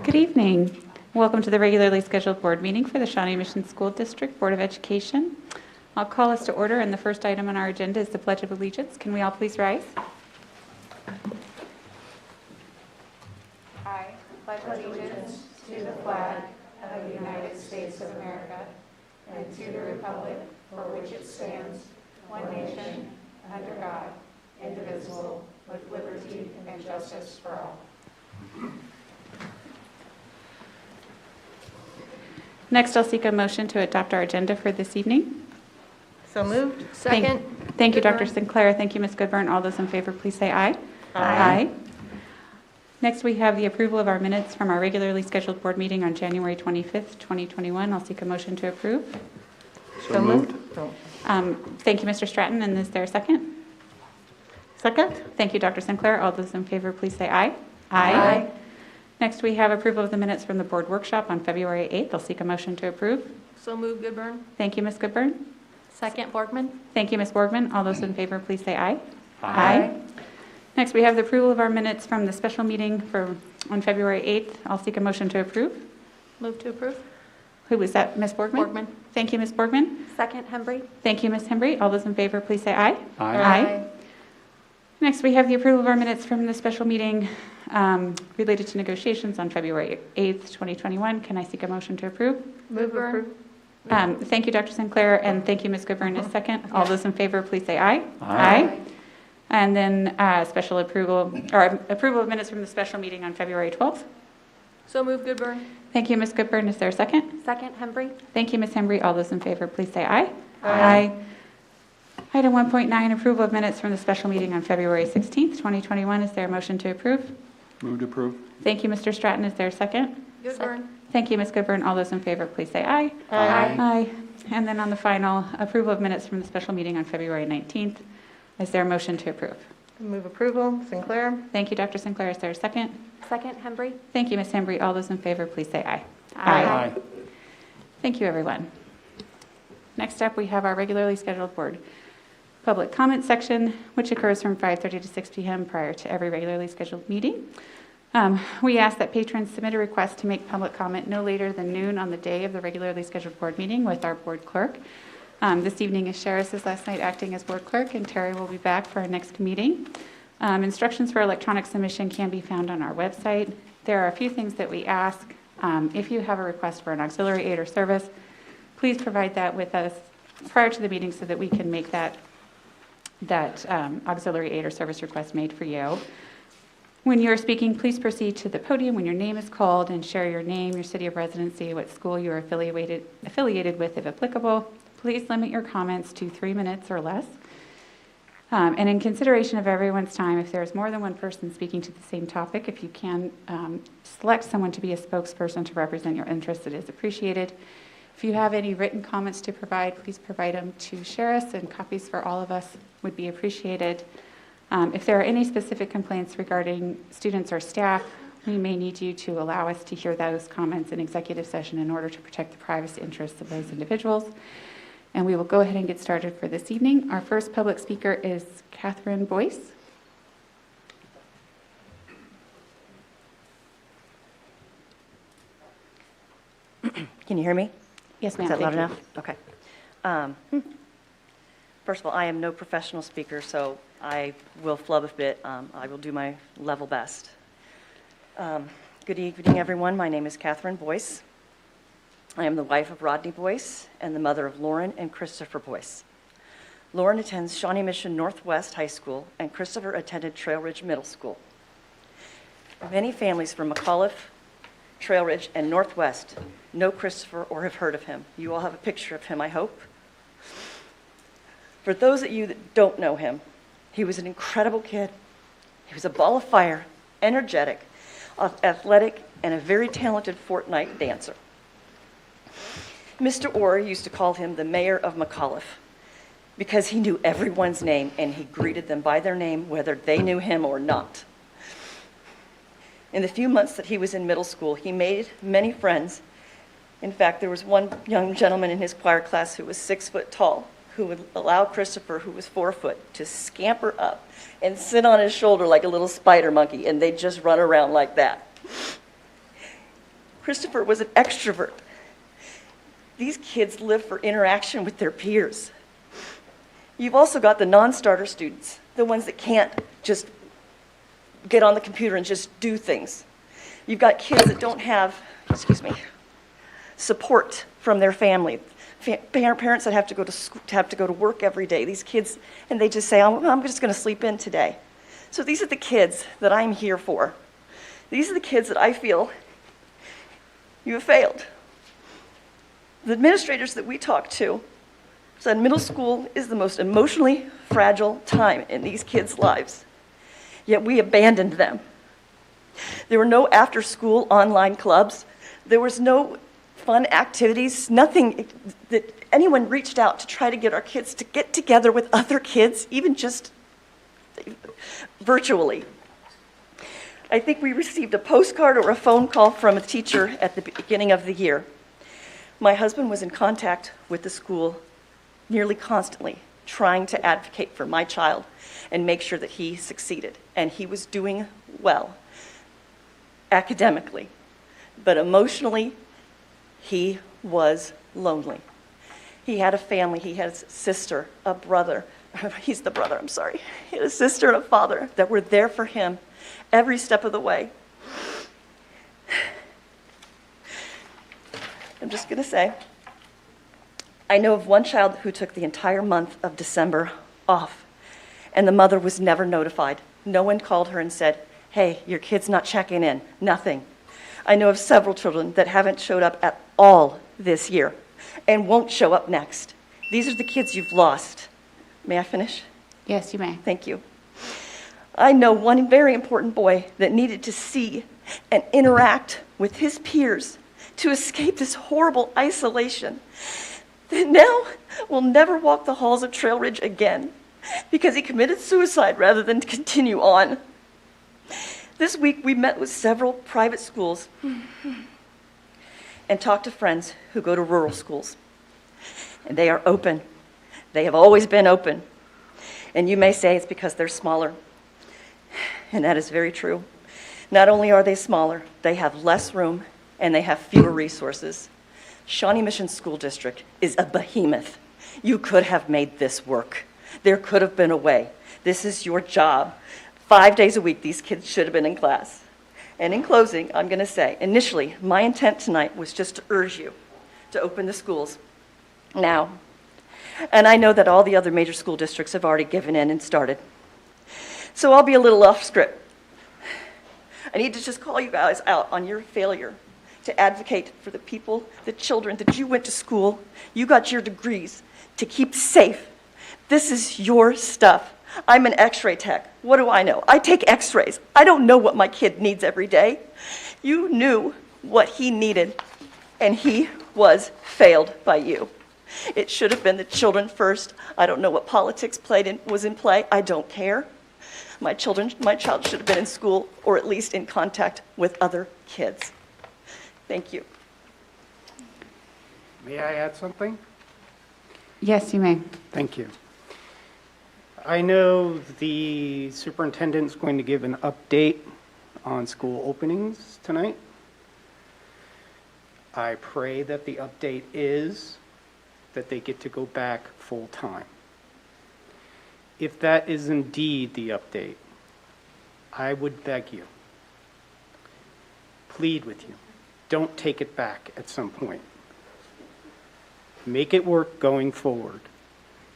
Good evening. Welcome to the regularly scheduled board meeting for the Shawnee Mission School District Board of Education. I'll call us to order, and the first item on our agenda is the Pledge of Allegiance. Can we all please rise? I pledge allegiance to the flag of the United States of America and to the republic for which it stands, one nation, under God, indivisible, with liberty and justice for all. Next, I'll seek a motion to adopt our agenda for this evening. So moved. Second. Thank you, Dr. Sinclair. Thank you, Ms. Goodburn. All those in favor, please say aye. Aye. Next, we have the approval of our minutes from our regularly scheduled board meeting on January 25th, 2021. I'll seek a motion to approve. So moved. Thank you, Mr. Stratton. And is there a second? Second. Thank you, Dr. Sinclair. All those in favor, please say aye. Aye. Next, we have approval of the minutes from the board workshop on February 8th. I'll seek a motion to approve. So moved, Goodburn. Thank you, Ms. Goodburn. Second, Borgman. Thank you, Ms. Borgman. All those in favor, please say aye. Aye. Next, we have the approval of our minutes from the special meeting on February 8th. I'll seek a motion to approve. Move to approve. Who was that, Ms. Borgman? Borgman. Thank you, Ms. Borgman. Second, Hembry. Thank you, Ms. Hembry. All those in favor, please say aye. Aye. Next, we have the approval of our minutes from the special meeting related to negotiations on February 8th, 2021. Can I seek a motion to approve? Move Goodburn. approved. Thank you, Dr. Sinclair, and thank you, Ms. Goodburn, is second. All those in favor, please say aye. Aye. And then special approval, or approval of minutes from the special meeting on February 12th. So moved, Goodburn. Thank you, Ms. Goodburn. Is there a second? Second, Hembry. Thank you, Ms. Hembry. All those in favor, please say aye. Aye. Item 1.9, approval of minutes from the special meeting on February 16th, 2021. Is there a motion to approve? Move to approve. Thank you, Mr. Stratton. Is there a second? Goodburn. Thank you, Ms. Goodburn. All those in favor, please say aye. Aye. Aye. And then on the final, approval of minutes from the special meeting on February 19th. Is there a motion to approve? Move approval. Sinclair. Thank you, Dr. Sinclair. Is there a second? Second, Hembry. Thank you, Ms. Hembry. All those in favor, please say aye. Aye. Thank you, everyone. Next up, we have our regularly scheduled board public comment section, which occurs from 5:30 to 6 p.m. prior to every regularly scheduled meeting. We ask that patrons submit a request to make public comment no later than noon on the day of the regularly scheduled board meeting with our board clerk. This evening is Sharis' last night acting as board clerk, and Terry will be back for our next meeting. Instructions for electronic submission can be found on our website. There are a few things that we ask. If you have a request for an auxiliary aid or service, please provide that with us prior to the meeting so that we can make that auxiliary aid or service request made for you. When you're speaking, please proceed to the podium when your name is called and share your name, your city of residency, what school you're affiliated with if applicable. Please limit your comments to 3 minutes or less. And in consideration of everyone's time, if there's more than one person speaking to the same topic, if you can select someone to be a spokesperson to represent your interests, it is appreciated. If you have any written comments to provide, please provide them to Sharis, and copies for all of us would be appreciated. If there are any specific complaints regarding students or staff, we may need you to allow us to hear those comments in executive session in order to protect the privacy interests of those individuals. And we will go ahead and get started for this evening. Our first public speaker is Catherine Boyce. Can you hear me? Yes, ma'am. Is that loud Thank you. enough? Okay. First of all, I am no professional speaker, so I will flub a bit. I will do my level best. Good evening, everyone. My name is Catherine Boyce. I am the wife of Rodney Boyce and the mother of Lauren and Christopher Boyce. Lauren attends Shawnee Mission Northwest High School, and Christopher attended Trail Ridge Middle School. Many families from McAuliffe, Trail Ridge, and Northwest know Christopher or have heard of him. You all have a picture of him, I hope. For those of you that don't know him, he was an incredible kid. He was a ball of fire, energetic, athletic, and a very talented fortnight dancer. Mr. Orr used to call him the mayor of McAuliffe because he knew everyone's name and he greeted them by their name whether they knew him or not. In the few months that he was in middle school, he made many friends. In fact, there was one young gentleman in his choir class who was 6 foot tall, who would allow Christopher, who was 4 foot, to scamper up and sit on his shoulder like a little spider monkey, and they'd just run around like that. Christopher was an extrovert. These kids live for interaction with their peers. You've also got the non-starter students, the ones that can't just get on the computer and just do things. You've got kids that don't have, support from their family. Parents that have to go to school, have to go to work every day. These kids, and they just say, I'm just going to sleep in today. So these are the kids that I'm here for. These are the kids that I feel you have failed. The administrators that we talked to said middle school is the most emotionally fragile time in these kids' lives, yet we abandoned them. There were no after-school online clubs. There was no fun activities, nothing that anyone reached out to try to get our kids to get together with other kids, even just virtually. I think we received a postcard or a phone call from a teacher at the beginning of the year. My husband was in contact with the school nearly constantly, trying to advocate for my child and make sure that he succeeded. And he was doing well academically, but emotionally, he was lonely. He had a family, he had a sister, a brother. He's the brother, I'm sorry. He had a sister and a father that were there for him every step of the way. I'm just going to say, I know of one child who took the entire month of December off, and the mother was never notified. No one called her and said, hey, your kid's not checking in, nothing. I know of several children that haven't showed up at all this year and won't show up next. These are the kids you've lost. May I finish? Yes, you may. Thank you. I know one very important boy that needed to see and interact with his peers to escape this horrible isolation that now will never walk the halls of Trail Ridge again because he committed suicide rather than to continue on. This week we met with several private schools and talked to friends who go to rural schools. And they are open. They have always been open. And you may say it's because they're smaller. And that is very true. Not only are they smaller, they have less room and they have fewer resources. Shawnee Mission School District is a behemoth. You could have made this work. There could have been a way. This is your job. 5 days a week, these kids should have been in class. And in closing, I'm going to say, initially, my intent tonight was just to urge you to open the schools now. And I know that all the other major school districts have already given in and started. So I'll be a little off script. I need to just call you guys out on your failure to advocate for the people, the children that you went to school, you got your degrees, to keep safe. This is your stuff. I'm an x-ray tech. What do I know? I take x-rays. I don't know what my kid needs every day. You knew what he needed, and he was failed by you. It should have been the children first. I don't know what politics was in play. I don't care. My child should have been in school or at least in contact with other kids. Thank you. May I add something? Yes, you may. Thank you. I know the superintendent's going to give an update on school openings tonight. I pray that the update is that they get to go back full-time. If that is indeed the update, I would beg you, plead with you, don't take it back at some point. Make it work going forward.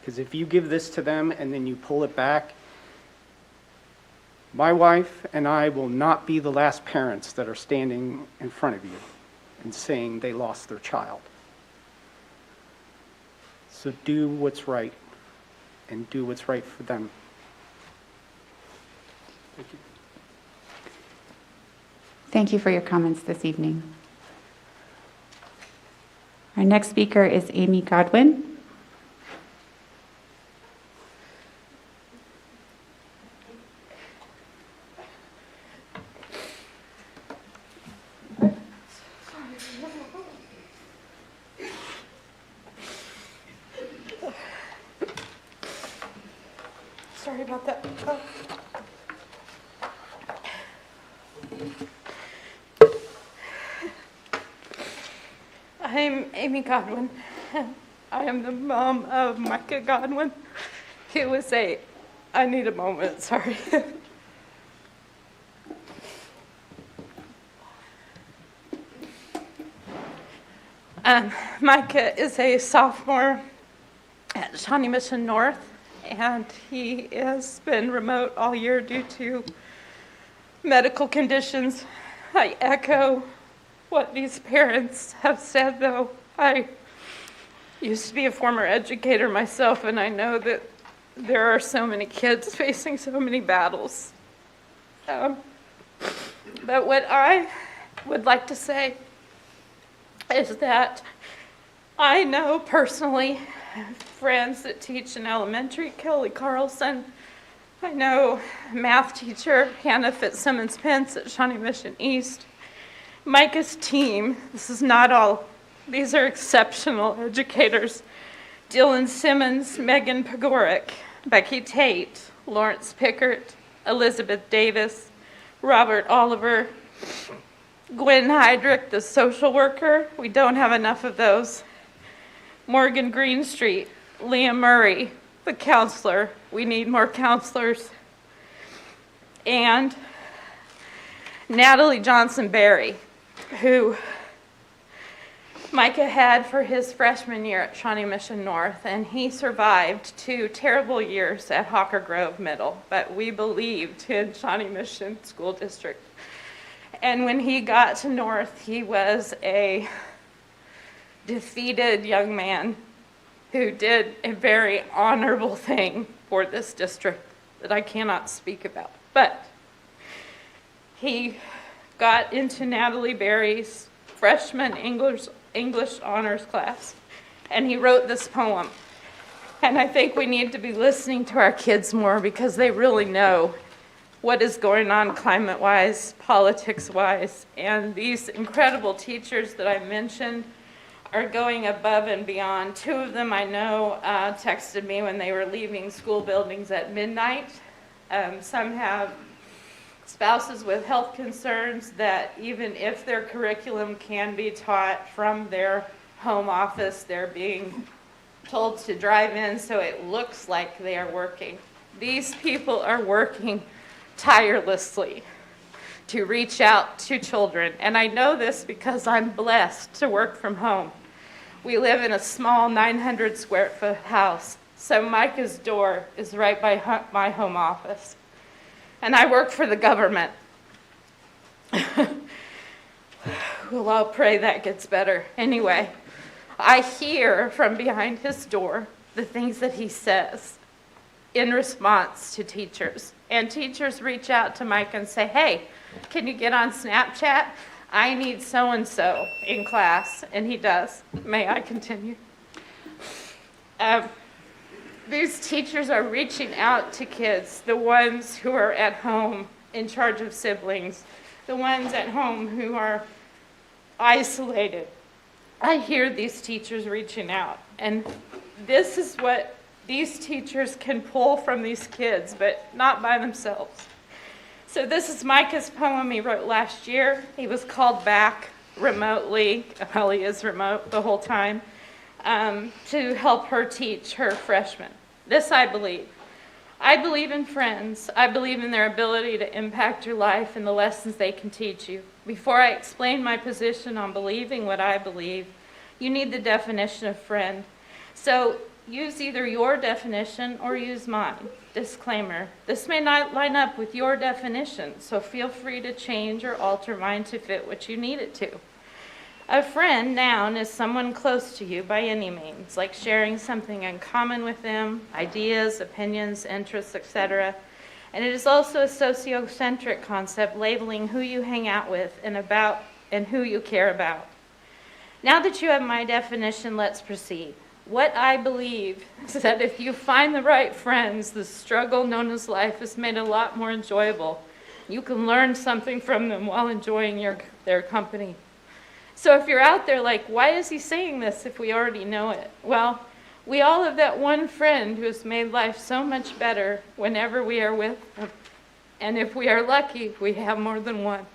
Because if you give this to them and then you pull it back, my wife and I will not be the last parents that are standing in front of you and saying they lost their child. So do what's right and do what's right for them. Thank you. Thank you for your comments this evening. Our next speaker is Amy Godwin. Sorry about that. Oh. I'm Amy Godwin. I am the mom of Micah Godwin. I need a moment, sorry. Micah is a sophomore at Shawnee Mission North, and he has been remote all year due to medical conditions. I echo what these parents have said, though. I used to be a former educator myself, and I know that there are so many kids facing so many battles. But what I would like to say is that I know personally friends that teach in elementary, Kelly Carlson. I know math teacher Hannah Fitzsimmons-Pence at Shawnee Mission East. Micah's team, these are exceptional educators. Dylan Simmons, Megan Pagoric, Becky Tate, Lawrence Pickert, Elizabeth Davis, Robert Oliver, Gwen Heydrich, the social worker. We don't have enough of those. Morgan Greenstreet, Liam Murray, the counselor. We need more counselors. And Natalie Johnson-Berry, who Micah had for his freshman year at Shawnee Mission North, and he survived 2 terrible years at Hawker Grove Middle, but we believed in Shawnee Mission School District. And when he got to North, he was a defeated young man who did a very honorable thing for this district that I cannot speak about. But he got into Natalie Berry's freshman English honors class, and he wrote this poem. And I think we need to be listening to our kids more, because they really know what is going on climate-wise, politics-wise, and these incredible teachers that I mentioned are going above and beyond. 2 of them I know texted me when they were leaving school buildings at midnight. Some have spouses with health concerns that even if their curriculum can be taught from their home office, they're being told to drive in so it looks like they are working. These people are working tirelessly to reach out to children. And I know this because I'm blessed to work from home. We live in a small 900 square foot house, so Micah's door is right by my home office. And I work for the government. Well, I'll pray that gets better. Anyway, I hear from behind his door the things that he says in response to teachers. And teachers reach out to Mike and say, hey, can you get on Snapchat? I need so-and-so in class. And he does. May I continue? These teachers are reaching out to kids, the ones who are at home in charge of siblings, the ones at home who are isolated. I hear these teachers reaching out, and this is what these teachers can pull from these kids, but not by themselves. So this is Micah's poem he wrote last year. He was called back remotely, well, he is remote the whole time, to help her teach her freshmen. This I believe. I believe in friends. I believe in their ability to impact your life and the lessons they can teach you. Before I explain my position on believing what I believe, you need the definition of friend. So use either your definition or use mine. Disclaimer, this may not line up with your definition, so feel free to change or alter mine to fit what you need it to. A friend, noun, is someone close to you by any means, like sharing something in common with them, ideas, opinions, interests, etc. And it is also a sociocentric concept labeling who you hang out with and who you care about. Now that you have my definition, let's proceed. What I believe is that if you find the right friends, the struggle known as life is made a lot more enjoyable. You can learn something from them while enjoying their company. So if you're out there like, why is he saying this if we already know it? Well, we all have that one friend who has made life so much better whenever we are with them. And if we are lucky, we have more than one.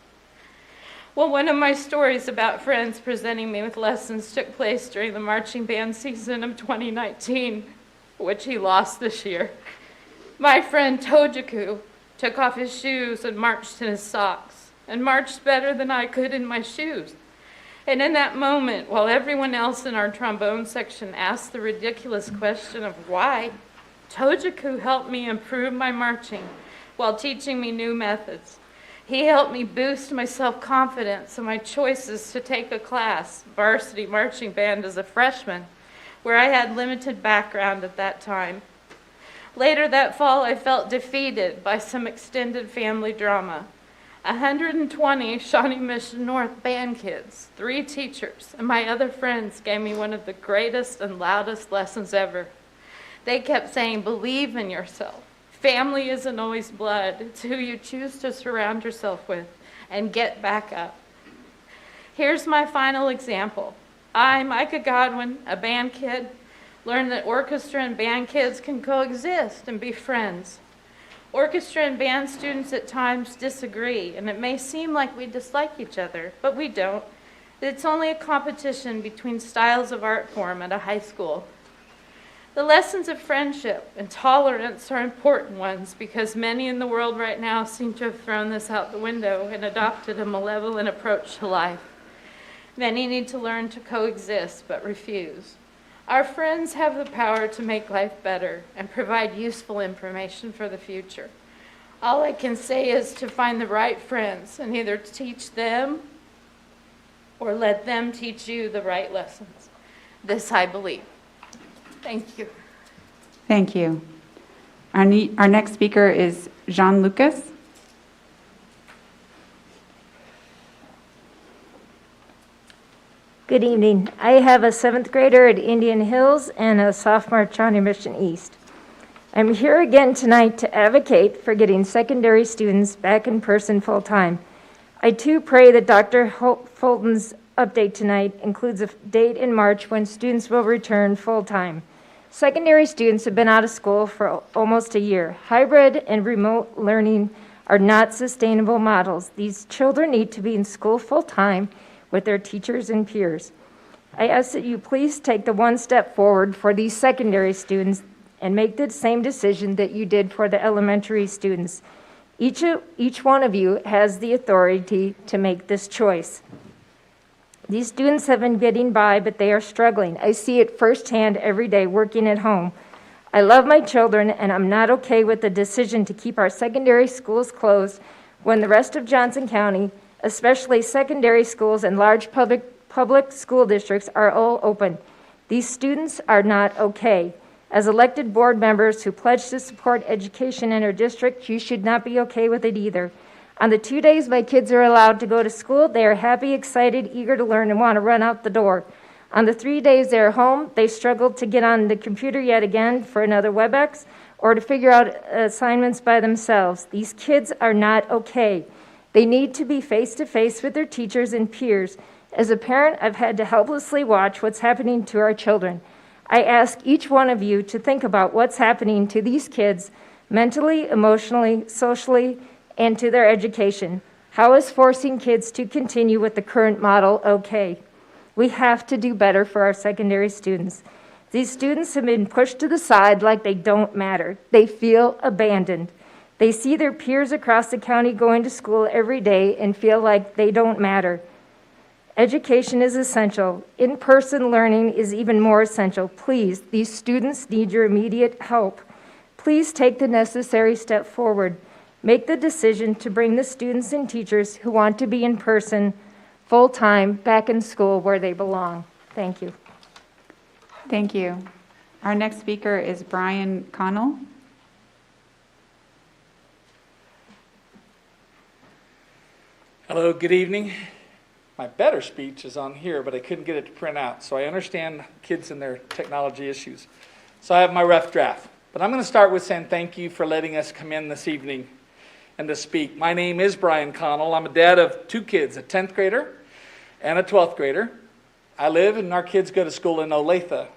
Well, one of my stories about friends presenting me with lessons took place during the marching band season of 2019, which he lost this year. My friend Tojiku took off his shoes and marched in his socks, and marched better than I could in my shoes. And in that moment, while everyone else in our trombone section asked the ridiculous question of why, Tojiku helped me improve my marching while teaching me new methods. He helped me boost my self-confidence and my choices to take a class, varsity marching band as a freshman, where I had limited background at that time. Later that fall, I felt defeated by some extended family drama. 120 Shawnee Mission North band kids, 3 teachers, and my other friends gave me one of the greatest and loudest lessons ever. They kept saying, believe in yourself. Family isn't always blood. It's who you choose to surround yourself with, and get back up. Here's my final example. I, Micah Godwin, a band kid, learned that orchestra and band kids can coexist and be friends. Orchestra and band students at times disagree, and it may seem like we dislike each other, but we don't. It's only a competition between styles of art form at a high school. The lessons of friendship and tolerance are important ones because many in the world right now seem to have thrown this out the window and adopted a malevolent approach to life. Many need to learn to coexist but refuse. Our friends have the power to make life better and provide useful information for the future. All I can say is to find the right friends and either teach them or let them teach you the right lessons. This I believe. Thank you. Thank you. Our next speaker is Jean Lucas. Good evening. I have a 7th grader at Indian Hills and a sophomore at Shawnee Mission East. I'm here again tonight to advocate for getting secondary students back in person full-time. I too pray that Dr. Fulton's update tonight includes a date in March when students will return full-time. Secondary students have been out of school for almost a year. Hybrid and remote learning are not sustainable models. These children need to be in school full-time with their teachers and peers. I ask that you please take the one step forward for these secondary students and make the same decision that you did for the elementary students. Each one of you has the authority to make this choice. These students have been getting by, but they are struggling. I see it firsthand every day working at home. I love my children, and I'm not okay with the decision to keep our secondary schools closed when the rest of Johnson County, especially secondary schools and large public school districts, are all open. These students are not okay. As elected board members who pledge to support education in our district, you should not be okay with it either. On the 2 days my kids are allowed to go to school, they are happy, excited, eager to learn, and want to run out the door. On the 3 days they're home, they struggle to get on the computer yet again for another WebEx or to figure out assignments by themselves. These kids are not okay. They need to be face-to-face with their teachers and peers. As a parent, I've had to helplessly watch what's happening to our children. I ask each one of you to think about what's happening to these kids mentally, emotionally, socially, and to their education. How is forcing kids to continue with the current model okay? We have to do better for our secondary students. These students have been pushed to the side like they don't matter. They feel abandoned. They see their peers across the county going to school every day and feel like they don't matter. Education is essential. In-person learning is even more essential. Please, these students need your immediate help. Please take the necessary step forward. Make the decision to bring the students and teachers who want to be in person, full-time, back in school where they belong. Thank you. Thank you. Our next speaker is Brian Connell. Hello, good evening. My better speech is on here, but I couldn't get it to print out, so I understand kids and their technology issues. So I have my rough draft. But I'm going to start with saying thank you for letting us come in this evening and to speak. My name is Brian Connell. I'm a dad of 2 kids, a 10th grader and a 12th grader. I live and our kids go to school in Olathe.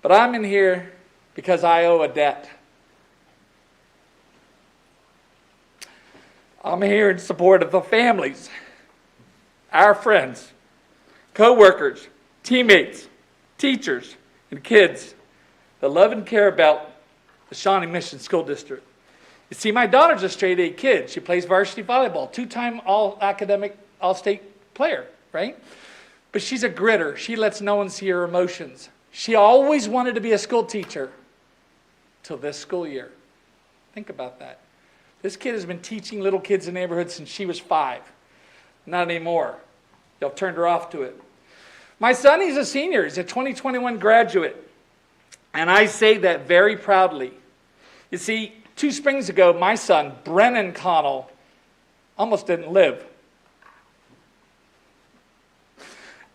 But I'm in here because I owe a debt. I'm here in support of the families our friends, co-workers, teammates, teachers, and kids that love and care about the Shawnee Mission School District. You see, my daughter's a straight A kid. She plays varsity volleyball, two-time all-academic, all-state player, right? But she's a gritter. She lets no one see her emotions. She always wanted to be a school teacher till this school year. Think about that. This kid has been teaching little kids in the neighborhood since she was 5. Not anymore. Y'all turned her off to it. My son, he's a senior. He's a 2021 graduate. And I say that very proudly. You see, 2 springs ago, my son, Brennan Connell, almost didn't live.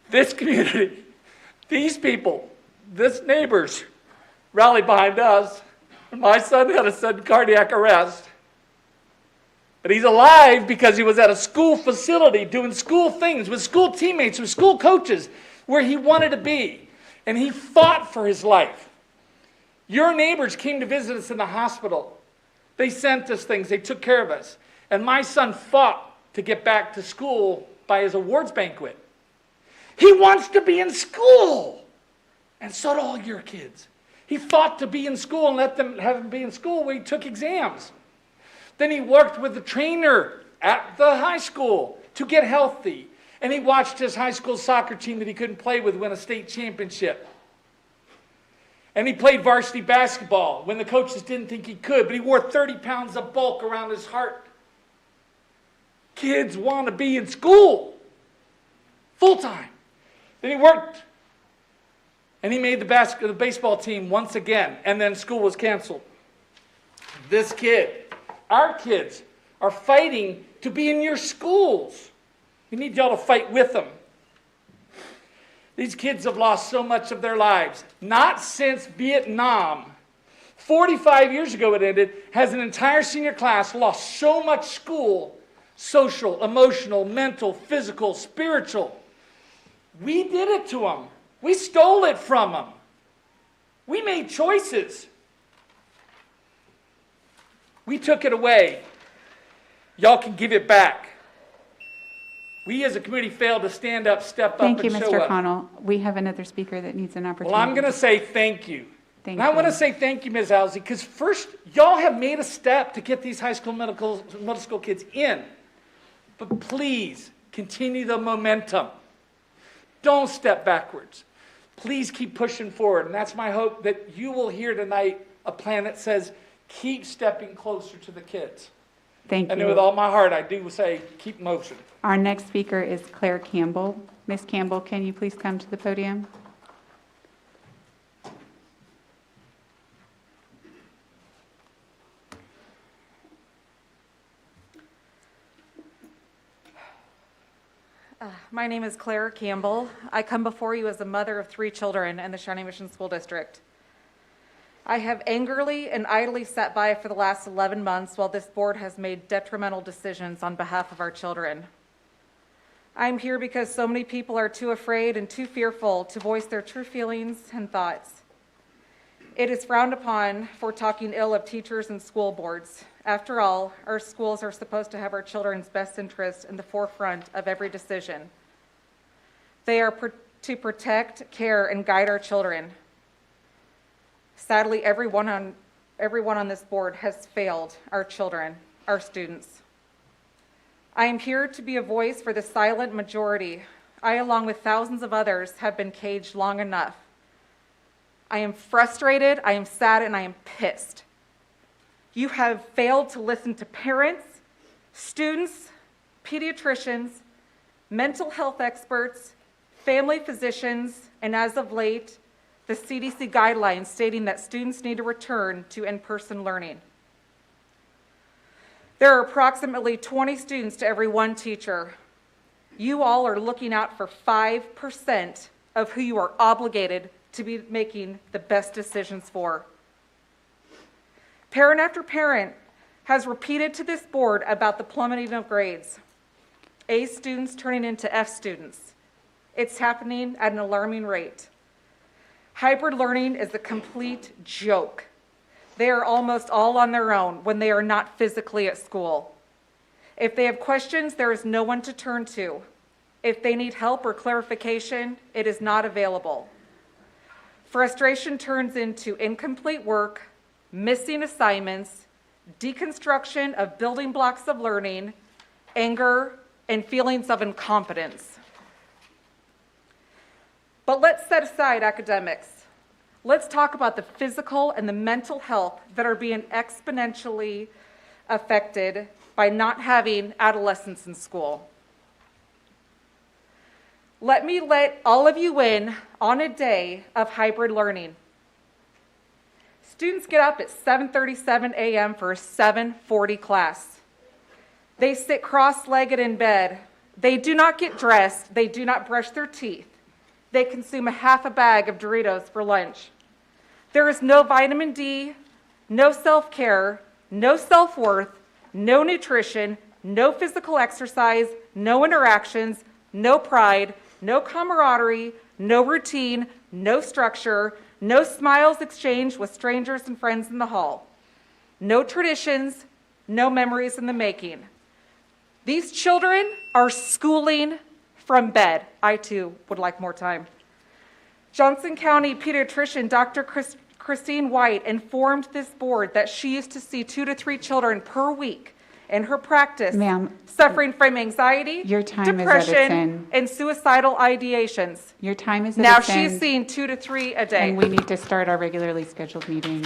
This community, these people, this neighbors rallied behind us. And my son had a sudden cardiac arrest. But he's alive because he was at a school facility doing school things with school teammates, with school coaches, where he wanted to be. And he fought for his life. Your neighbors came to visit us in the hospital. They sent us things. They took care of us. And my son fought to get back to school by his awards banquet. He wants to be in school. And so do all your kids. He fought to be in school and have him be in school where he took exams. Then he worked with the trainer at the high school to get healthy. And he watched his high school soccer team that he couldn't play with win a state championship. And he played varsity basketball when the coaches didn't think he could, but he wore 30 pounds of bulk around his heart. Kids want to be in school full time. Then he worked. And he made the baseball team once again, and then school was canceled. This kid, our kids, are fighting to be in your schools. We need y'all to fight with them. These kids have lost so much of their lives. Not since Vietnam. 45 years ago it ended, has an entire senior class lost so much school, social, emotional, mental, physical, spiritual. We did it to them. We stole it from them. We made choices. We took it away. Y'all can give it back. We as a community failed to stand up, step up, Thank you, and show Mr. up. Connell. We have another speaker that needs an opportunity. Well, I'm going to say thank you. Thank And I want to you. say thank you, Ms. Owsley, because first, y'all have made a step to get these high school middle school kids in. But please, continue the momentum. Don't step backwards. Please keep pushing forward. And that's my hope that you will hear tonight a plan that says, keep stepping closer to the kids. Thank And with you. all my heart, I do say, keep motion. Our next speaker is Claire Campbell. Ms. Campbell, can you please come to the podium? My name is Claire Campbell. I come before you as a mother of 3 children in the Shawnee Mission School District. I have angrily and idly sat by for the last 11 months while this board has made detrimental decisions on behalf of our children. I'm here because so many people are too afraid and too fearful to voice their true feelings and thoughts. It is frowned upon for talking ill of teachers and school boards. After all, our schools are supposed to have our children's best interest in the forefront of every decision. They are to protect, care, and guide our children. Sadly, everyone on this board has failed our children, our students. I am here to be a voice for the silent majority. I, along with thousands of others, have been caged long enough. I am frustrated, I am sad, and I am pissed. You have failed to listen to parents, students, pediatricians, mental health experts, family physicians, and as of late, the CDC guidelines stating that students need to return to in-person learning. There are approximately 20 students to every 1 teacher. You all are looking out for 5% of who you are obligated to be making the best decisions for. Parent after parent has repeated to this board about the plummeting of grades. A students turning into F students. It's happening at an alarming rate. Hybrid learning is a complete joke. They are almost all on their own when they are not physically at school. If they have questions, there is no one to turn to. If they need help or clarification, it is not available. Frustration turns into incomplete work, missing assignments, deconstruction of building blocks of learning, anger, and feelings of incompetence. But let's set aside academics. Let's talk about the physical and the mental health that are being exponentially affected by not having adolescents in school. Let me let all of you in on a day of hybrid learning. Students get up at 7:37 a.m. for a 7:40 class. They sit cross-legged in bed. They do not get dressed. They do not brush their teeth. They consume a half a bag of Doritos for lunch. There is no vitamin D, no self-care, no self-worth, no nutrition, no physical exercise, no interactions, no pride, no camaraderie, no routine, no structure, no smiles exchanged with strangers and friends in the hall, no traditions, no memories in the making. These children are schooling from bed. I too would like more time. Johnson County pediatrician Dr. Christine White informed this board that she used to see 2 to 3 children per week in her practice Ma'am, suffering from anxiety, your time is at its depression, end. and suicidal ideations. Your time is at Now its she's end, seeing 2 to 3 a day. and we need to start our regularly scheduled meeting.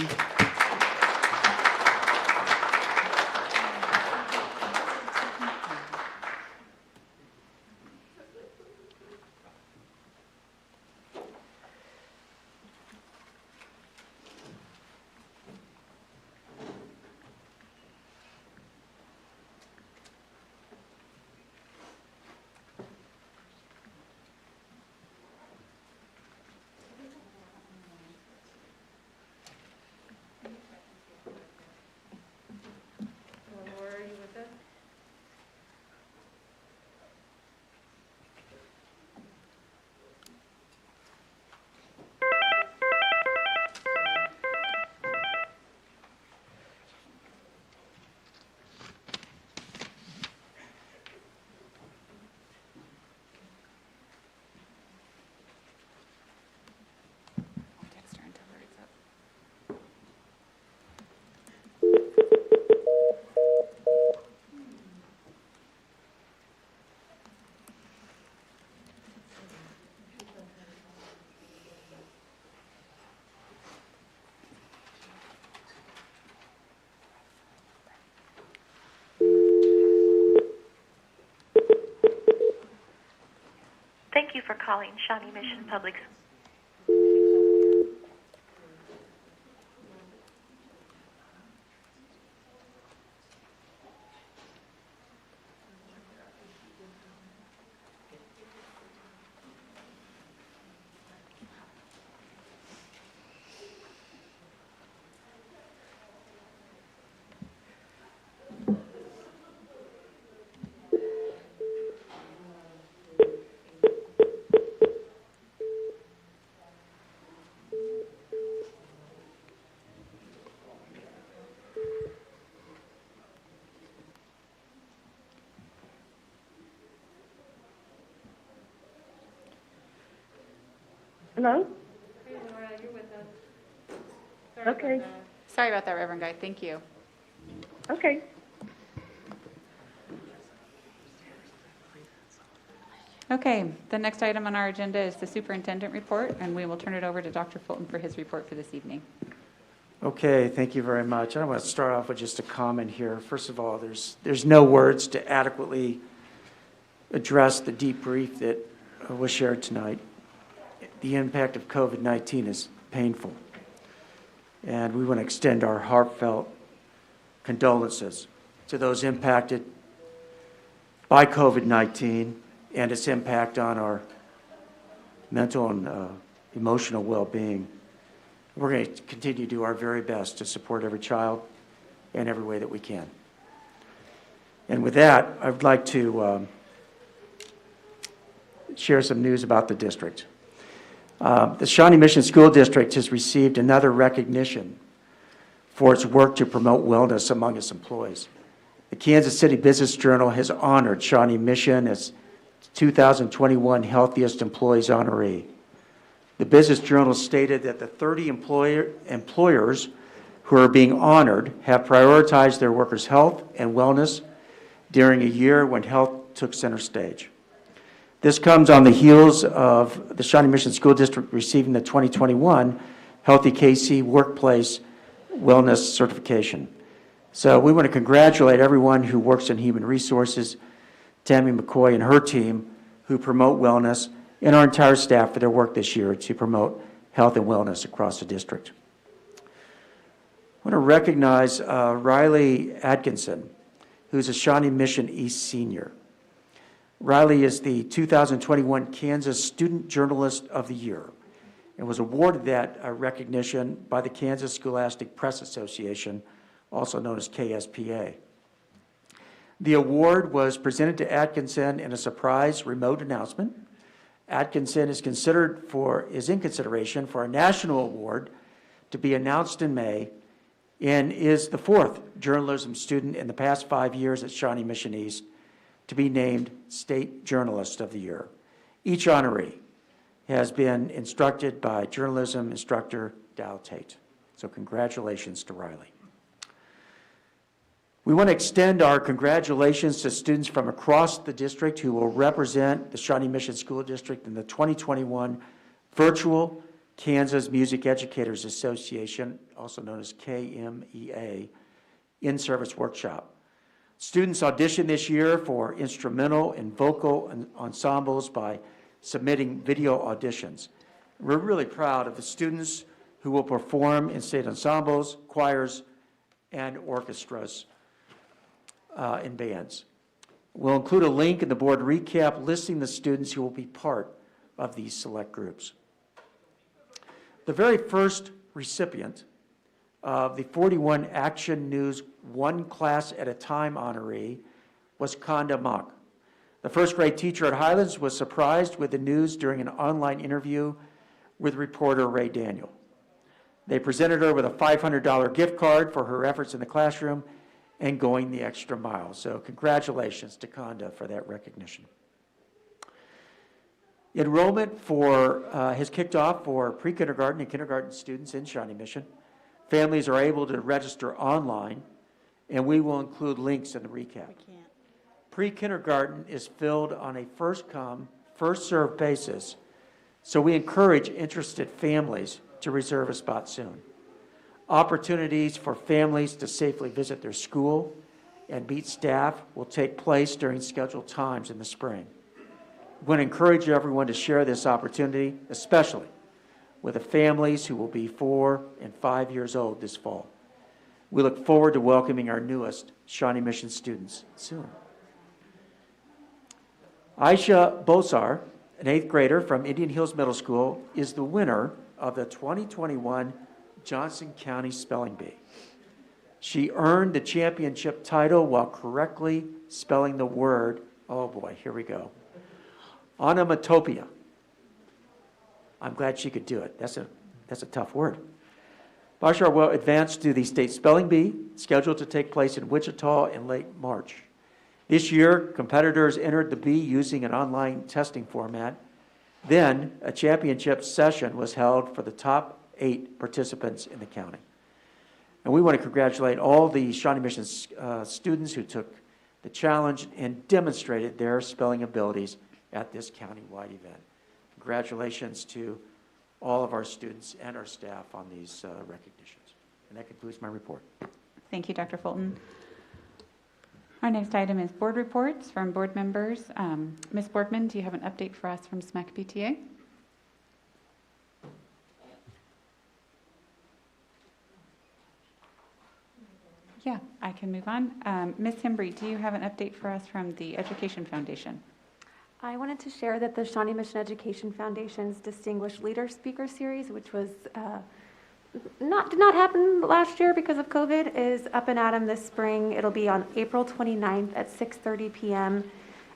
Thank you for calling Shawnee Mission Public. Hello? Hey, Laura, you're with us. Okay. Sorry about that, Reverend Guy. Thank you. Okay. Okay, the next item on our agenda is the superintendent report, and we will turn it over to Dr. Fulton for his report for this evening. Okay, thank you very much. I want to start off with just a comment here. First of all, there's no words to adequately address the debrief that was shared tonight. The impact of COVID-19 is painful, and we want to extend our heartfelt condolences to those impacted by COVID-19 and its impact on our mental and emotional well-being. We're going to continue to do our very best to support every child in every way that we can. And with that, I would like to share some news about the district. The Shawnee Mission School District has received another recognition for its work to promote wellness among its employees. The Kansas City Business Journal has honored Shawnee Mission as 2021 Healthiest Employees honoree. The Business Journal stated that the 30 employers who are being honored have prioritized their workers' health and wellness during a year when health took center stage. This comes on the heels of the Shawnee Mission School District receiving the 2021 Healthy KC Workplace Wellness Certification. So we want to congratulate everyone who works in human resources, Tammy McCoy and her team, who promote wellness, and our entire staff for their work this year to promote health and wellness across the district. I want to recognize Riley Atkinson, who's a Shawnee Mission East senior. Riley is the 2021 Kansas Student Journalist of the Year and was awarded that recognition by the Kansas Scholastic Press Association, also known as KSPA. The award was presented to Atkinson in a surprise remote announcement. Atkinson is in consideration for a national award to be announced in May and is the fourth journalism student in the past 5 years at Shawnee Mission East to be named State Journalist of the Year. Each honoree has been instructed by journalism instructor Dow Tate. So congratulations to Riley. We want to extend our congratulations to students from across the district who will represent the Shawnee Mission School District in the 2021 Virtual Kansas Music Educators Association, also known as KMEA, in-service workshop. Students auditioned this year for instrumental and vocal ensembles by submitting video auditions. We're really proud of the students who will perform in state ensembles, choirs, and orchestras and bands. We'll include a link in the board recap listing the students who will be part of these select groups. The very first recipient of the 41 Action News One Class at a Time honoree was Konda Mock. The first grade teacher at Highlands was surprised with the news during an online interview with reporter Ray Daniel. They presented her with a $500 gift card for her efforts in the classroom and going the extra mile. So congratulations to Konda for that recognition. Enrollment has kicked off for pre-kindergarten and kindergarten students in Shawnee Mission. Families are able to register online, and we will include links in the recap. Pre-kindergarten is filled on a first-come, first-served basis, so we encourage interested families to reserve a spot soon. Opportunities for families to safely visit their school and meet staff will take place during scheduled times in the spring. We want to encourage everyone to share this opportunity, especially with the families who will be 4 and 5 years old this fall. We look forward to welcoming our newest Shawnee Mission students soon. Aisha Bosar, an 8th grader from Indian Hills Middle School, is the winner of the 2021 Johnson County Spelling Bee. She earned the championship title while correctly spelling the word, oh boy, here we go, onomatopoeia. I'm glad she could do it. That's a tough word. Bashar will advance to the state spelling bee, scheduled to take place in Wichita in late March. This year, competitors entered the bee using an online testing format. Then, a championship session was held for the top 8 participants in the county. And we want to congratulate all the Shawnee Mission students who took the challenge and demonstrated their spelling abilities at this county-wide event. Congratulations to all of our students and our staff on these recognitions. And that concludes my report. Thank you, Dr. Fulton. Our next item is board reports from board members. Ms. Boardman, do you have an update for us from SMAC PTA? Yeah, I can move on. Ms. Hembry, do you have an update for us from the Education Foundation? I wanted to share that the Shawnee Mission Education Foundation's Distinguished Leader Speaker Series, which was did not happen last year because of COVID, is up and at 'em this spring. It'll be on April 29th at 6:30 p.m.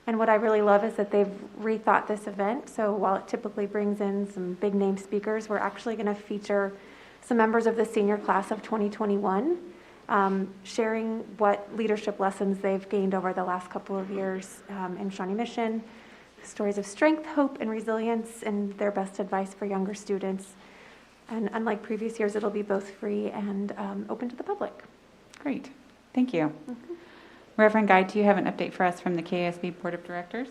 And what I really love is that they've rethought this event. So while it typically brings in some big name speakers, we're actually going to feature some members of the senior class of 2021, sharing what leadership lessons they've gained over the last couple of years in Shawnee Mission. stories of strength, hope, and resilience, and their best advice for younger students. And unlike previous years, it'll be both free and open to the public. Great. Thank you. Reverend Guy, do you have an update for us from the KSB Board of Directors?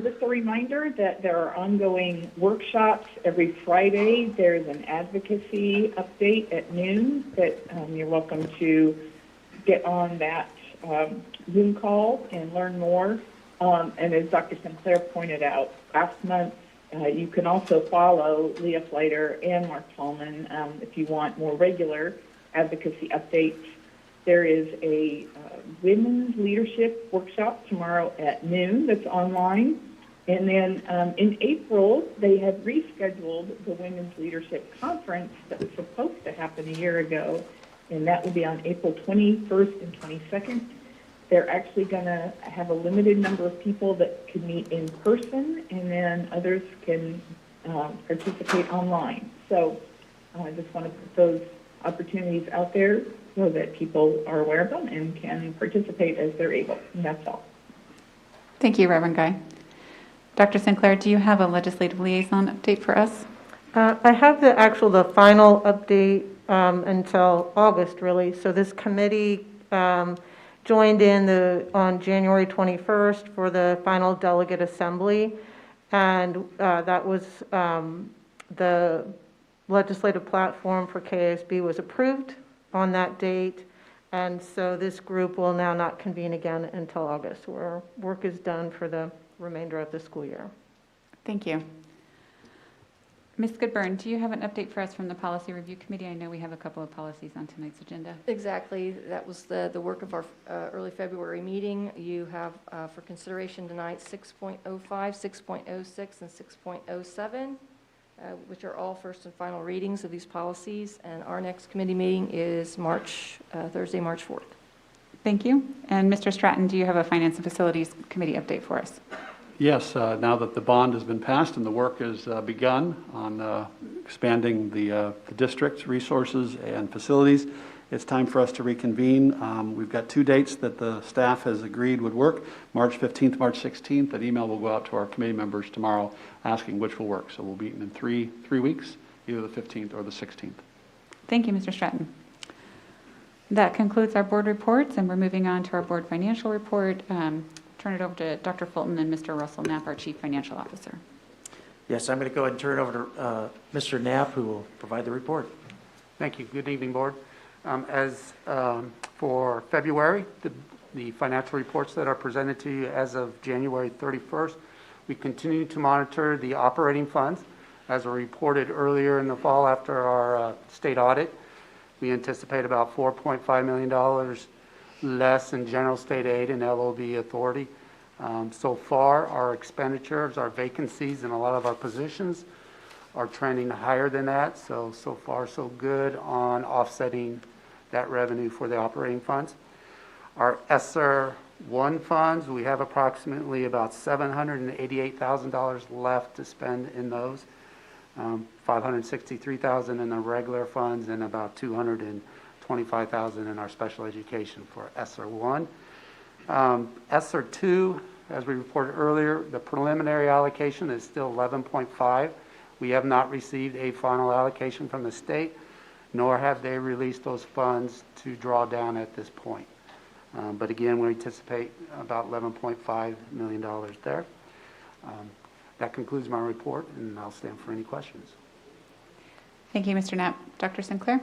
Just a reminder that there are ongoing workshops every Friday. There's an advocacy update at noon that you're welcome to get on that Zoom call and learn more. And as Dr. Sinclair pointed out last month, you can also follow Leah Fleiter and Mark Tallman if you want more regular advocacy updates. There is a women's leadership workshop tomorrow at noon that's online. And then in April, they have rescheduled the Women's Leadership Conference that was supposed to happen a year ago, and that will be on April 21st and 22nd. They're actually going to have a limited number of people that can meet in person, and then others can participate online. So I just want to put those opportunities out there so that people are aware of them and can participate as they're able. And that's all. Thank you, Reverend Guy. Dr. Sinclair, do you have a legislative liaison update for us? I have the final update until August, really. So this committee joined in on January 21st for the final delegate assembly, and that was the legislative platform for KSB was approved on that date, and so this group will now not convene again until August, where work is done for the remainder of the school year. Thank you. Ms. Goodburn, do you have an update for us from the Policy Review Committee? I know we have a couple of policies on tonight's agenda. Exactly. That was the work of our early February meeting. You have for consideration tonight 6.05, 6.06, and 6.07, which are all first and final readings of these policies. And our next committee meeting is Thursday, March 4th. Thank you. And Mr. Stratton, do you have a Finance and Facilities Committee update for us? Yes, now that the bond has been passed and the work has begun on expanding the district's resources and facilities, it's time for us to reconvene. We've got 2 dates that the staff has agreed would work, March 15th, March 16th. That email will go out to our committee members tomorrow asking which will work. So we'll be in three weeks, either the 15th or the 16th. Thank you, Mr. Stratton. That concludes our board reports, and we're moving on to our board financial report. Turn it over to Dr. Fulton and Mr. Russell Knapp, our Chief Financial Officer. Yes, I'm going to go ahead and turn it over to Mr. Knapp, who will provide the report. Thank you. Good evening, Board. As for February, the financial reports that are presented to you as of January 31st, we continue to monitor the operating funds. As we reported earlier in the fall after our state audit, we anticipate about $4.5 million less in general state aid and LOB authority. So far, our expenditures, our vacancies in a lot of our positions are trending higher than that. So far, so good on offsetting that revenue for the operating funds. Our ESSER 1 funds, we have approximately about $788,000 left to spend in those. $563,000 in the regular funds and about $225,000 in our special education for ESSER 1. ESSER 2, as we reported earlier, the preliminary allocation is still 11.5. We have not received a final allocation from the state, nor have they released those funds to draw down at this point. But again, we anticipate about $11.5 million there. That concludes my report, and I'll stand for any questions. Thank you, Mr. Knapp. Dr. Sinclair?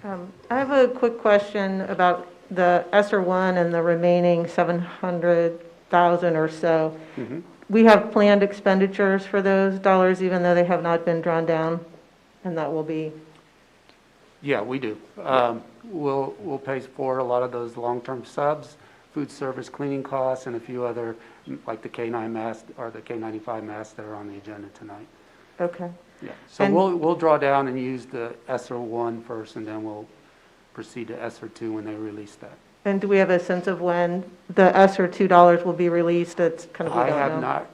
I have a quick question about the ESSER 1 and the remaining 700,000 or so. Mm-hmm. We have planned expenditures for those dollars, even though they have not been drawn down, and that will be... Yeah, we do. We'll pay for a lot of those long-term subs, food service, cleaning costs, and a few other, like the K9 masks or the K95 masks that are on the agenda tonight. Okay. Yeah. So we'll draw down and use the ESSER 1 first, and then we'll proceed to ESSER 2 when they release that. And do we have a sense of when the ESSER $2 will be released? It's kind of we don't know.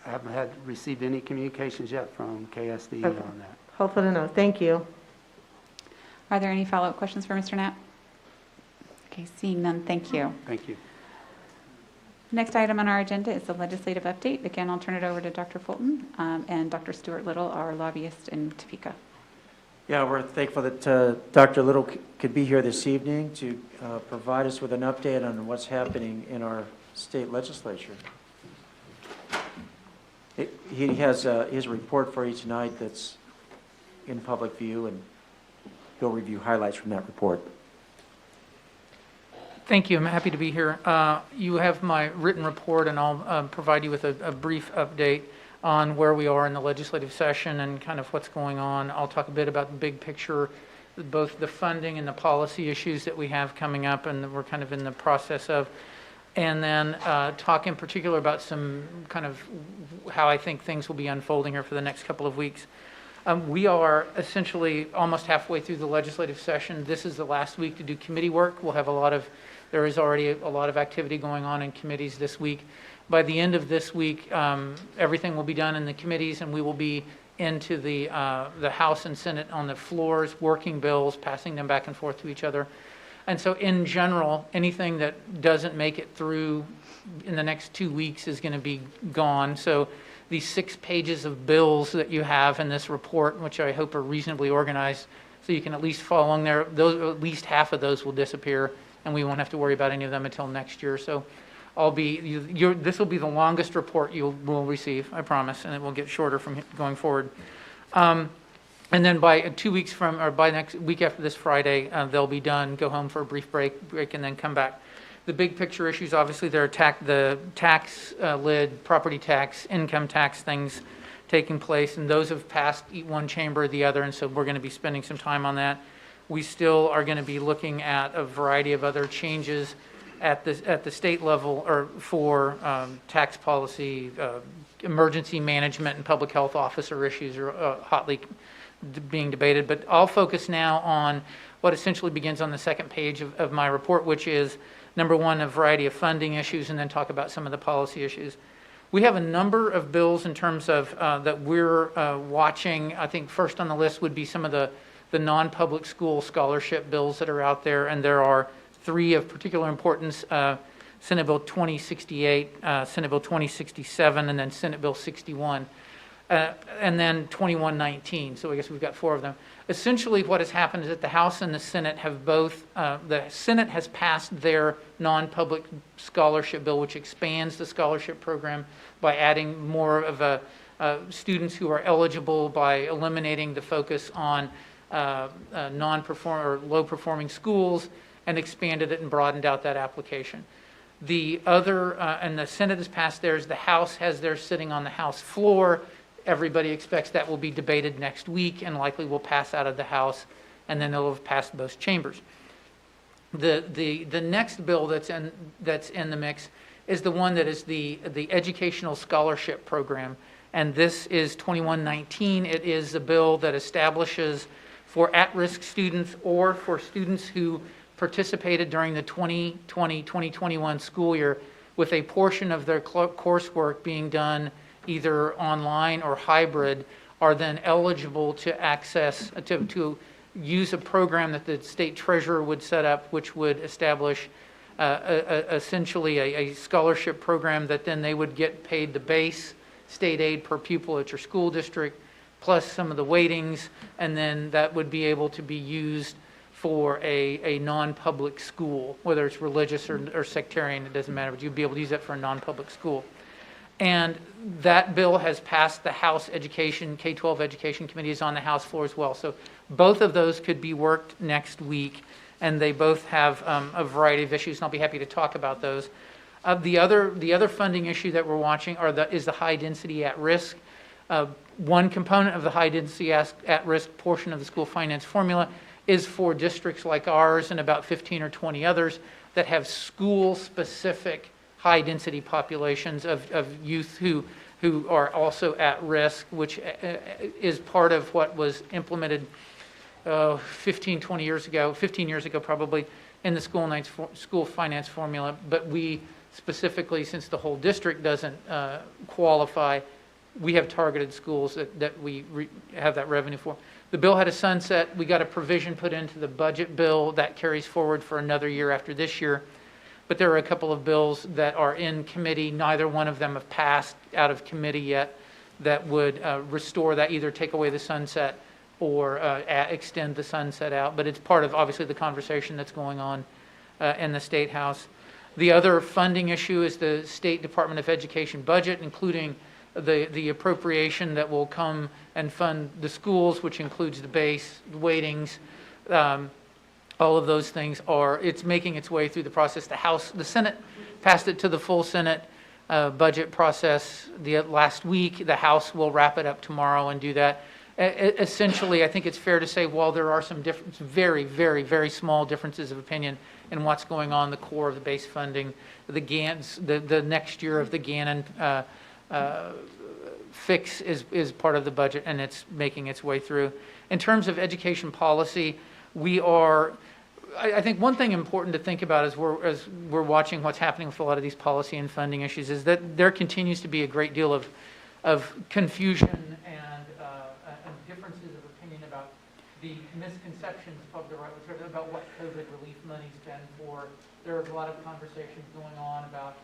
I haven't received any communications yet from KSD Okay. on that. Helpful to know. Thank you. Are there any follow-up questions for Mr. Knapp? Okay, seeing none, thank you. Thank you. Next item on our agenda is the legislative update. Again, I'll turn it over to Dr. Fulton and Dr. Stuart Little, our lobbyist in Topeka. Yeah, we're thankful that Dr. Little could be here this evening to provide us with an update on what's happening in our state legislature. He has his report for you tonight that's in public view, and he'll review highlights from that report. Thank you. I'm happy to be here. You have my written report, and I'll provide you with a brief update on where we are in the legislative session and kind of what's going on. I'll talk a bit about the big picture, both the funding and the policy issues that we have coming up and that we're kind of in the process of, and then talk in particular about some kind of how I think things will be unfolding here for the next couple of weeks. We are essentially almost halfway through the legislative session. This is the last week to do committee work. There is already a lot of activity going on in committees this week. By the end of this week, everything will be done in the committees, and we will be into the House and Senate on the floors, working bills, passing them back and forth to each other. And so in general, anything that doesn't make it through in the next 2 weeks is going to be gone. So these 6 pages of bills that you have in this report, which I hope are reasonably organized, so you can at least follow along there, at least half of those will disappear, and we won't have to worry about any of them until next year. So this will be the longest report you will receive, I promise, and it will get shorter from going forward. And then by 2 weeks from, or by next week after this Friday, they'll be done, go home for a brief break, and then come back. The big picture issues, obviously, there are the tax lid, property tax, income tax things taking place, and those have passed one chamber or the other, and so we're going to be spending some time on that. We still are going to be looking at a variety of other changes at the state level or for tax policy, emergency management, and public health officer issues are hotly being debated. But I'll focus now on what essentially begins on the second page of my report, which is, number one, a variety of funding issues, and then talk about some of the policy issues. We have a number of bills in terms of that we're watching. I think first on the list would be some of the non-public school scholarship bills that are out there, and there are 3 of particular importance: Senate Bill 2068, Senate Bill 2067, and then Senate Bill 61, and then 2119. So I guess we've got 4 of them. Essentially what has happened is that the House and the Senate have both, the Senate has passed their non-public scholarship bill, which expands the scholarship program by adding more of students who are eligible, by eliminating the focus on non-performing or low-performing schools, and expanded it and broadened out that application. The other, and the Senate has passed theirs, the House has theirs sitting on the House floor. Everybody expects that will be debated next week and likely will pass out of the House, and then they'll have passed both chambers. The next bill that's in the mix is the one that is the educational scholarship program, and this is 2119. It is a bill that establishes for at-risk students or for students who participated during the 2020-2021 school year with a portion of their coursework being done either online or hybrid, are then eligible to access, to use a program that the state treasurer would set up, which would establish essentially a scholarship program that then they would get paid the base state aid per pupil at your school district, plus some of the weightings, and then that would be able to be used for a non-public school, whether it's religious or sectarian, it doesn't matter, but you'd be able to use that for a non-public school. And that bill has passed the House Education, K-12 Education Committee is on the House floor as well. So both of those could be worked next week, and they both have a variety of issues, and I'll be happy to talk about those. The other funding issue that we're watching is the high density at risk. One component of the high density at risk portion of the school finance formula is for districts like ours and about 15 or 20 others that have school-specific high-density populations of youth who are also at risk, which is part of what was implemented 15 years ago probably, in the school finance formula. But we specifically, since the whole district doesn't qualify, we have targeted schools that we have that revenue for. The bill had a sunset. We got a provision put into the budget bill that carries forward for another year after this year. but there are a couple of bills that are in committee. Neither one of them have passed out of committee yet that would restore that, either take away the sunset or extend the sunset out. But it's part of, obviously, the conversation that's going on in the State House. The other funding issue is the State Department of Education budget, including the appropriation that will come and fund the schools, which includes the base, the weightings, all of those things it's making its way through the process. The Senate passed it to the full Senate budget process last week. The House will wrap it up tomorrow and do that. Essentially, I think it's fair to say, while there are some very, very, very small differences of opinion in what's going on, the core of the base funding, the next year of the Gannon fix is part of the budget, and it's making its way through. In terms of education policy, I think one thing important to think about as we're watching what's happening with a lot of these policy and funding issues is that there continues to be a great deal of confusion and differences of opinion about the misconceptions about what COVID relief money's been for. There's a lot of conversations going on about,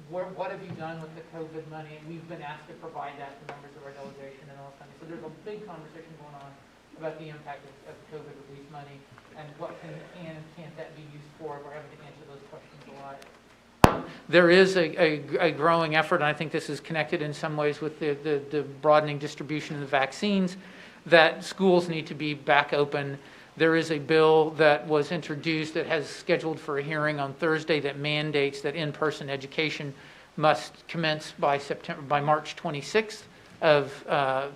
what have you done with the COVID money? And we've been asked to provide that to members of our delegation and all that kind of. So there's a big conversation going on about the impact of COVID relief money and what can and can't that be used for. We're having to answer those questions a lot. There is a growing effort, and I think this is connected in some ways with the broadening distribution of the vaccines, that schools need to be back open. There is a bill that was introduced that has scheduled for a hearing on Thursday that mandates that in-person education must commence by March 26th of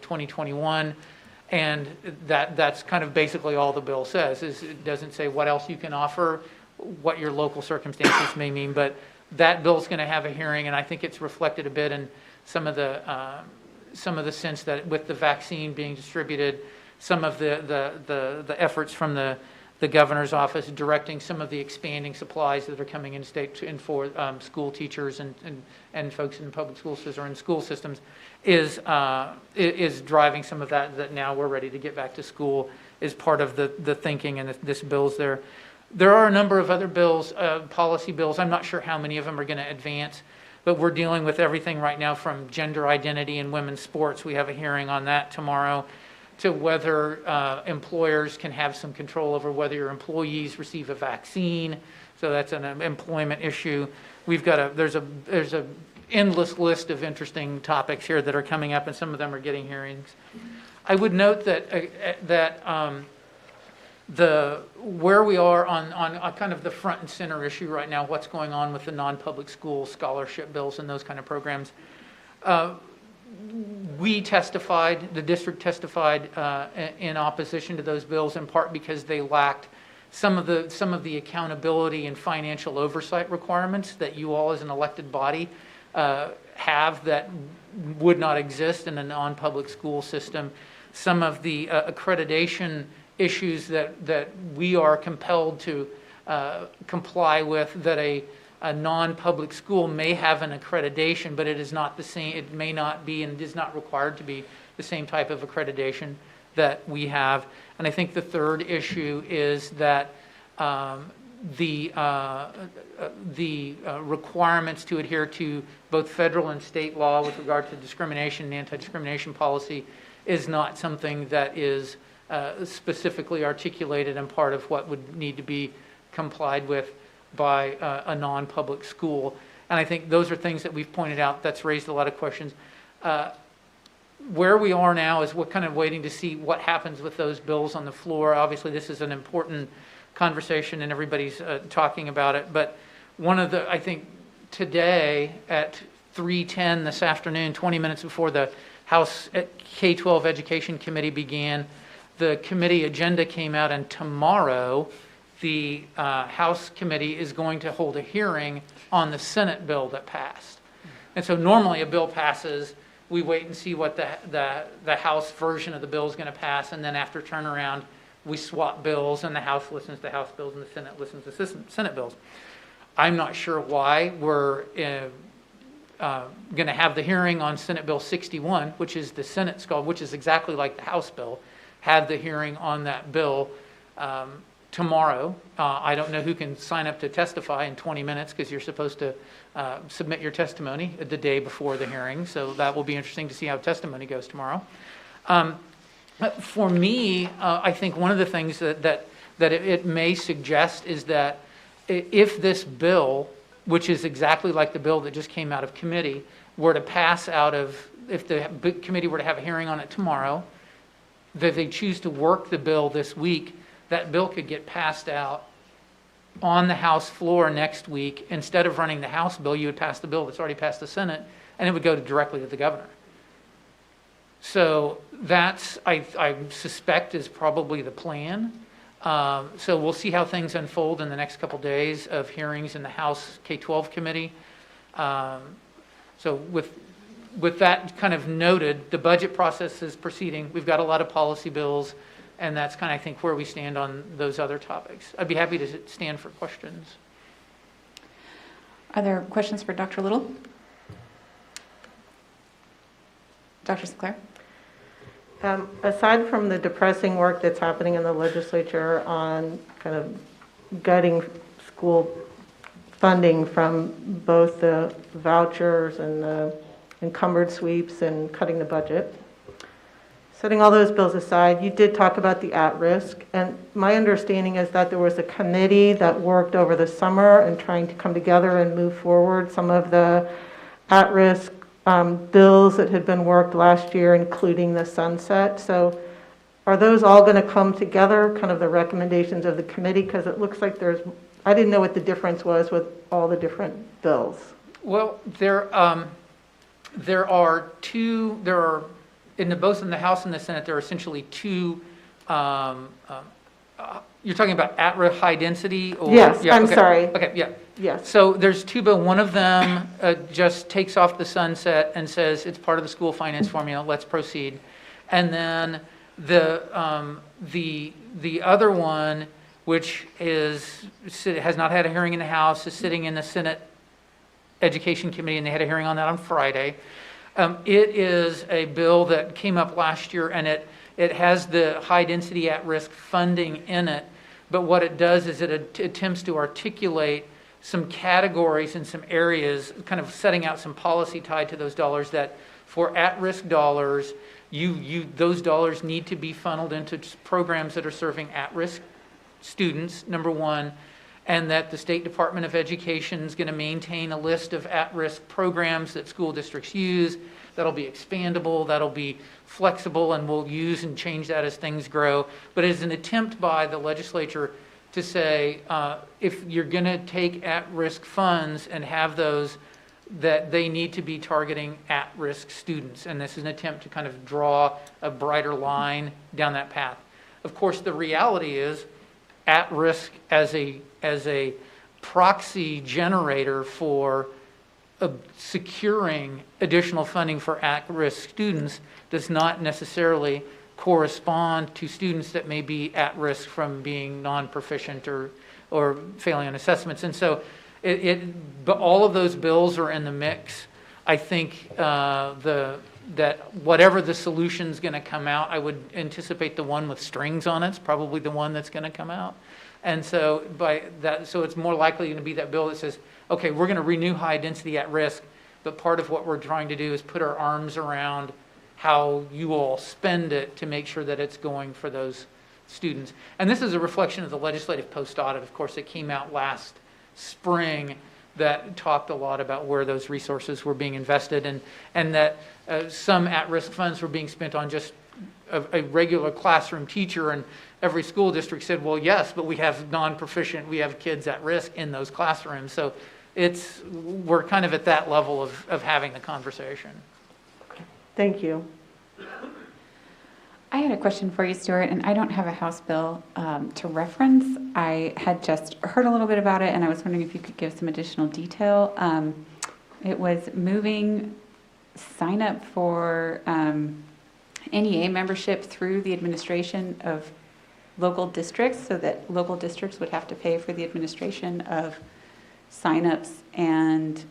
2021. And that's kind of basically all the bill says. It doesn't say what else you can offer, what your local circumstances may mean, but that bill's going to have a hearing, and I think it's reflected a bit in some of the sense that with the vaccine being distributed, some of the efforts from the governor's office directing some of the expanding supplies that are coming in state and for school teachers and folks in public school systems or in school systems is driving some of that now we're ready to get back to school is part of the thinking, and this bill's there. There are a number of other bills, policy bills. I'm not sure how many of them are going to advance, but we're dealing with everything right now from gender identity in women's sports. We have a hearing on that tomorrow, to whether employers can have some control over whether your employees receive a vaccine. So that's an employment issue. There's a endless list of interesting topics here that are coming up, and some of them are getting hearings. I would note that where we are on kind of the front and center issue right now, what's going on with the non-public school scholarship bills and those kind of programs. The district testified in opposition to those bills, in part because they lacked some of the accountability and financial oversight requirements that you all as an elected body have that would not exist in a non-public school system. Some of the accreditation issues that we are compelled to comply with, that a non-public school may have an accreditation, but it is not the same. It may not be, and is not required to be, the same type of accreditation that we have. And I think the third issue is that the requirements to adhere to both federal and state law with regard to discrimination and anti-discrimination policy is not something that is specifically articulated and part of what would need to be complied with by a non-public school. And I think those are things that we've pointed out that's raised a lot of questions. Where we are now is we're kind of waiting to see what happens with those bills on the floor. Obviously, this is an important conversation and everybody's talking about it. But I think today at 3:10 this afternoon, 20 minutes before the House K-12 Education Committee began, the committee agenda came out, and tomorrow the House committee is going to hold a hearing on the Senate bill that passed. And so normally a bill passes, we wait and see what the House version of the bill is going to pass, and then after turnaround, we swap bills, and the House listens to House bills and the Senate listens to Senate bills. I'm not sure why we're going to have the hearing on Senate Bill 61, which is the Senate bill, which is exactly like the House bill, have the hearing on that bill tomorrow. I don't know who can sign up to testify in 20 minutes because you're supposed to submit your testimony the day before the hearing. So that will be interesting to see how testimony goes tomorrow. For me, I think one of the things that it may suggest is that if this bill, which is exactly like the bill that just came out of committee, were to pass out of, if the committee were to have a hearing on it tomorrow, that they choose to work the bill this week, that bill could get passed out on the House floor next week. Instead of running the House bill, you would pass the bill that's already passed the Senate, and it would go directly to the governor. So that's, I suspect, is probably the plan. So we'll see how things unfold in the next couple days of hearings in the House K-12 committee. So with that kind of noted, the budget process is proceeding. We've got a lot of policy bills, and that's kind of, I think, where we stand on those other topics. I'd be happy to stand for questions. Are there questions for Dr. Little? Dr. Sinclair? Aside from the depressing work that's happening in the legislature on kind of gutting school funding from both the vouchers and the encumbered sweeps and cutting the budget, setting all those bills aside, you did talk about the at-risk, and my understanding is that there was a committee that worked over the summer and trying to come together and move forward some of the at-risk bills that had been worked last year, including the sunset. So are those all going to come together, kind of the recommendations of the committee? Because it looks like I didn't know what the difference was with all the different bills. Well, there are both in the House and the Senate, there are essentially two, you're talking about at-risk high density? Or, yes, yeah, I'm okay. sorry. Okay, yeah. Yes. So there's two, but one of them just takes off the sunset and says it's part of the school finance formula, let's proceed. And then the other one, which has not had a hearing in the House, is sitting in the Senate Education Committee, and they had a hearing on that on Friday. It is a bill that came up last year, and it has the high density at-risk funding in it. But what it does is it attempts to articulate some categories and some areas, kind of setting out some policy tied to those dollars, that for at-risk dollars, those dollars need to be funneled into programs that are serving at-risk students, number one, and that the State Department of Education is going to maintain a list of at-risk programs that school districts use. That'll be expandable, that'll be flexible, and we'll use and change that as things grow. But it is an attempt by the legislature to say, if you're going to take at-risk funds and have those, that they need to be targeting at-risk students. And this is an attempt to kind of draw a brighter line down that path. Of course, the reality is at-risk as a proxy generator for securing additional funding for at-risk students does not necessarily correspond to students that may be at risk from being non-proficient or failing on assessments. And so but all of those bills are in the mix. I think that whatever the solution's going to come out, I would anticipate the one with strings on it's probably the one that's going to come out. And so so it's more likely going to be that bill that says, okay, we're going to renew high density at risk, but part of what we're trying to do is put our arms around how you all spend it to make sure that it's going for those students. And this is a reflection of the legislative post-audit, of course, that came out last spring that talked a lot about where those resources were being invested, and that some at-risk funds were being spent on just a regular classroom teacher, and every school district said, well, yes, but we have non-proficient, we have kids at risk in those classrooms. So we're kind of at that level of having the conversation. Thank you. I had a question for you, Stuart, and I don't have a House bill to reference. I had just heard a little bit about it, and I was wondering if you could give some additional detail. It was moving sign up for NEA membership through the administration of local districts, so that local districts would have to pay for the administration of signups and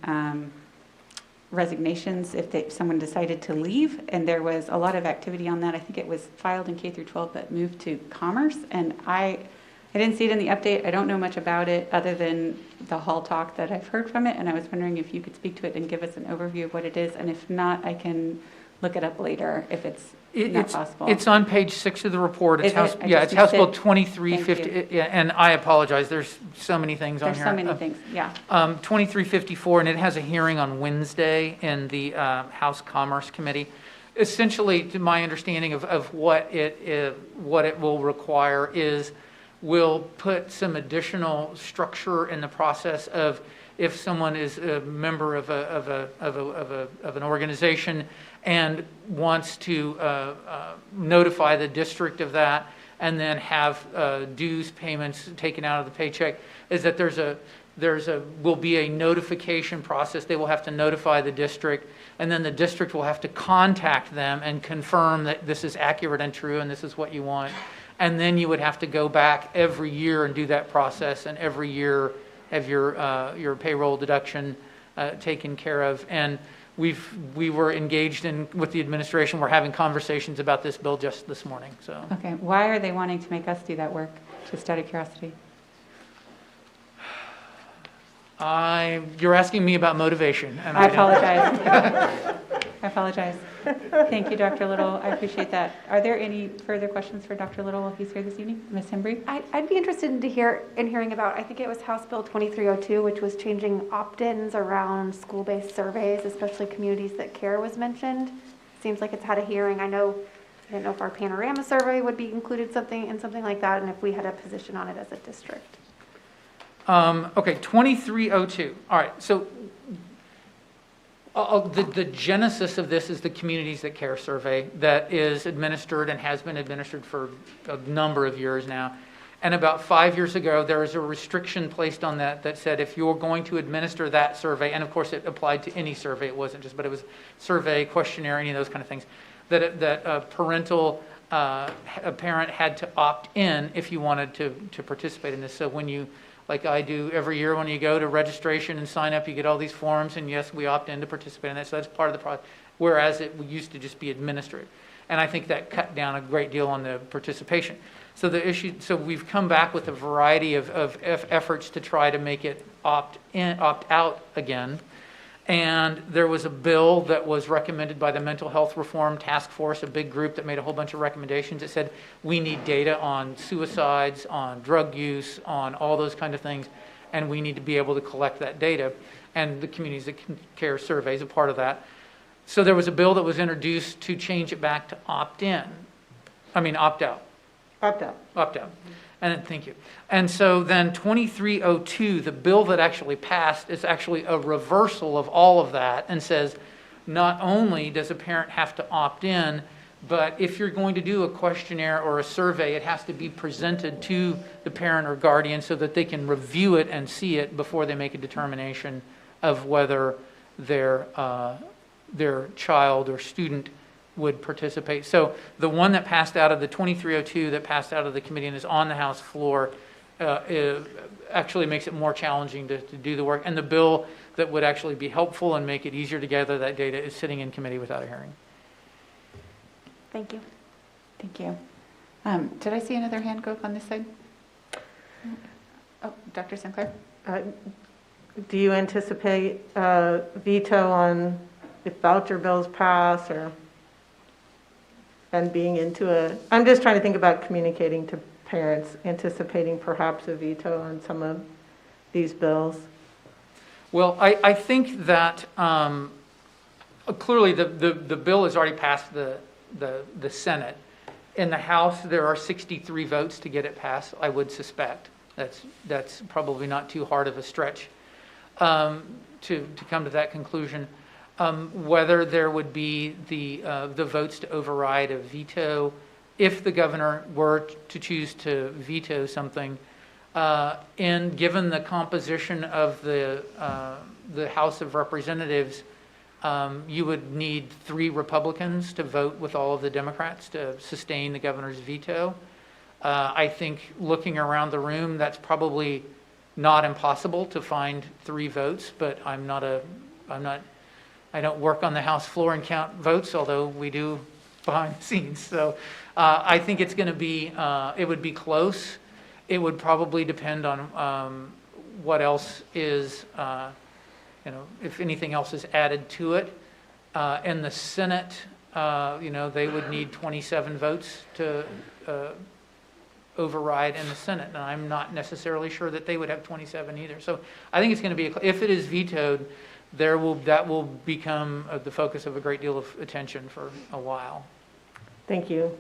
resignations if someone decided to leave. And there was a lot of activity on that. I think it was filed in K through 12 but moved to Commerce, and I I didn't see it in the update. I don't know much about it other than the hall talk that I've heard from it, and I was wondering if you could speak to it and give us an overview of what it is, and if not, I can look it up later if it's not possible. It's on page 6 of the report. It's Is it? House, I yeah, just it's House missed Bill it. 2350, yeah, and I apologize, there's so many things on There's here. so many things, yeah. 2354, and it has a hearing on Wednesday in the House Commerce Committee. Essentially, to my understanding of what it will require is we'll put some additional structure in the process of if someone is a member of an organization and wants to notify the district of that and then have dues payments taken out of the paycheck, is that will be a notification process. They will have to notify the district, and then the district will have to contact them and confirm that this is accurate and true and this is what you want. And then you would have to go back every year and do that process, and every year have your payroll deduction taken care of. And we were engaged with the administration. We're having conversations about this bill just this morning. So Okay, why are they wanting to make us do that work? Just out of curiosity. You're asking me about motivation. And I apologize. I apologize. Thank you, Dr. Little. I appreciate that. Are there any further questions for Dr. Little while he's here this evening? Ms. Hembry? I'd be interested in hearing about, I think it was House Bill 2302, which was changing opt-ins around school-based surveys, especially communities that care was mentioned. Seems like it's had a hearing. I didn't know if our panorama survey would be included in something like that, and if we had a position on it as a district. Okay, 2302. All right, so the genesis of this is the Communities That Care survey that is administered and has been administered for a number of years now. And about 5 years ago, there was a restriction placed on that said if you're going to administer that survey, and of course it applied to any survey, it wasn't just, but it was survey, questionnaire, any of those kind of things, that a parent had to opt in if you wanted to participate in this. So when you, like I do every year, when you go to registration and sign up, you get all these forms, and yes, we opt in to participate in that. So that's part of the process, whereas it used to just be administered. And I think that cut down a great deal on the participation. So we've come back with a variety of efforts to try to make it opt out again. And there was a bill that was recommended by the Mental Health Reform Task Force, a big group that made a whole bunch of recommendations. It said we need data on suicides, on drug use, on all those kind of things, and we need to be able to collect that data. And the Communities That Care survey is a part of that. So there was a bill that was introduced to change it back to opt out. Opt out. Opt out. And thank you. And so then 2302, the bill that actually passed, is actually a reversal of all of that and says not only does a parent have to opt in, but if you're going to do a questionnaire or a survey, it has to be presented to the parent or guardian so that they can review it and see it before they make a determination of whether their child or student would participate. So the one that passed out of the 2302 that passed out of the committee and is on the House floor actually makes it more challenging to do the work. And the bill that would actually be helpful and make it easier to gather that data is sitting in committee without a hearing. Thank you. Thank you. Did I see another hand go up on this side? Oh, Dr. Sinclair? Do you anticipate veto on if voucher bills pass and being I'm just trying to think about communicating to parents, anticipating perhaps a veto on some of these bills? Well, I think that clearly the bill has already passed the Senate. In the House, there are 63 votes to get it passed, I would suspect. That's probably not too hard of a stretch to come to that conclusion. Whether there would be the votes to override a veto, if the governor were to choose to veto something, and given the composition of the House of Representatives, you would need 3 Republicans to vote with all of the Democrats to sustain the governor's veto. I think looking around the room, that's probably not impossible to find 3 votes, but I don't work on the House floor and count votes, although we do behind the scenes. So I think it's going to be, it would be close. It would probably depend on what else is, if anything else is added to it. In the Senate, they would need 27 votes to override in the Senate, and I'm not necessarily sure that they would have 27 either. So I think it's going to be, if it is vetoed, that will become the focus of a great deal of attention for a while. Thank you.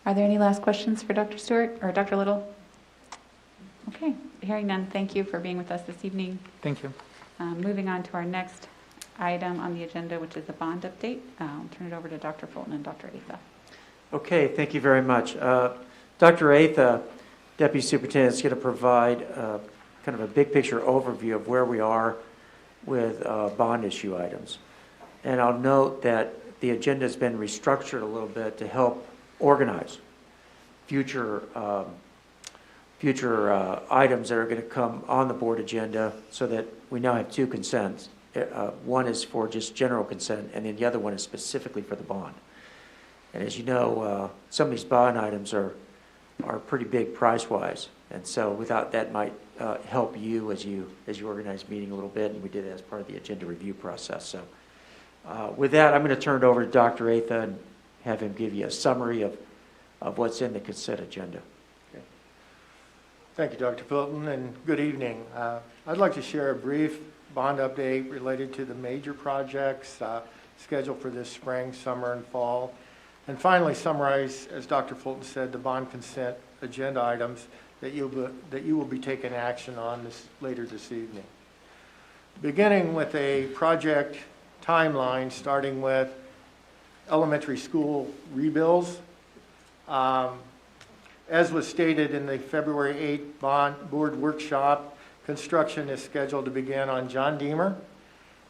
Are there any last questions for Dr. Stewart or Dr. Little? Okay, hearing none, thank you for being with us this evening. Thank you. Moving on to our next item on the agenda, which is the bond update. I'll turn it over to Dr. Fulton and Dr. Atha. Okay, thank you very much. Dr. Atha, Deputy Superintendent, is going to provide kind of a big picture overview of where we are with bond issue items. And I'll note that the agenda has been restructured a little bit to help organize future items that are going to come on the board agenda, so that we now have two consents. One is for just general consent, and then the other one is specifically for the bond. And as you know, some of these bond items are pretty big price-wise, and so without that might help you as you organize meeting a little bit, and we did it as part of the agenda review process. So with that, I'm going to turn it over to Dr. Atha and have him give you a summary of what's in the consent agenda. Okay. Thank you, Dr. Fulton, and good evening. I'd like to share a brief bond update related to the major projects scheduled for this spring, summer, and fall. And finally, summarize, as Dr. Fulton said, the bond consent agenda items that you will be taking action on later this evening. Beginning with a project timeline, starting with elementary school rebuilds. As was stated in the February 8th bond board workshop, construction is scheduled to begin on John Deemer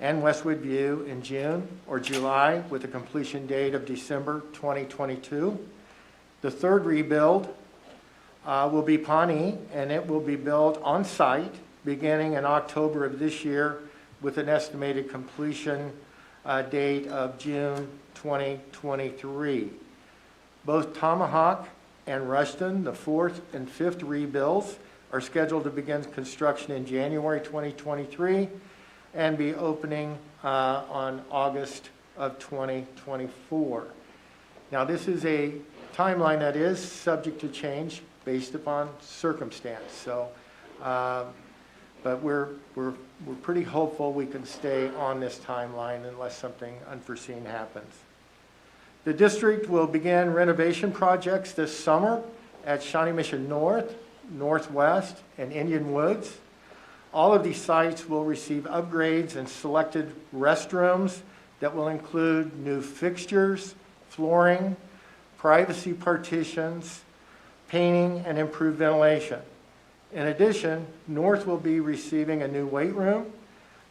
and Westwood View in June or July, with a completion date of December 2022. The third rebuild will be Pawnee, and it will be built on site beginning in October of this year, with an estimated completion date of June 2023. Both Tomahawk and Rushton, the fourth and fifth rebuilds, are scheduled to begin construction in January 2023 and be opening on August of 2024. Now, this is a timeline that is subject to change based upon circumstance. So, but we're pretty hopeful we can stay on this timeline unless something unforeseen happens. The district will begin renovation projects this summer at Shawnee Mission North, Northwest, and Indian Woods. All of these sites will receive upgrades and selected restrooms that will include new fixtures, flooring, privacy partitions, painting, and improved ventilation. In addition, North will be receiving a new weight room.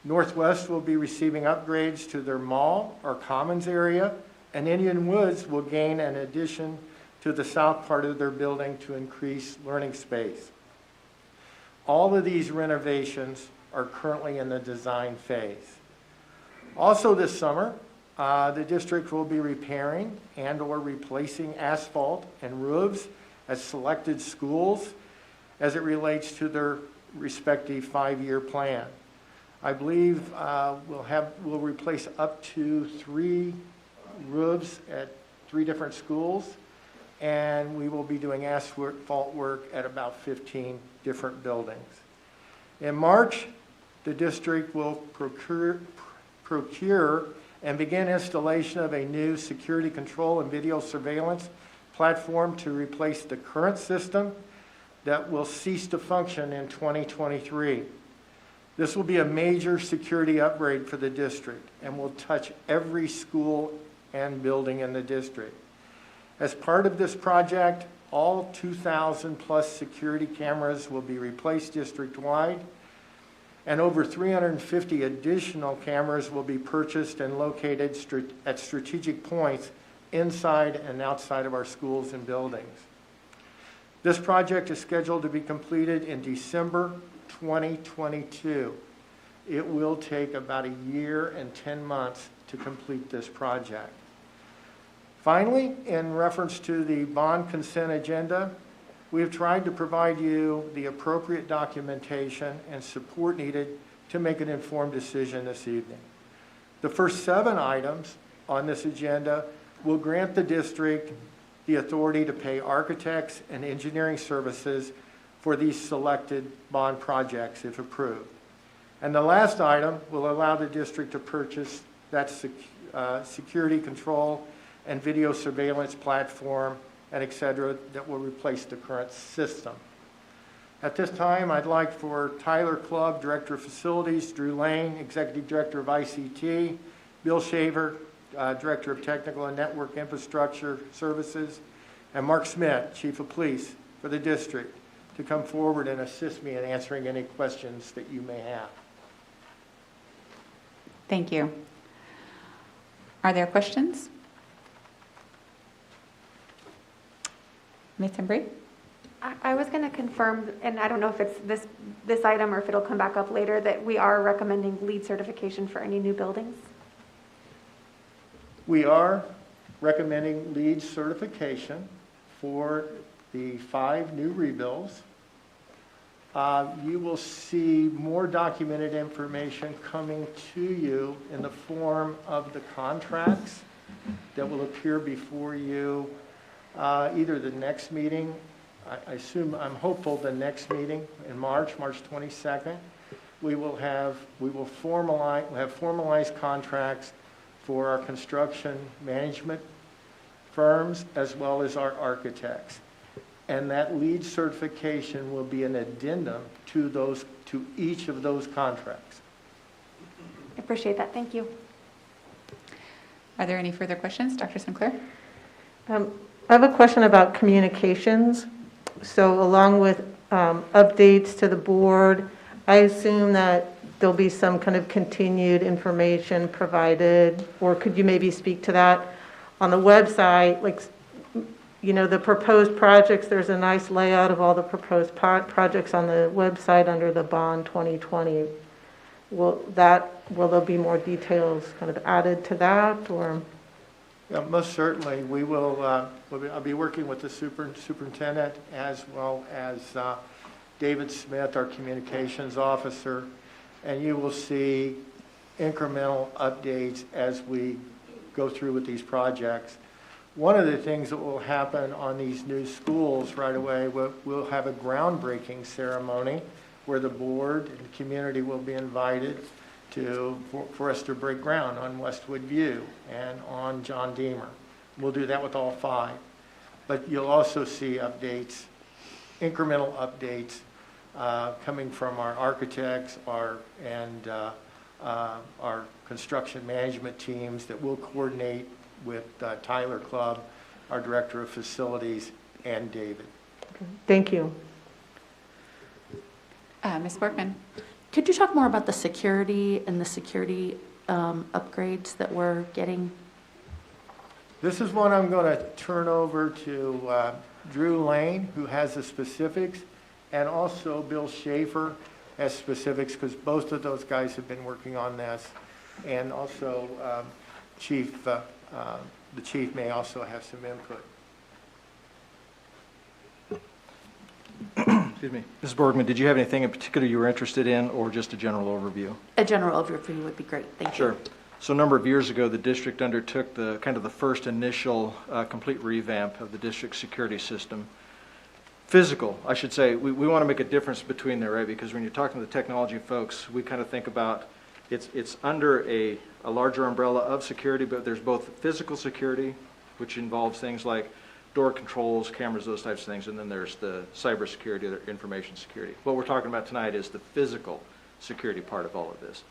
Northwest will be receiving upgrades to their mall or commons area, and Indian Woods will gain an addition to the south part of their building to increase learning space. All of these renovations are currently in the design phase. Also this summer, the district will be repairing and/or replacing asphalt and roofs at selected schools as it relates to their respective 5-year plan. I believe we'll replace up to 3 roofs at 3 different schools, and we will be doing asphalt work at about 15 different buildings. In March, the district will procure and begin installation of a new security control and video surveillance platform to replace the current system that will cease to function in 2023. This will be a major security upgrade for the district and will touch every school and building in the district. As part of this project, all 2,000 plus security cameras will be replaced district-wide, and over 350 additional cameras will be purchased and located at strategic points inside and outside of our schools and buildings. This project is scheduled to be completed in December 2022. It will take about 1 year and 10 months to complete this project. Finally, in reference to the bond consent agenda, we have tried to provide you the appropriate documentation and support needed to make an informed decision this evening. The first 7 items on this agenda will grant the district the authority to pay architects and engineering services for these selected bond projects if approved. And the last item will allow the district to purchase that security control and video surveillance platform and et cetera that will replace the current system. At this time, I'd like for Tyler Clubb, Director of Facilities, Drew Lane, Executive Director of ICT, Bill Shaver, Director of Technical and Network Infrastructure Services, and Mark Smith, Chief of Police for the district, to come forward and assist me in answering any questions that you may have. Thank you. Are there questions? Ms. Embry? I was going to confirm, and I don't know if it's this item or if it'll come back up later, that we are recommending LEED certification for any new buildings. We are recommending LEED certification for the 5 new rebuilds. You will see more documented information coming to you in the form of the contracts that will appear before you either the next meeting, I'm hopeful the next meeting in March 22nd, we will have formalized contracts for our construction management firms as well as our architects. And that LEED certification will be an addendum to each of those contracts. I appreciate that. Thank you. Are there any further questions? Dr. Sinclair? I have a question about communications. So along with updates to the board, I assume that there'll be some kind of continued information provided, or could you maybe speak to that on the website? Like, you know, the proposed projects, there's a nice layout of all the proposed projects on the website under the Bond 2020. Will there be more details kind of added to that, or? Yeah, most certainly. We will, I'll be working with the superintendent as well as David Smith, our communications officer, and you will see incremental updates as we go through with these projects. One of the things that will happen on these new schools right away, we'll have a groundbreaking ceremony where the board and the community will be invited for us to break ground on Westwood View and on John Deemer. We'll do that with all 5. But you'll also see updates, incremental updates coming from our architects and our construction management teams that will coordinate with Tyler Clubb, our Director of Facilities, and David. Okay. Thank you. Ms. Borkman? Could you talk more about the security and the security upgrades that we're getting? This is one I'm going to turn over to Drew Lane, who has the specifics, and also Bill Schaefer has specifics, because both of those guys have been working on this. And also, the chief may also have some input. Excuse me. Ms. Borgman, did you have anything in particular you were interested in, or just a general overview? A general overview would be great. Thank you. Sure. So a number of years ago, the district undertook the first initial complete revamp of the district security system. Physical, I should say, we want to make a difference between there, right? Because when you're talking to the technology folks, we kind of think about it's under a larger umbrella of security, but there's both physical security, which involves things like door controls, cameras, those types of things, and then there's the cybersecurity, or information security. What we're talking about tonight is the physical security part of all of this.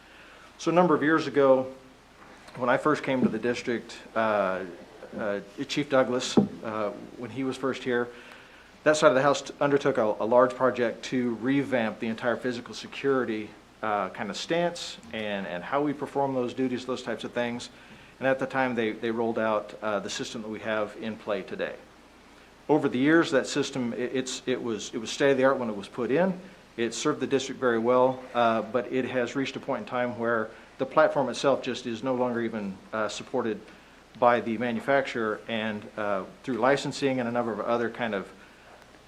So a number of years ago, when I first came to the district, Chief Douglas, when he was first here, that side of the house undertook a large project to revamp the entire physical security kind of stance and how we perform those duties, those types of things. And at the time, they rolled out the system that we have in play today. Over the years, that system, it was state-of-the-art when it was put in. It served the district very well, but it has reached a point in time where the platform itself just is no longer even supported by the manufacturer, and through licensing and a number of other kind of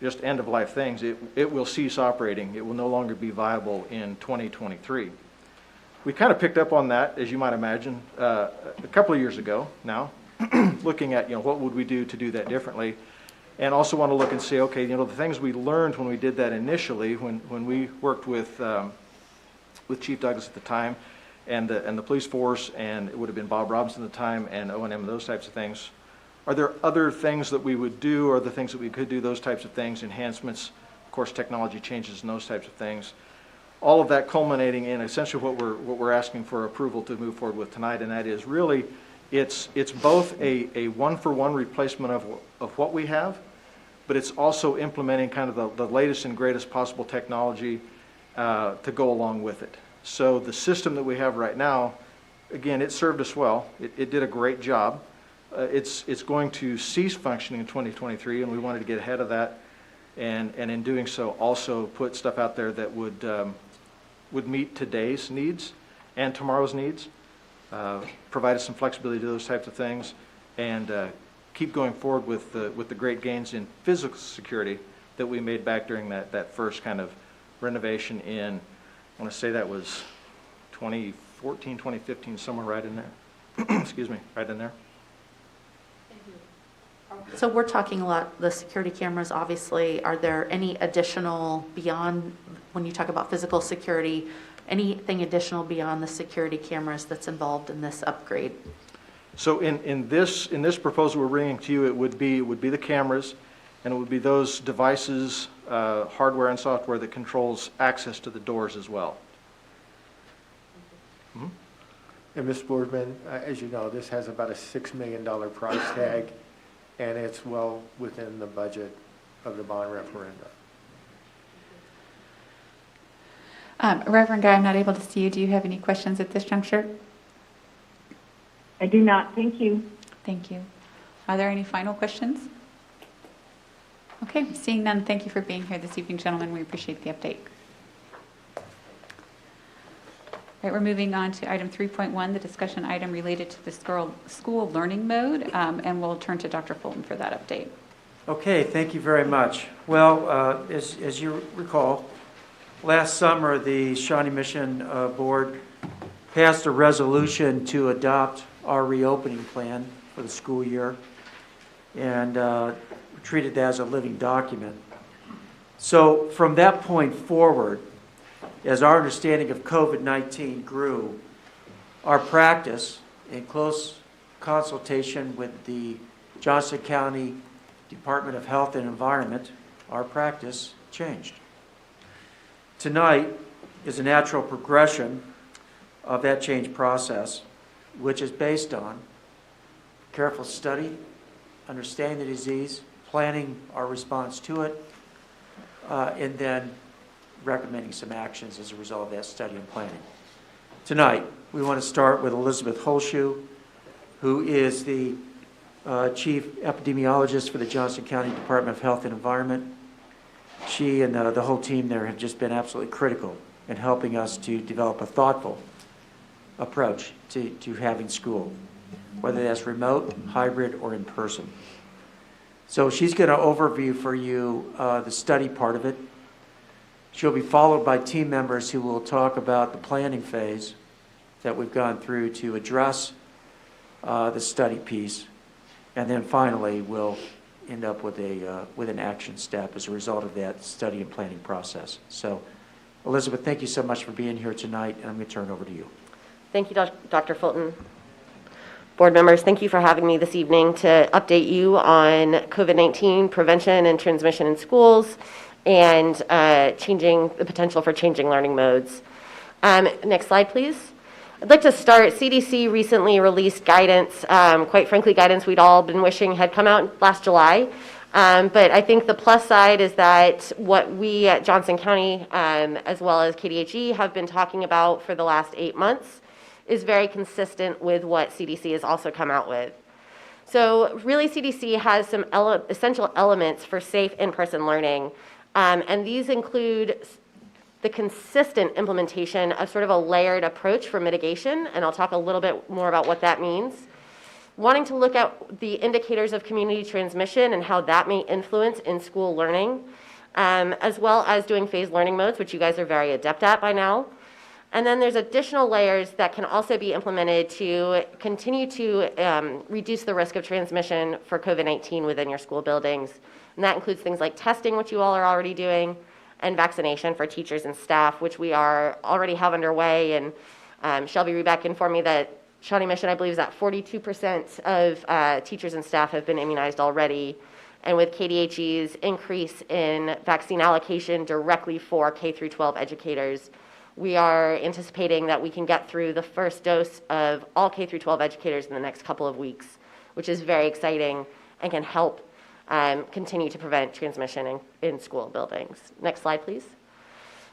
just end-of-life things, it will cease operating. It will no longer be viable in 2023. We kind of picked up on that, as you might imagine, a couple of years ago now, looking at, what would we do to do that differently, and also want to look and say, okay, the things we learned when we did that initially, when we worked with Chief Douglas at the time, and the police force, and it would have been Bob Robinson at the time, and O&M, and those types of things. Are there other things that we would do, or the things that we could do, those types of things, enhancements, of course, technology changes and those types of things? All of that culminating in essentially what we're asking for approval to move forward with tonight, and that is really, it's both a one-for-one replacement of what we have, but it's also implementing kind of the latest and greatest possible technology to go along with it. So the system that we have right now, again, it served us well. It did a great job. It's going to cease functioning in 2023, and we wanted to get ahead of that, and in doing so, also put stuff out there that would meet today's needs and tomorrow's needs, provide us some flexibility to those types of things, and keep going forward with the great gains in physical security that we made back during that first kind of renovation in, I want to say that was 2014, 2015, somewhere right in there. Excuse me, right in there. So we're talking a lot, the security cameras, obviously. Are there any additional beyond, when you talk about physical security, anything additional beyond the security cameras that's involved in this upgrade? So in this proposal we're bringing to you, it would be the cameras, and it would be those devices, hardware and software that controls access to the doors as well. Mm-hmm. And Mr. Boardman, as you know, this has about a $6 million price tag, and it's well within the budget of the bond referendum. Reverend Guy, I'm not able to see you. Do you have any questions at this juncture? I do not. Thank you. Thank you. Are there any final questions? Okay, seeing none, thank you for being here this evening, gentlemen. We appreciate the update. All right, we're moving on to item 3.1, the discussion item related to the school learning mode, and we'll turn to Dr. Fulton for that update. Okay, thank you very much. Well, as you recall, last summer the Shawnee Mission Board passed a resolution to adopt our reopening plan for the school year, and treated that as a living document. So from that point forward, as our understanding of COVID-19 grew, our practice, in close consultation with the Johnson County Department of Health and Environment, our practice changed. Tonight is a natural progression of that change process, which is based on careful study, understanding the disease, planning our response to it, and then recommending some actions as a result of that study and planning. Tonight, we want to start with Elizabeth Holshoe, who is the Chief Epidemiologist for the Johnson County Department of Health and Environment. She and the whole team there have just been absolutely critical in helping us to develop a thoughtful approach to having school, whether that's remote, hybrid, or in person. So she's going to overview for you the study part of it. She'll be followed by team members who will talk about the planning phase that we've gone through to address the study piece. And then finally, we'll end up with an action step as a result of that study and planning process. So, Elizabeth, thank you so much for being here tonight, and I'm going to turn it over to you. Thank you, Dr. Fulton. Board members, thank you for having me this evening to update you on COVID-19 prevention and transmission in schools and the potential for changing learning modes. Next slide, please. I'd like to start. CDC recently released guidance, quite frankly, guidance we'd all been wishing had come out last July. But I think the plus side is that what we at Johnson County, as well as KDHE, have been talking about for the last 8 months is very consistent with what CDC has also come out with. So really, CDC has some essential elements for safe in-person learning, and these include the consistent implementation of sort of a layered approach for mitigation, and I'll talk a little bit more about what that means. wanting to look at the indicators of community transmission and how that may influence in-school learning, as well as doing phased learning modes, which you guys are very adept at by now. And then there's additional layers that can also be implemented to continue to reduce the risk of transmission for COVID-19 within your school buildings. And that includes things like testing, which you all are already doing, and vaccination for teachers and staff, which we already have underway. And Shelby Rebeck informed me that Shawnee Mission, I believe, is at 42% of teachers and staff have been immunized already. And with KDHE's increase in vaccine allocation directly for K through 12 educators, we are anticipating that we can get through the first dose of all K through 12 educators in the next couple of weeks, which is very exciting and can help continue to prevent transmission in school buildings. Next slide, please.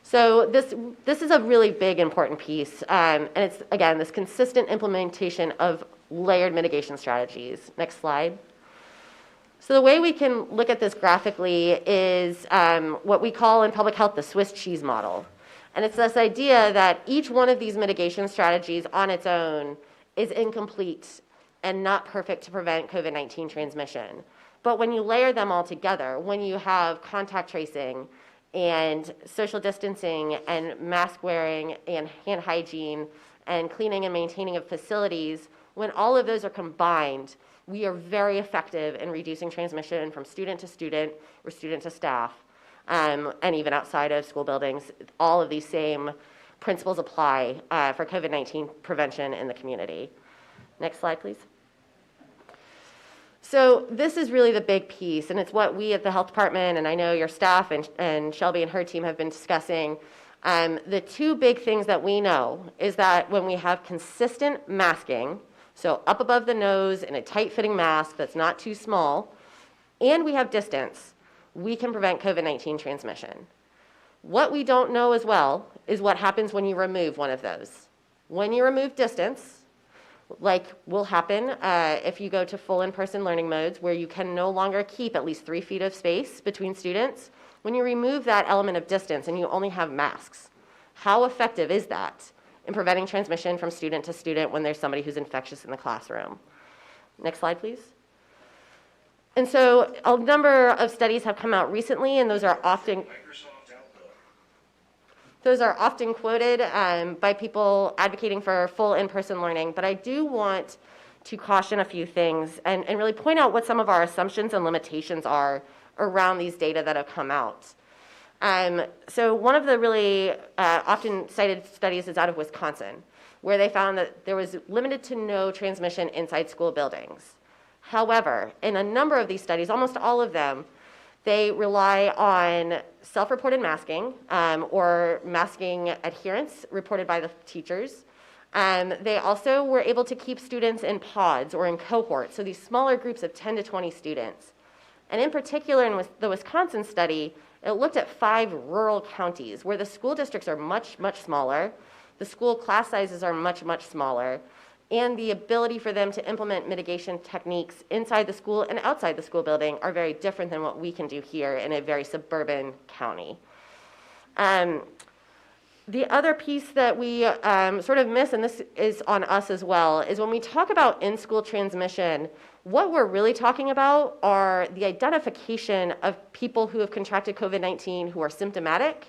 So this is a really big, important piece, and it's, again, this consistent implementation of layered mitigation strategies. Next slide. So the way we can look at this graphically is what we call in public health the Swiss cheese model. And it's this idea that each one of these mitigation strategies on its own is incomplete and not perfect to prevent COVID-19 transmission. But when you layer them all together, when you have contact tracing and social distancing and mask wearing and hand hygiene and cleaning and maintaining of facilities, when all of those are combined, we are very effective in reducing transmission from student to student or student to staff. And even outside of school buildings, all of these same principles apply for COVID-19 prevention in the community. Next slide, please. So this is really the big piece, and it's what we at the health department, and I know your staff and Shelby and her team have been discussing. The two big things that we know is that when we have consistent masking, so up above the nose in a tight-fitting mask that's not too small, and we have distance, we can prevent COVID-19 transmission. What we don't know as well is what happens when you remove one of those. When you remove distance, like will happen if you go to full in-person learning modes where you can no longer keep at least 3 feet of space between students, when you remove that element of distance and you only have masks, how effective is that in preventing transmission from student to student when there's somebody who's infectious in the classroom? Next slide, please. And so a number of studies have come out recently, and those are often quoted by people advocating for full in-person learning. But I do want to caution a few things and really point out what some of our assumptions and limitations are around these data that have come out. So one of the really often cited studies is out of Wisconsin, where they found that there was limited to no transmission inside school buildings. However, in a number of these studies, almost all of them, they rely on self-reported masking or masking adherence reported by the teachers. They also were able to keep students in pods or in cohorts, so these smaller groups of 10 to 20 students. And in particular, in the Wisconsin study, it looked at 5 rural counties where the school districts are much, much smaller, the school class sizes are much, much smaller, and the ability for them to implement mitigation techniques inside the school and outside the school building are very different than what we can do here in a very suburban county. The other piece that we sort of miss, and this is on us as well, is when we talk about in-school transmission, what we're really talking about are the identification of people who have contracted COVID-19 who are symptomatic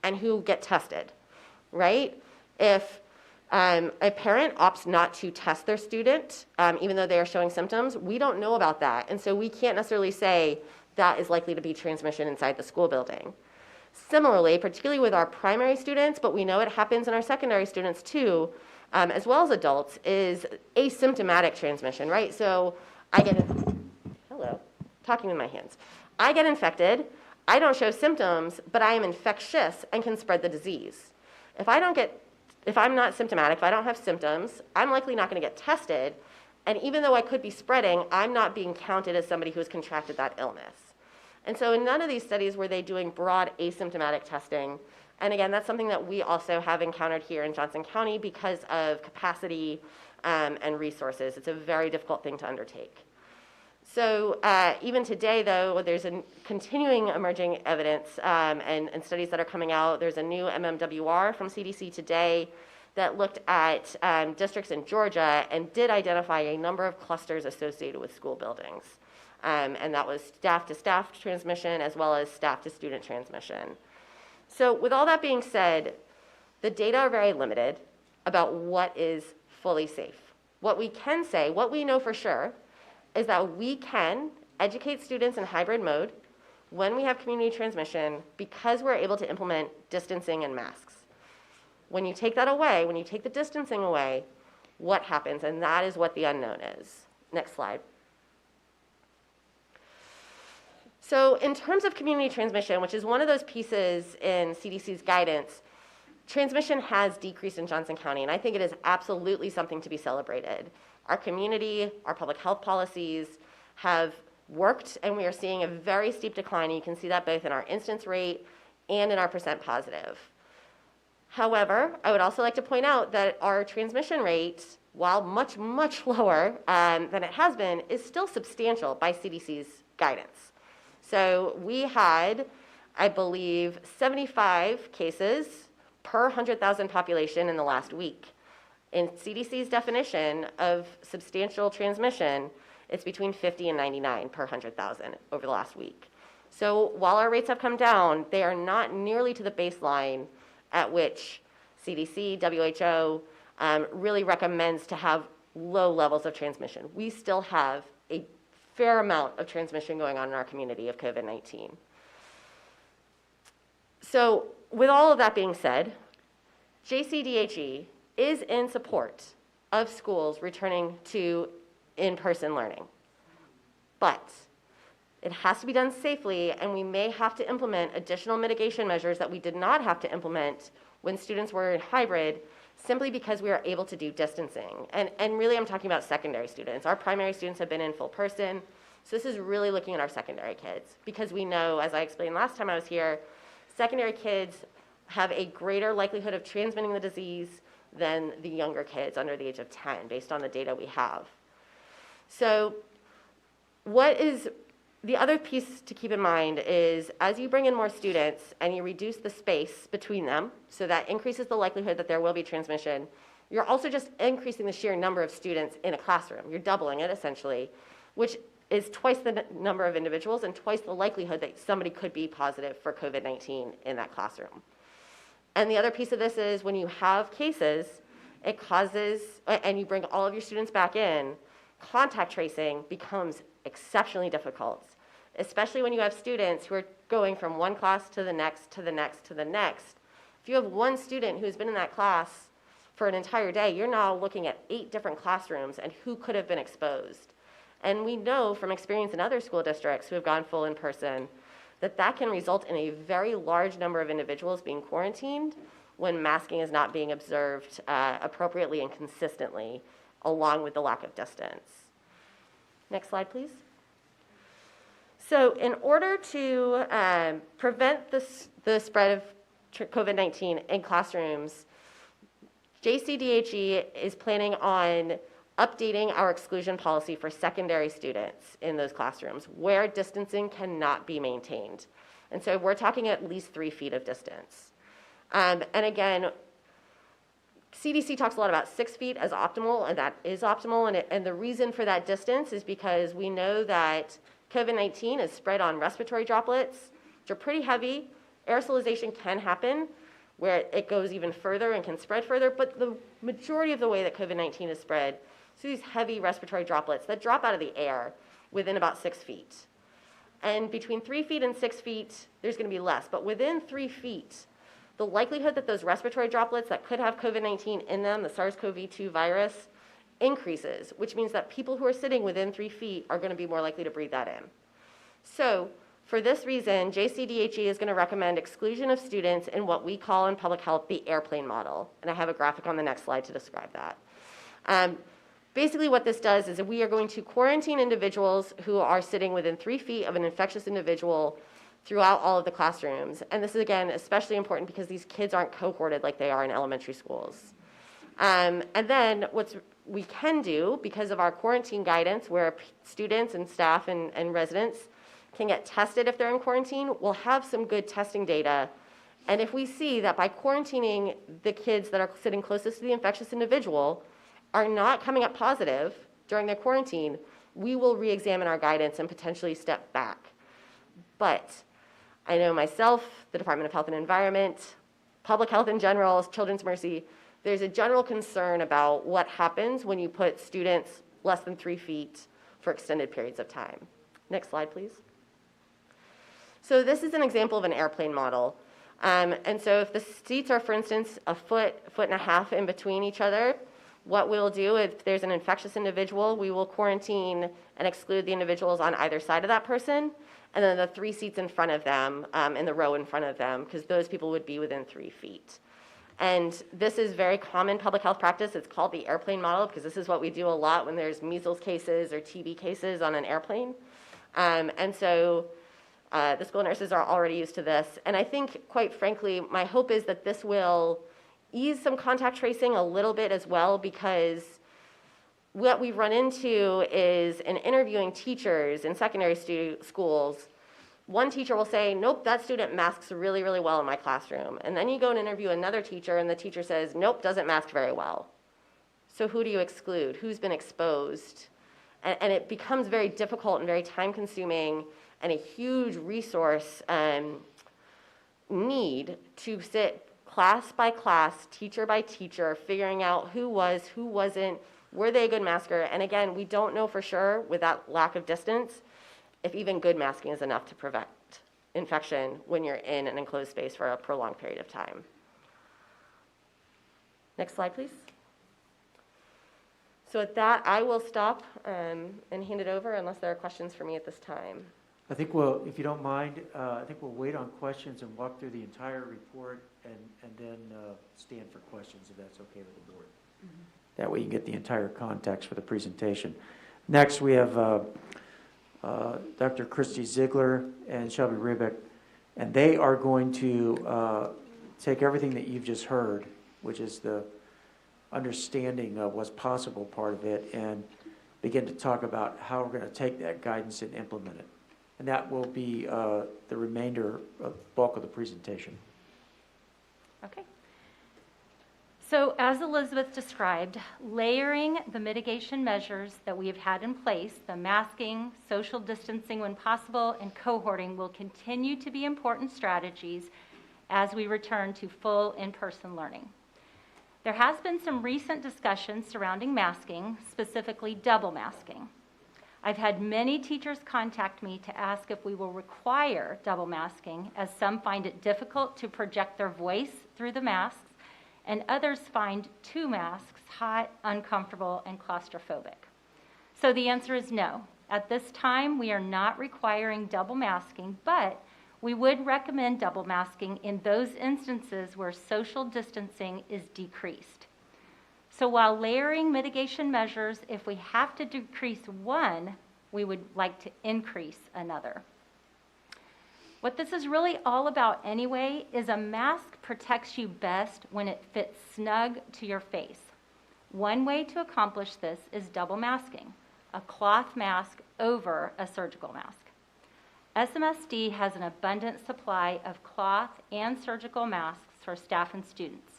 and who get tested, right? If a parent opts not to test their student, even though they are showing symptoms, we don't know about that. And so we can't necessarily say that is likely to be transmission inside the school building. Similarly, particularly with our primary students, but we know it happens in our secondary students too, as well as adults, is asymptomatic transmission, right? So I get, hello, talking with my hands. I get infected, I don't show symptoms, but I am infectious and can spread the disease. If I'm not symptomatic, if I don't have symptoms, I'm likely not going to get tested. And even though I could be spreading, I'm not being counted as somebody who has contracted that illness. And so in none of these studies were they doing broad asymptomatic testing. And again, that's something that we also have encountered here in Johnson County because of capacity and resources. It's a very difficult thing to undertake. So even today, though, there's a continuing emerging evidence and studies that are coming out. There's a new MMWR from CDC today that looked at districts in Georgia and did identify a number of clusters associated with school buildings. And that was staff-to-staff transmission as well as staff-to-student transmission. So with all that being said, the data are very limited about what is fully safe. What we can say, what we know for sure, is that we can educate students in hybrid mode when we have community transmission because we're able to implement distancing and masks. When you take that away, when you take the distancing away, what happens? And that is what the unknown is. Next slide. So in terms of community transmission, which is one of those pieces in CDC's guidance, transmission has decreased in Johnson County, and I think it is absolutely something to be celebrated. Our community, our public health policies have worked, and we are seeing a very steep decline. You can see that both in our incidence rate and in our percent positive. However, I would also like to point out that our transmission rate, while much, much lower than it has been, is still substantial by CDC's guidance. So we had, I believe, 75 cases per 100,000 population in the last week. In CDC's definition of substantial transmission, it's between 50 and 99 per 100,000 over the last week. So while our rates have come down, they are not nearly to the baseline at which CDC, WHO really recommends to have low levels of transmission. We still have a fair amount of transmission going on in our community of COVID-19. So with all of that being said, JCDHE is in support of schools returning to in-person learning. But it has to be done safely, and we may have to implement additional mitigation measures that we did not have to implement when students were in hybrid, simply because we are able to do distancing. And really, I'm talking about secondary students. Our primary students have been in full person, so this is really looking at our secondary kids, because we know, as I explained last time I was here, secondary kids have a greater likelihood of transmitting the disease than the younger kids under the age of 10, based on the data we have. So what is the other piece to keep in mind is as you bring in more students and you reduce the space between them, so that increases the likelihood that there will be transmission, you're also just increasing the sheer number of students in a classroom. You're doubling it essentially, which is twice the number of individuals and twice the likelihood that somebody could be positive for COVID-19 in that classroom. And the other piece of this is when you have cases, it causes, and you bring all of your students back in, contact tracing becomes exceptionally difficult, especially when you have students who are going from one class to the next, to the next, to the next. If you have one student who's been in that class for an entire day, you're now looking at 8 different classrooms and who could have been exposed. And we know from experience in other school districts who have gone full in person that that can result in a very large number of individuals being quarantined when masking is not being observed appropriately and consistently, along with the lack of distance. Next slide, please. So in order to prevent the spread of COVID-19 in classrooms, JCDHE is planning on updating our exclusion policy for secondary students in those classrooms where distancing cannot be maintained. And so we're talking at least 3 feet of distance. And again, CDC talks a lot about 6 feet as optimal, and that is optimal. And the reason for that distance is because we know that COVID-19 is spread on respiratory droplets, which are pretty heavy. Aerosolization can happen where it goes even further and can spread further, but the majority of the way that COVID-19 is spread, so these heavy respiratory droplets that drop out of the air within about 6 feet. And between 3 feet and 6 feet, there's going to be less. But within 3 feet, the likelihood that those respiratory droplets that could have COVID-19 in them, the SARS-CoV-2 virus, increases, which means that people who are sitting within 3 feet are going to be more likely to breathe that in. So for this reason, JCDHE is going to recommend exclusion of students in what we call in public health the airplane model. And I have a graphic on the next slide to describe that. Basically what this does is that we are going to quarantine individuals who are sitting within 3 feet of an infectious individual throughout all of the classrooms. And this is, again, especially important because these kids aren't cohorted like they are in elementary schools. And then what we can do, because of our quarantine guidance, where students and staff and residents can get tested if they're in quarantine, we'll have some good testing data And if we see that by quarantining the kids that are sitting closest to the infectious individual are not coming up positive during their quarantine, we will re-examine our guidance and potentially step back. But I know myself, the Department of Health and Environment, public health in general, Children's Mercy, there's a general concern about what happens when you put students less than 3 feet for extended periods of time. Next slide, please. So this is an example of an airplane model. And so if the seats are, for instance, a foot and a half in between each other, what we'll do, if there's an infectious individual, we will quarantine and exclude the individuals on either side of that person, and then the 3 seats in front of them, in the row in front of them, because those people would be within 3 feet. And this is very common public health practice. It's called the airplane model, because this is what we do a lot when there's measles cases or TB cases on an airplane. And so the school nurses are already used to this. And I think, quite frankly, my hope is that this will ease some contact tracing a little bit as well, because what we've run into is in interviewing teachers in secondary schools, one teacher will say, nope, that student masks really, really well in my classroom. And then you go and interview another teacher, and the teacher says, nope, doesn't mask very well. So who do you exclude? Who's been exposed? And it becomes very difficult and very time-consuming and a huge resource need to sit class by class, teacher by teacher, figuring out who was, who wasn't, were they a good masker? And again, we don't know for sure, with that lack of distance, if even good masking is enough to prevent infection when you're in an enclosed space for a prolonged period of time. Next slide, please. So with that, I will stop and hand it over unless there are questions for me at this time. I think we'll, if you don't mind, I think we'll wait on questions and walk through the entire report and then stand for questions, if that's okay with the board. Mm-hmm. That way you can get the entire context for the presentation. Next, we have Dr. Christy Ziegler and Shelby Ribick, and they are going to take everything that you've just heard, which is the understanding of what's possible part of it, and begin to talk about how we're going to take that guidance and implement it. And that will be the remainder of bulk of the presentation. Okay. So as Elizabeth described, layering the mitigation measures that we have had in place, the masking, social distancing when possible, and cohorting will continue to be important strategies as we return to full in-person learning. There has been some recent discussion surrounding masking, specifically double masking. I've had many teachers contact me to ask if we will require double masking, as some find it difficult to project their voice through the masks, and others find 2 masks hot, uncomfortable, and claustrophobic. So the answer is no. At this time, we are not requiring double masking, but we would recommend double masking in those instances where social distancing is decreased. So while layering mitigation measures, if we have to decrease one, we would like to increase another. What this is really all about anyway is a mask protects you best when it fits snug to your face. One way to accomplish this is double masking, a cloth mask over a surgical mask. SMSD has an abundant supply of cloth and surgical masks for staff and students.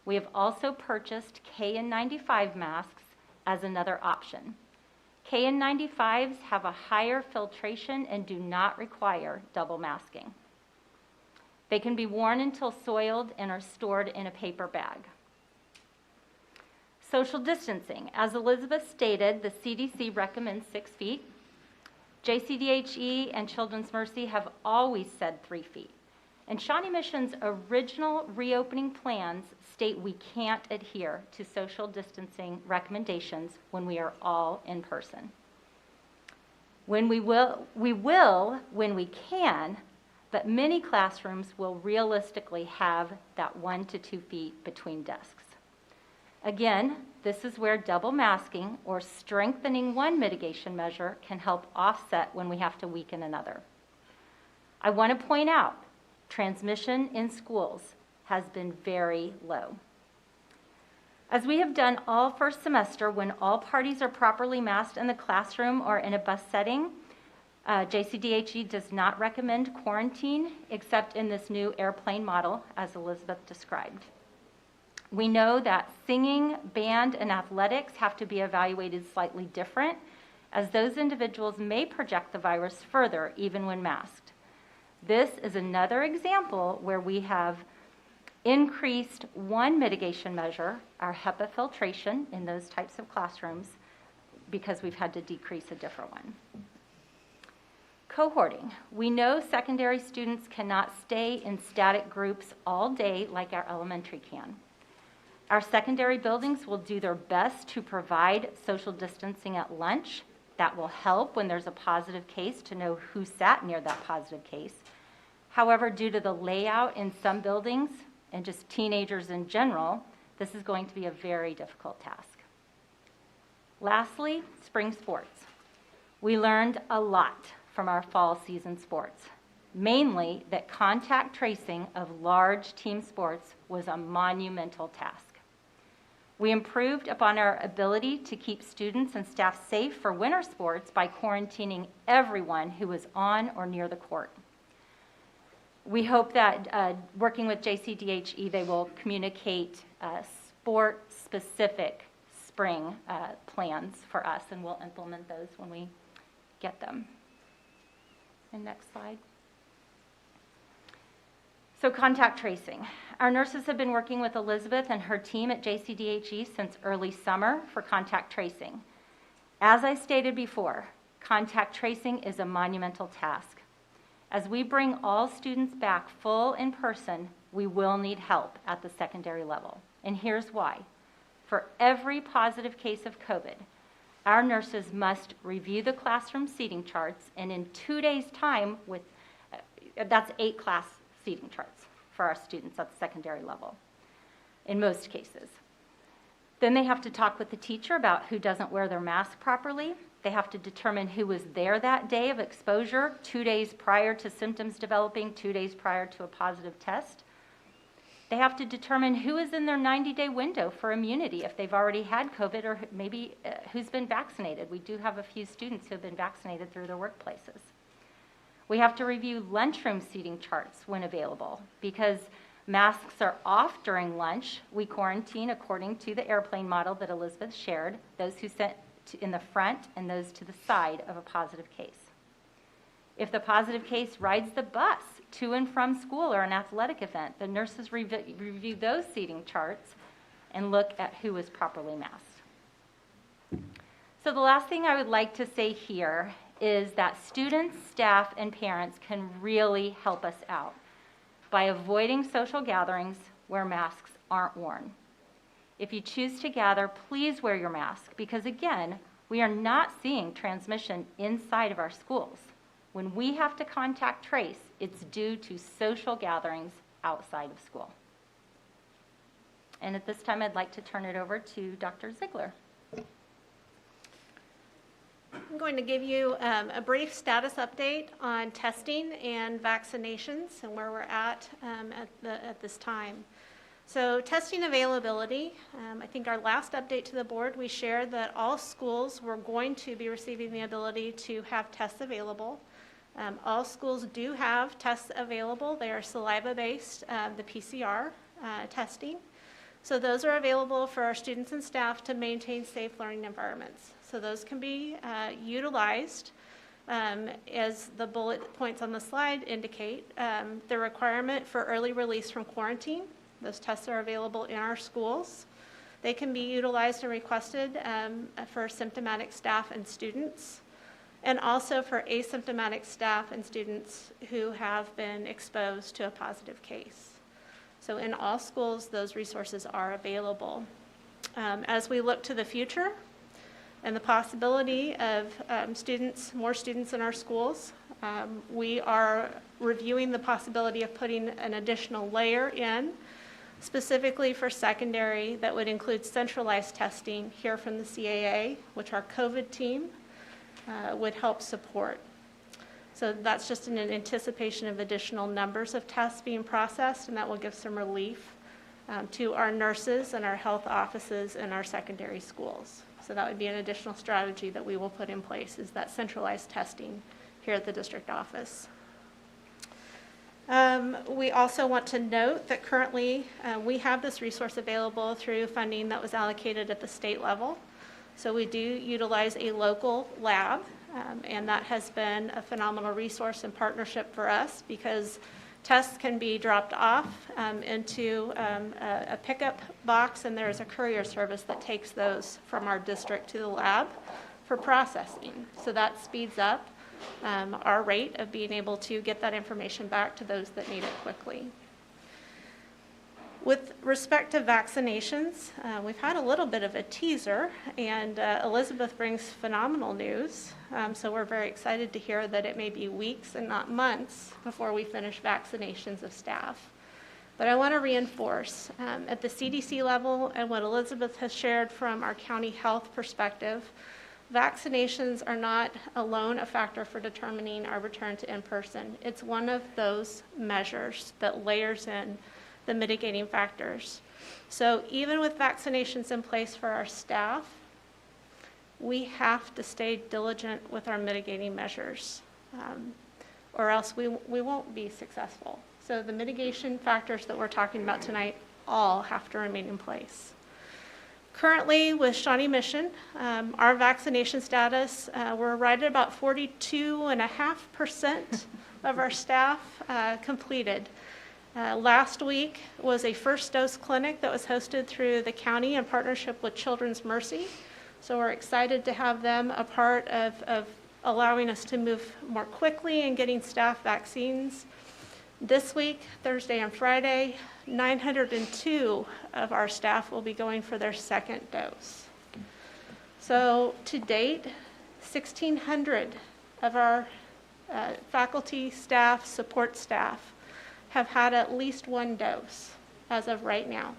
We have also purchased KN95 masks as another option. KN95s have a higher filtration and do not require double masking. They can be worn until soiled and are stored in a paper bag. Social distancing. As Elizabeth stated, the CDC recommends 6 feet. JCDHE and Children's Mercy have always said 3 feet. And Shawnee Mission's original reopening plans state we can't adhere to social distancing recommendations when we are all in person. We will when we can, but many classrooms will realistically have that 1 to 2 feet between desks. Again, this is where double masking or strengthening one mitigation measure can help offset when we have to weaken another. I want to point out, transmission in schools has been very low. As we have done all first semester when all parties are properly masked in the classroom or in a bus setting, JCDHE does not recommend quarantine except in this new airplane model, as Elizabeth described. We know that singing, band, and athletics have to be evaluated slightly different, as those individuals may project the virus further even when masked. This is another example where we have increased one mitigation measure, our HEPA filtration in those types of classrooms, because we've had to decrease a different one. Cohorting. We know secondary students cannot stay in static groups all day like our elementary can. Our secondary buildings will do their best to provide social distancing at lunch. That will help when there's a positive case to know who sat near that positive case. However, due to the layout in some buildings and just teenagers in general, this is going to be a very difficult task. Lastly, spring sports. We learned a lot from our fall season sports, mainly that contact tracing of large team sports was a monumental task. We improved upon our ability to keep students and staff safe for winter sports by quarantining everyone who was on or near the court. We hope that working with JCDHE, they will communicate sport-specific spring plans for us, and we'll implement those when we get them. And next slide. So contact tracing. Our nurses have been working with Elizabeth and her team at JCDHE since early summer for contact tracing. As I stated before, contact tracing is a monumental task. As we bring all students back full in person, we will need help at the secondary level. And here's why. For every positive case of COVID, our nurses must review the classroom seating charts, and in 2 days' time, that's 8 class seating charts for our students at the secondary level, in most cases. Then they have to talk with the teacher about who doesn't wear their mask properly. They have to determine who was there that day of exposure, 2 days prior to symptoms developing, 2 days prior to a positive test. They have to determine who is in their 90-day window for immunity, if they've already had COVID or maybe who's been vaccinated. We do have a few students who have been vaccinated through their workplaces. We have to review lunchroom seating charts when available. Because masks are off during lunch, we quarantine according to the airplane model that Elizabeth shared, those who sit in the front and those to the side of a positive case. If the positive case rides the bus to and from school or an athletic event, the nurses review those seating charts and look at who is properly masked. So the last thing I would like to say here is that students, staff, and parents can really help us out by avoiding social gatherings where masks aren't worn. If you choose to gather, please wear your mask because, again, we are not seeing transmission inside of our schools. When we have to contact trace, it's due to social gatherings outside of school. And at this time, I'd like to turn it over to Dr. Ziegler. I'm going to give you a brief status update on testing and vaccinations and where we're at this time. So testing availability, I think our last update to the board, we shared that all schools were going to be receiving the ability to have tests available. All schools do have tests available. They are saliva-based, the PCR testing. So those are available for our students and staff to maintain safe learning environments. So those can be utilized as the bullet points on the slide indicate. The requirement for early release from quarantine, those tests are available in our schools. They can be utilized and requested for symptomatic staff and students, and also for asymptomatic staff and students who have been exposed to a positive case. So in all schools, those resources are available. As we look to the future and the possibility of more students in our schools, we are reviewing the possibility of putting an additional layer in, specifically for secondary, that would include centralized testing here from the CAA, which our COVID team would help support. So that's just in anticipation of additional numbers of tests being processed, and that will give some relief to our nurses and our health offices in our secondary schools. So that would be an additional strategy that we will put in place, is that centralized testing here at the district office. We also want to note that currently we have this resource available through funding that was allocated at the state level. So we do utilize a local lab, and that has been a phenomenal resource and partnership for us because tests can be dropped off into a pickup box, and there's a courier service that takes those from our district to the lab for processing. So that speeds up our rate of being able to get that information back to those that need it quickly. With respect to vaccinations, we've had a little bit of a teaser, and Elizabeth brings phenomenal news. So we're very excited to hear that it may be weeks and not months before we finish vaccinations of staff. But I want to reinforce at the CDC level and what Elizabeth has shared from our county health perspective, vaccinations are not alone a factor for determining our return to in-person. It's one of those measures that layers in the mitigating factors. So even with vaccinations in place for our staff, we have to stay diligent with our mitigating measures, or else we won't be successful. So the mitigation factors that we're talking about tonight all have to remain in place. Currently with Shawnee Mission, our vaccination status, we're right at about 42.5% of our staff completed. Last week was a first dose clinic that was hosted through the county in partnership with Children's Mercy. So we're excited to have them a part of allowing us to move more quickly in getting staff vaccines. This week, Thursday and Friday, 902 of our staff will be going for their second dose. So to date, 1,600 of our faculty, staff, support staff have had at least one dose as of right now.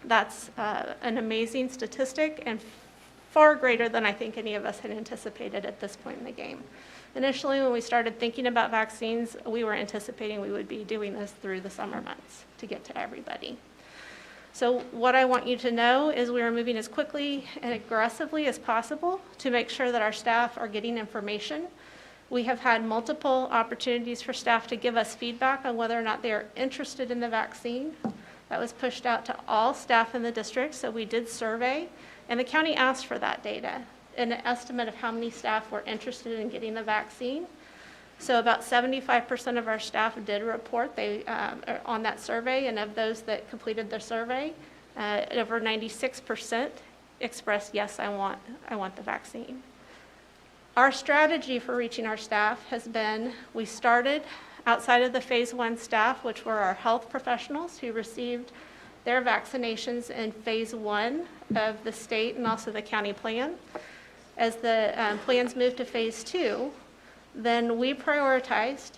That's an amazing statistic and far greater than I think any of us had anticipated at this point in the game. Initially, when we started thinking about vaccines, we were anticipating we would be doing this through the summer months to get to everybody. So what I want you to know is we are moving as quickly and aggressively as possible to make sure that our staff are getting information. We have had multiple opportunities for staff to give us feedback on whether or not they are interested in the vaccine. That was pushed out to all staff in the district, so we did survey, and the county asked for that data, an estimate of how many staff were interested in getting the vaccine. So about 75% of our staff did report on that survey, and of those that completed their survey, over 96% expressed, yes, I want the vaccine. Our strategy for reaching our staff has been, we started outside of the phase 1 staff, which were our health professionals who received their vaccinations in phase 1 of the state and also the county plan. As the plans moved to phase 2, then we prioritized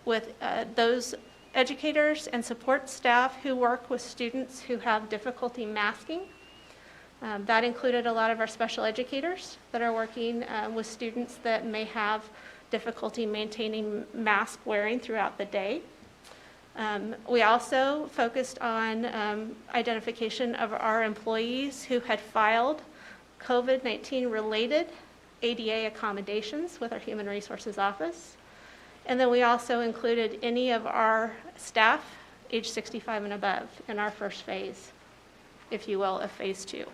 with those educators and support staff who work with students who have difficulty masking. That included a lot of our special educators that are working with students that may have difficulty maintaining mask wearing throughout the day. We also focused on identification of our employees who had filed COVID-19 related ADA accommodations with our Human Resources Office. And then we also included any of our staff age 65 and above in our first phase, if you will, of phase 2.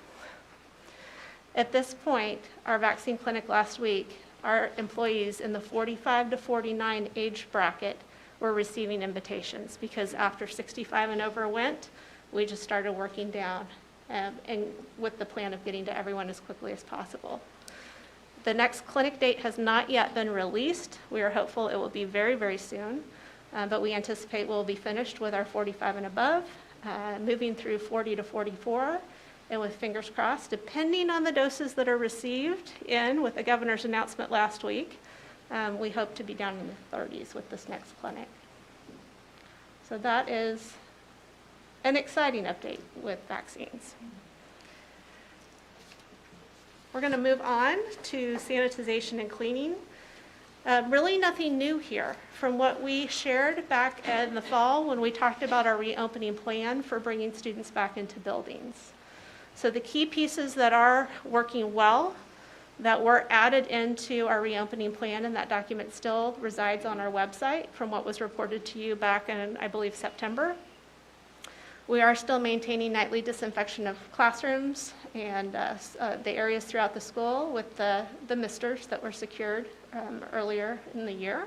At this point, our vaccine clinic last week, our employees in the 45 to 49 age bracket were receiving invitations because after 65 and over went, we just started working down and with the plan of getting to everyone as quickly as possible. The next clinic date has not yet been released. We are hopeful it will be very, very soon, but we anticipate we'll be finished with our 45 and above, moving through 40 to 44, and with fingers crossed, depending on the doses that are received with the governor's announcement last week, we hope to be down in the 30s with this next clinic. So that is an exciting update with vaccines. We're going to move on to sanitization and cleaning. Really nothing new here from what we shared back in the fall when we talked about our reopening plan for bringing students back into buildings. So the key pieces that are working well that were added into our reopening plan, and that document still resides on our website from what was reported to you back in, I believe, September. We are still maintaining nightly disinfection of classrooms and the areas throughout the school with the misters that were secured earlier in the year.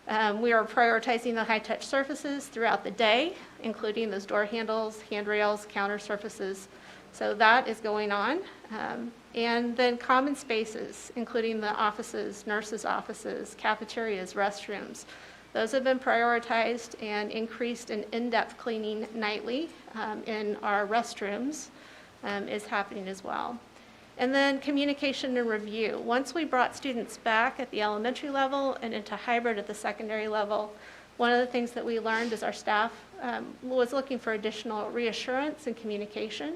We are prioritizing the high-touch surfaces throughout the day, including those door handles, handrails, counter surfaces. So that is going on. And then common spaces, including the offices, nurses' offices, cafeterias, restrooms. Those have been prioritized and increased in-depth cleaning nightly in our restrooms is happening as well. And then communication and review. Once we brought students back at the elementary level and into hybrid at the secondary level, one of the things that we learned is our staff was looking for additional reassurance and communication.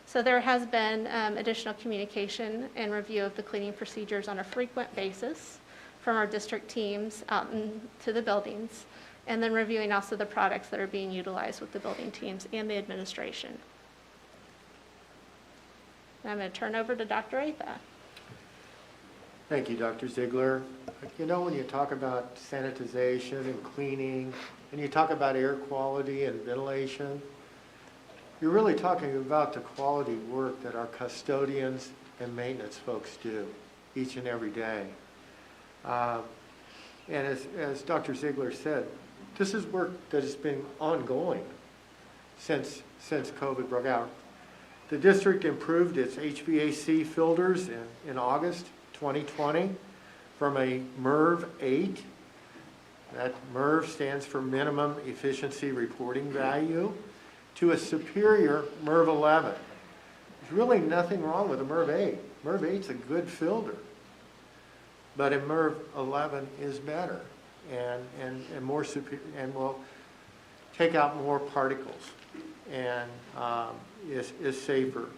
So there has been additional communication and review of the cleaning procedures on a frequent basis from our district teams out into the buildings, and then reviewing also the products that are being utilized with the building teams and the administration. I'm going to turn over to Dr. Atha. Thank you, Dr. Ziegler. You know, when you talk about sanitization and cleaning, and you talk about air quality and ventilation, you're really talking about the quality work that our custodians and maintenance folks do each and every day. And as Dr. Ziegler said, this is work that has been ongoing since COVID broke out. The district improved its HVAC filters in August 2020 from a MERV 8. That MERV stands for Minimum Efficiency Reporting Value, to a superior MERV 11. There's really nothing wrong with a MERV 8. MERV 8's a good filter, but a MERV 11 is better and more superior, and will take out more particles and is safer.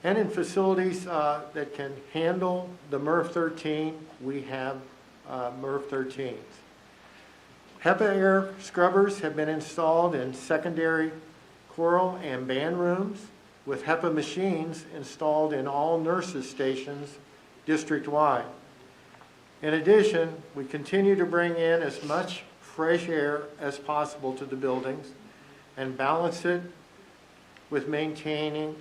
And in facilities that can handle the MERV 13, we have MERV 13s. HEPA air scrubbers have been installed in secondary choral and band rooms, with HEPA machines installed in all nurses' stations district-wide. In addition, we continue to bring in as much fresh air as possible to the buildings and balance it with maintaining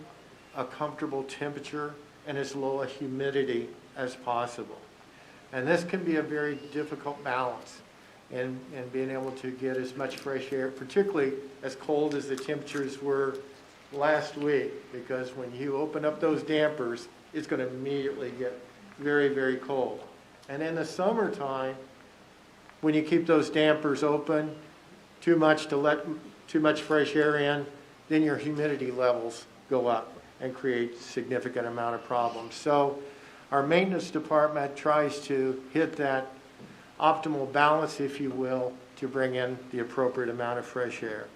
a comfortable temperature and as low a humidity as possible. And this can be a very difficult balance in being able to get as much fresh air, particularly as cold as the temperatures were last week, because when you open up those dampers, it's going to immediately get very, very cold. And in the summertime, when you keep those dampers open too much to let too much fresh air in, then your humidity levels go up and create significant amount of problems. So our maintenance department tries to hit that optimal balance, if you will, to bring in the appropriate amount of fresh air.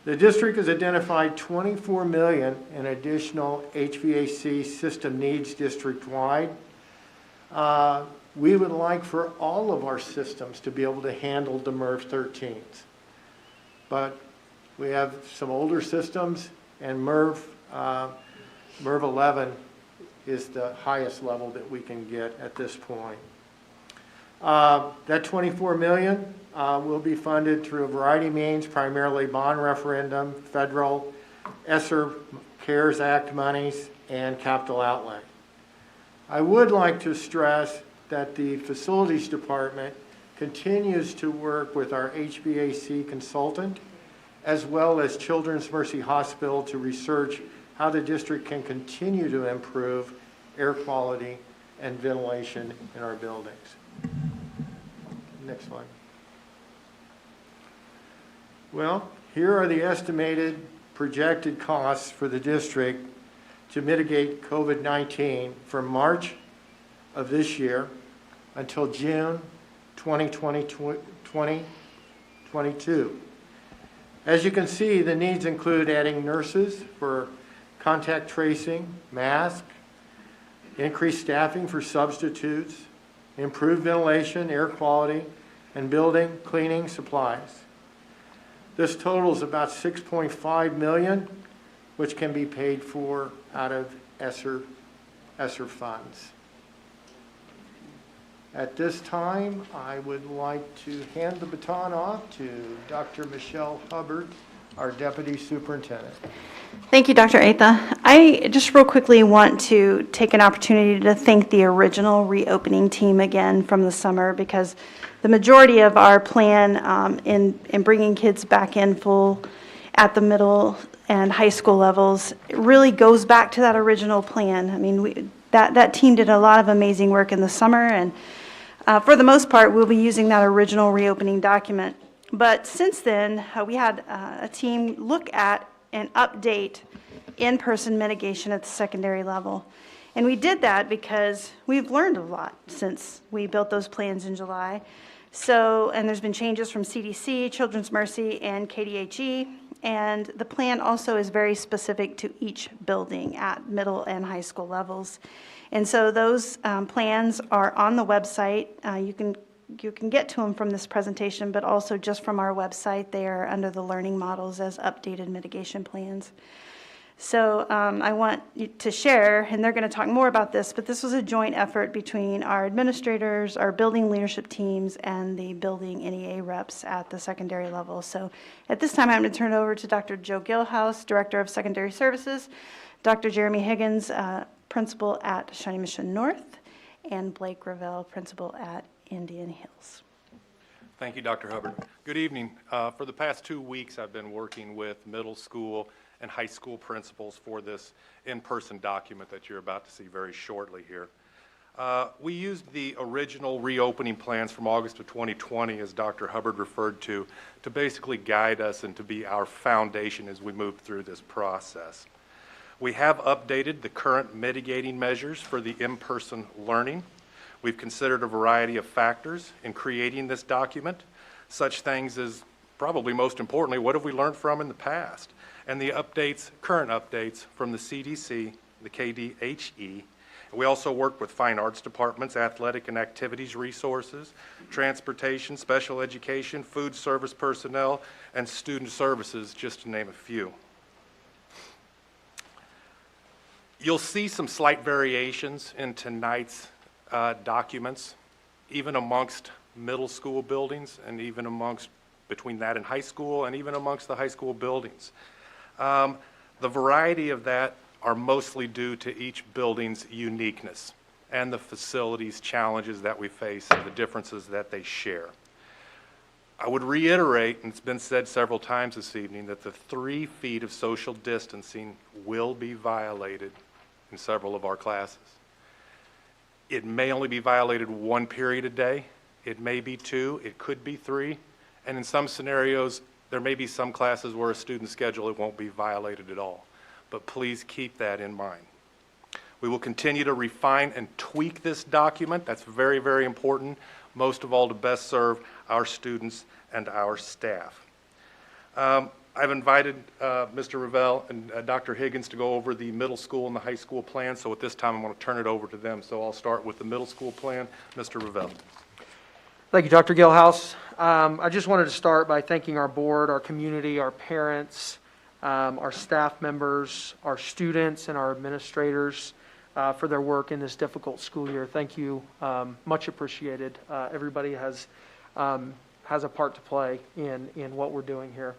The district has identified $24 million in additional HVAC system needs district-wide. We would like for all of our systems to be able to handle the MERV 13s. But we have some older systems, and MERV 11 is the highest level that we can get at this point. That $24 million will be funded through a variety of means, primarily bond referendum, federal, ESSER, CARES Act monies, and capital outlay. I would like to stress that the facilities department continues to work with our HVAC consultant, as well as Children's Mercy Hospital, to research how the district can continue to improve air quality and ventilation in our buildings. Next slide. Well, here are the estimated projected costs for the district to mitigate COVID-19 from March of this year until June 2022. As you can see, the needs include adding nurses for contact tracing, masks, increased staffing for substitutes, improved ventilation, air quality, and building cleaning supplies. This totals about $6.5 million, which can be paid for out of ESSER ESSER funds. At this time, I would like to hand the baton off to Dr. Michelle Hubbard, our Deputy Superintendent. Thank you, Dr. Atha. I just real quickly want to take an opportunity to thank the original reopening team again from the summer, because the majority of our plan in bringing kids back in full at the middle and high school levels really goes back to that original plan. I mean, that team did a lot of amazing work in the summer, and for the most part, we'll be using that original reopening document. But since then, we had a team look at and update in-person mitigation at the secondary level. And we did that because we've learned a lot since we built those plans in July. And there's been changes from CDC, Children's Mercy, and KDHE. And the plan also is very specific to each building at middle and high school levels. And so those plans are on the website. You can get to them from this presentation, but also just from our website. They are under the learning models as updated mitigation plans. So I want you to share, and they're going to talk more about this, but this was a joint effort between our administrators, our building leadership teams, and the building NEA reps at the secondary level. So at this time, I'm going to turn it over to Dr. Joe Gilhouse, Director of Secondary Services, Dr. Jeremy Higgins, Principal at Shawnee Mission North, and Blake Ravel, Principal at Indian Hills. Thank you, Dr. Hubbard. Good evening. For the past 2 weeks, I've been working with middle school and high school principals for this in-person document that you're about to see very shortly here. We used the original reopening plans from August of 2020, as Dr. Hubbard referred to basically guide us and to be our foundation as we move through this process. We have updated the current mitigating measures for the in-person learning. We've considered a variety of factors in creating this document, such things as, probably most importantly, what have we learned from in the past? And the current updates from the CDC, the KDHE. We also work with fine arts departments, athletic and activities resources, transportation, special education, food service personnel, and student services, just to name a few. You'll see some slight variations in tonight's documents, even amongst middle school buildings, and even between that and high school, and even amongst the high school buildings. The variety of that are mostly due to each building's uniqueness and the facilities challenges that we face and the differences that they share. I would reiterate, and it's been said several times this evening, that the 3 feet of social distancing will be violated in several of our classes. It may only be violated 1 period a day. It may be 2, it could be 3, and in some scenarios, there may be some classes where a student's schedule, it won't be violated at all. But please keep that in mind. We will continue to refine and tweak this document. That's very, very important, most of all to best serve our students and our staff. I've invited Mr. Ravel and Dr. Higgins to go over the middle school and the high school plan, so at this time I'm going to turn it over to them. So I'll start with the middle school plan. Mr. Ravel. Thank you, Dr. Gilhouse. I just wanted to start by thanking our board, our community, our parents, our staff members, our students, and our administrators for their work in this difficult school year. Thank you. Much appreciated. Everybody has a part to play in what we're doing here.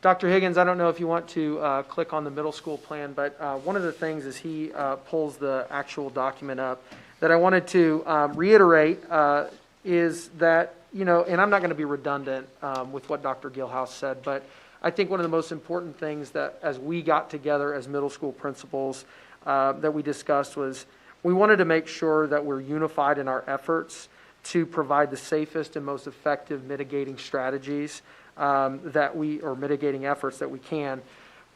Dr. Higgins, I don't know if you want to click on the middle school plan, but one of the things as he pulls the actual document up that I wanted to reiterate is that, and I'm not going to be redundant with what Dr. Gilhouse said, but I think one of the most important things that as we got together as middle school principals that we discussed was we wanted to make sure that we're unified in our efforts to provide the safest and most effective mitigating strategies or mitigating efforts that we can.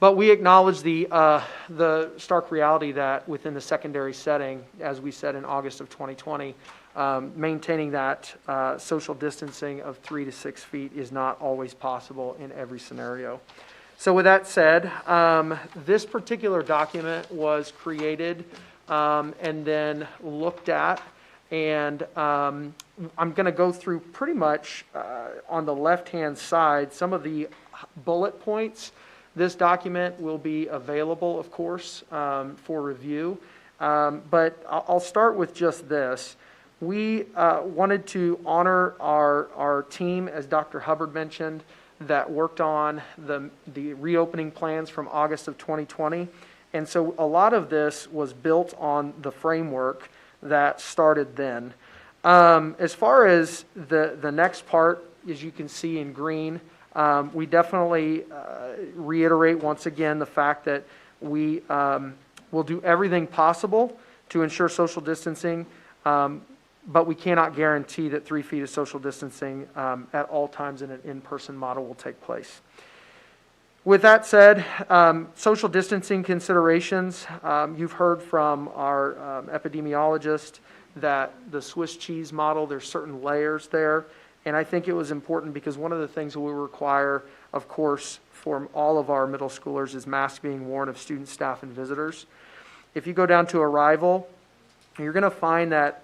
But we acknowledge the stark reality that within the secondary setting, as we said in August of 2020, maintaining that social distancing of 3 to 6 feet is not always possible in every scenario. So with that said, this particular document was created and then looked at, and I'm going to go through pretty much on the left-hand side some of the bullet points. This document will be available, of course, for review. But I'll start with just this. We wanted to honor our team, as Dr. Hubbard mentioned, that worked on the reopening plans from August of 2020. And so a lot of this was built on the framework that started then. As far as the next part, as you can see in green, we definitely reiterate once again the fact that we will do everything possible to ensure social distancing, but we cannot guarantee that 3 feet of social distancing at all times in an in-person model will take place. With that said, social distancing considerations, you've heard from our epidemiologist that the Swiss cheese model, there's certain layers there, and I think it was important because one of the things we require, of course, for all of our middle schoolers is masks being worn of students, staff, and visitors. If you go down to arrival, you're going to find that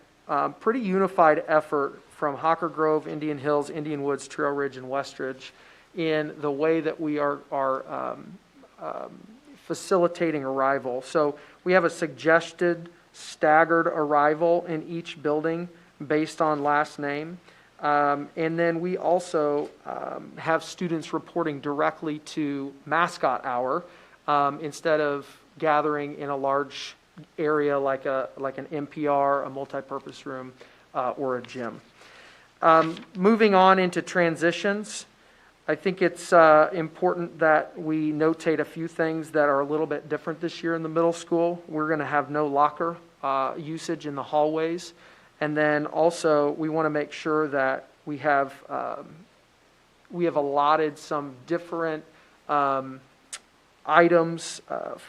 pretty unified effort from Hawker Grove, Indian Hills, Indian Woods, Trail Ridge, and Westridge in the way that we are facilitating arrival. So we have a suggested staggered arrival in each building based on last name. And then we also have students reporting directly to mascot hour instead of gathering in a large area like an NPR, a multi-purpose room, or a gym. Moving on into transitions, I think it's important that we notate a few things that are a little bit different this year in the middle school. We're going to have no locker usage in the hallways. And then also we want to make sure that we have allotted some different items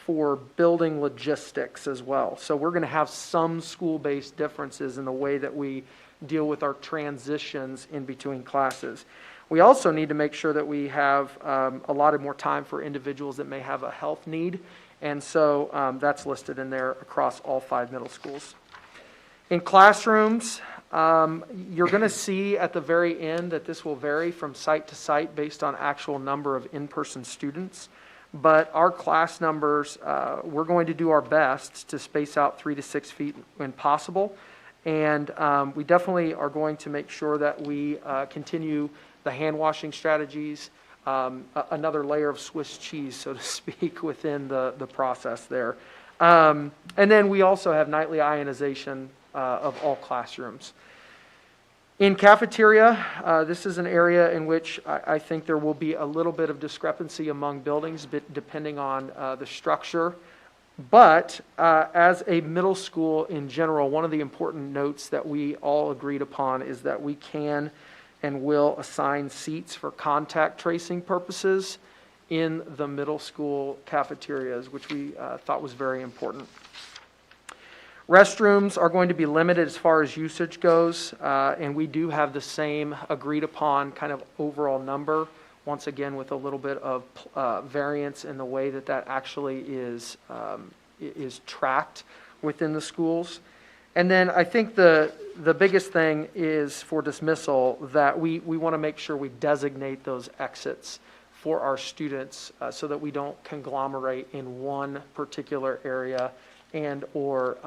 for building logistics as well. So we're going to have some school-based differences in the way that we deal with our transitions in between classes. We also need to make sure that we have allotted more time for individuals that may have a health need, and so that's listed in there across all 5 middle schools. In classrooms, you're going to see at the very end that this will vary from site to site based on actual number of in-person students. But our class numbers, we're going to do our best to space out 3 to 6 feet when possible. And we definitely are going to make sure that we continue the hand washing strategies, another layer of Swiss cheese, so to speak, within the process there. And then we also have nightly ionization of all classrooms. In cafeteria, this is an area in which I think there will be a little bit of discrepancy among buildings, depending on the structure. But as a middle school in general, one of the important notes that we all agreed upon is that we can and will assign seats for contact tracing purposes in the middle school cafeterias, which we thought was very important. Restrooms are going to be limited as far as usage goes, and we do have the same agreed upon kind of overall number, once again with a little bit of variance in the way that that actually is tracked within the schools. And then I think the biggest thing is for dismissal that we want to make sure we designate those exits for our students so that we don't conglomerate in one particular area and or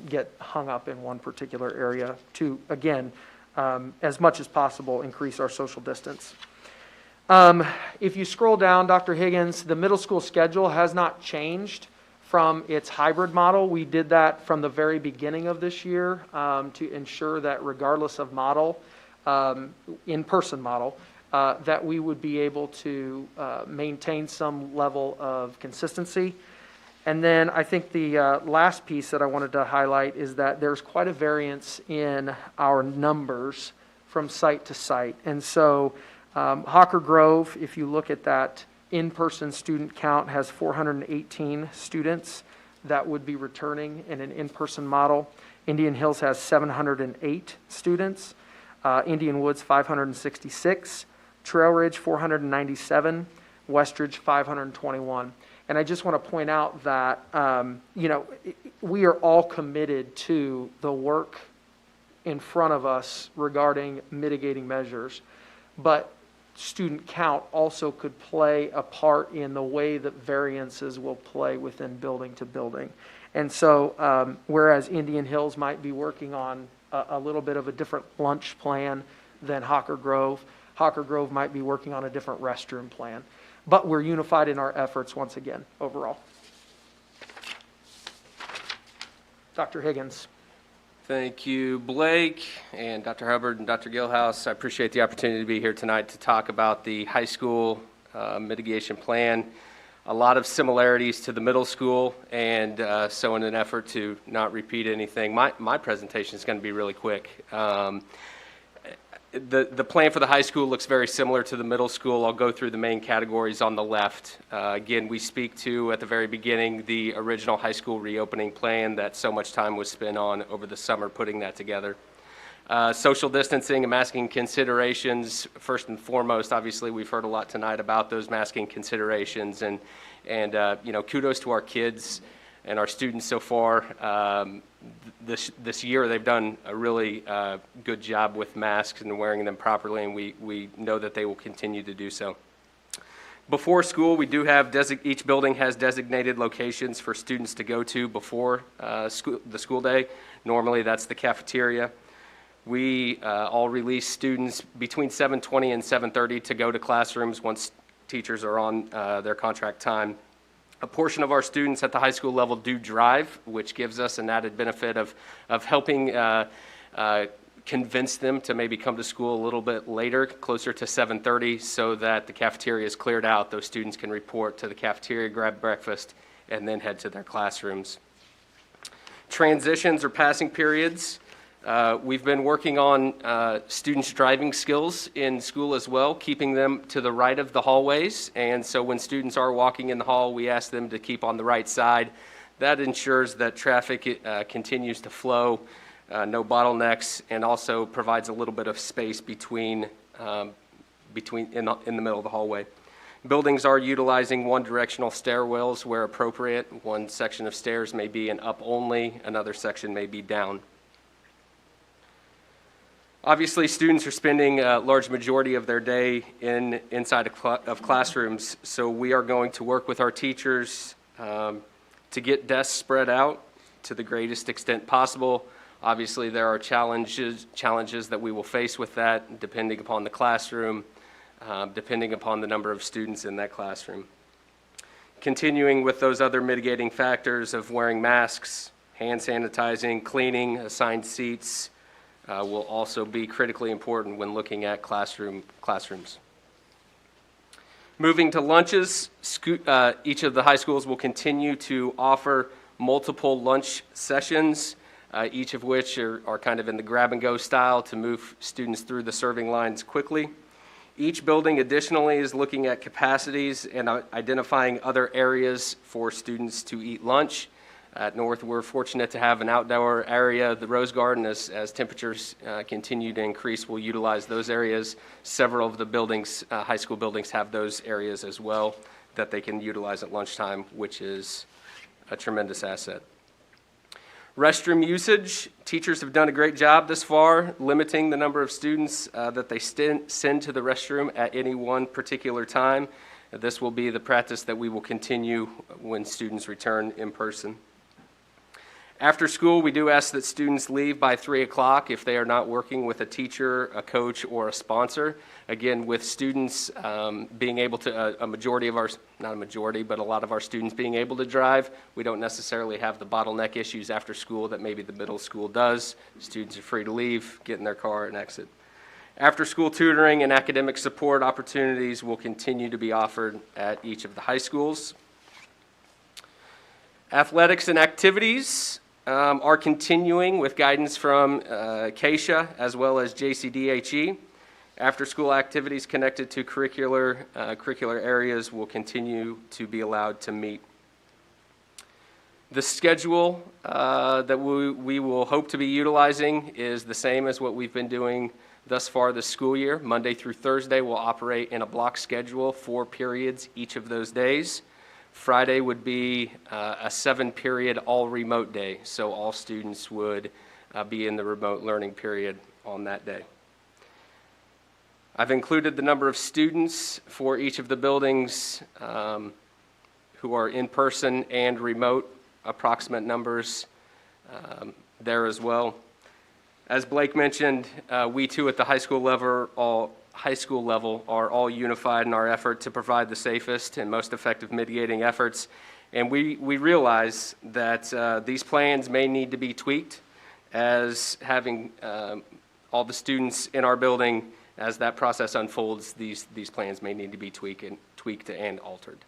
get hung up in one particular area to, again, as much as possible, increase our social distance. If you scroll down, Dr. Higgins, the middle school schedule has not changed from its hybrid model. We did that from the very beginning of this year to ensure that regardless of model, in-person model, that we would be able to maintain some level of consistency. And then I think the last piece that I wanted to highlight is that there's quite a variance in our numbers from site to site. And so Hawker Grove, if you look at that in-person student count, has 418 students that would be returning in an in-person model. Indian Hills has 708 students. Indian Woods, 566. Trail Ridge, 497. Westridge, 521. And I just want to point out that, we are all committed to the work in front of us regarding mitigating measures. But student count also could play a part in the way that variances will play within building to building. And so whereas Indian Hills might be working on a little bit of a different lunch plan than Hawker Grove might be working on a different restroom plan. But we're unified in our efforts once again, overall. Dr. Higgins. Thank you, Blake, and Dr. Hubbard and Dr. Gilhouse. I appreciate the opportunity to be here tonight to talk about the high school mitigation plan. A lot of similarities to the middle school, and so in an effort to not repeat anything, my presentation is going to be really quick. The plan for the high school looks very similar to the middle school. I'll go through the main categories on the left. Again, we speak to, at the very beginning, the original high school reopening plan that so much time was spent on over the summer putting that together. Social distancing and masking considerations, first and foremost, obviously we've heard a lot tonight about those masking considerations, and you know, kudos to our kids and our students so far. This year they've done a really good job with masks and wearing them properly, and we know that they will continue to do so. Before school, we do have each building has designated locations for students to go to before the school day. Normally that's the cafeteria. We all release students between 7:20 and 7:30 to go to classrooms once teachers are on their contract time. A portion of our students at the high school level do drive, which gives us an added benefit of helping convince them to maybe come to school a little bit later, closer to 7:30, so that the cafeteria is cleared out. Those students can report to the cafeteria, grab breakfast, and then head to their classrooms. Transitions or passing periods. We've been working on students' driving skills in school as well, keeping them to the right of the hallways. And so when students are walking in the hall, we ask them to keep on the right side. That ensures that traffic continues to flow, no bottlenecks, and also provides a little bit of space in the middle of the hallway. Buildings are utilizing one-directional stairwells where appropriate. One section of stairs may be an up only, another section may be down. Obviously, students are spending a large majority of their day inside of classrooms, so we are going to work with our teachers to get desks spread out to the greatest extent possible. Obviously, there are challenges that we will face with that, depending upon the classroom, depending upon the number of students in that classroom. Continuing with those other mitigating factors of wearing masks, hand sanitizing, cleaning, assigned seats, will also be critically important when looking at classrooms. Moving to lunches, each of the high schools will continue to offer multiple lunch sessions, each of which are kind of in the grab-and-go style to move students through the serving lines quickly. Each building additionally is looking at capacities and identifying other areas for students to eat lunch. At North, we're fortunate to have an outdoor area, the Rose Garden. As temperatures continue to increase, we'll utilize those areas. Several of the buildings, high school buildings, have those areas as well that they can utilize at lunchtime, which is a tremendous asset. Restroom usage. Teachers have done a great job this far, limiting the number of students that they send to the restroom at any one particular time. This will be the practice that we will continue when students return in person. After school, we do ask that students leave by 3 o'clock if they are not working with a teacher, a coach, or a sponsor. Again, with students being able to, a majority of our, not a majority, but a lot of our students being able to drive, we don't necessarily have the bottleneck issues after school that maybe the middle school does. Students are free to leave, get in their car, and exit. After school tutoring and academic support opportunities will continue to be offered at each of the high schools. Athletics and activities are continuing with guidance from CASHA as well as JCDHE. After-school activities connected to curricular areas will continue to be allowed to meet. The schedule that we will hope to be utilizing is the same as what we've been doing thus far this school year. Monday through Thursday, we'll operate in a block schedule, 4 periods each of those days. Friday would be a 7-period all-remote day, so all students would be in the remote learning period on that day. I've included the number of students for each of the buildings who are in person and remote, approximate numbers there as well. As Blake mentioned, we too at the high school level are all unified in our effort to provide the safest and most effective mitigating efforts. And we realize that these plans may need to be tweaked as having all the students in our building, as that process unfolds, these plans may need to be tweaked and altered.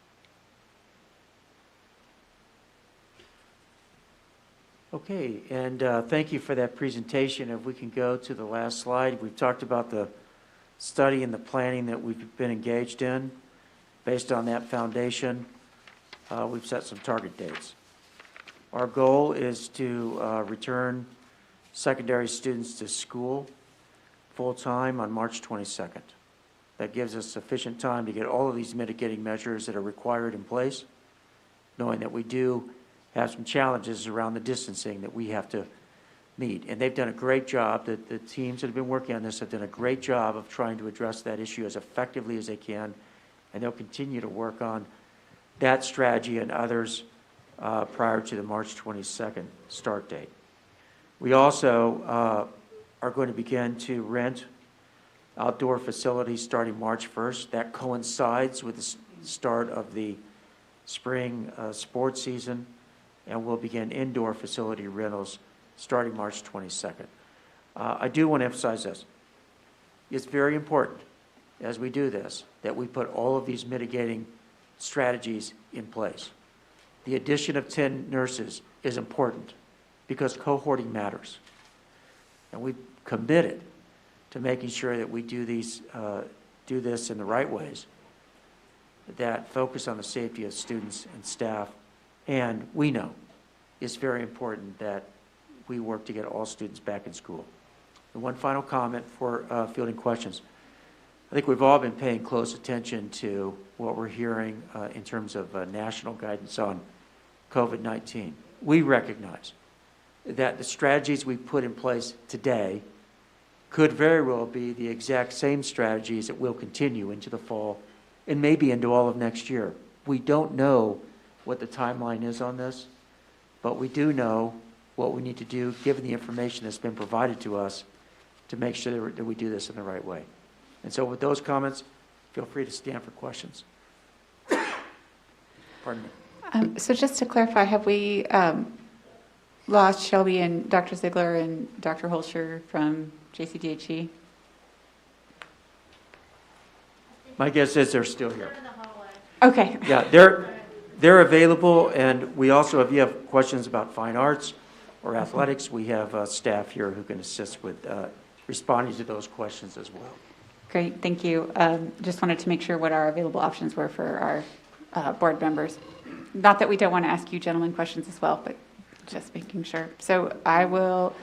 Okay, and thank you for that presentation. If we can go to the last slide, we've talked about the study and the planning that we've been engaged in. Based on that foundation, we've set some target dates. Our goal is to return secondary students to school full-time on March 22nd. That gives us sufficient time to get all of these mitigating measures that are required in place, knowing that we do have some challenges around the distancing that we have to meet. And they've done a great job. The teams that have been working on this have done a great job of trying to address that issue as effectively as they can, and they'll continue to work on that strategy and others prior to the March 22nd start date. We also are going to begin to rent outdoor facilities starting March 1st. That coincides with the start of the spring sports season, and we'll begin indoor facility rentals starting March 22nd. I do want to emphasize this. It's very important as we do this that we put all of these mitigating strategies in place. The addition of 10 nurses is important because cohorting matters. And we've committed to making sure that we do this in the right ways that focus on the safety of students and staff. And we know it's very important that we work to get all students back in school. And one final comment for fielding questions. I think we've all been paying close attention to what we're hearing in terms of national guidance on COVID-19. We recognize that the strategies we put in place today could very well be the exact same strategies that will continue into the fall and maybe into all of next year. We don't know what the timeline is on this, but we do know what we need to do given the information that's been provided to us to make sure that we do this in the right way. And so with those comments, feel free to stand for questions. Pardon me. So just to clarify, have we lost Shelby and Dr. Ziegler and Dr. Holscher from JCDHE? My guess is they're still here. Okay. Yeah, they're available, and we also, if you have questions about fine arts or athletics, we have staff here who can assist with responding to those questions as well. Great, thank you. Just wanted to make sure what our available options were for our board members. Not that we don't want to ask you gentlemen questions as well, but just making sure. So I will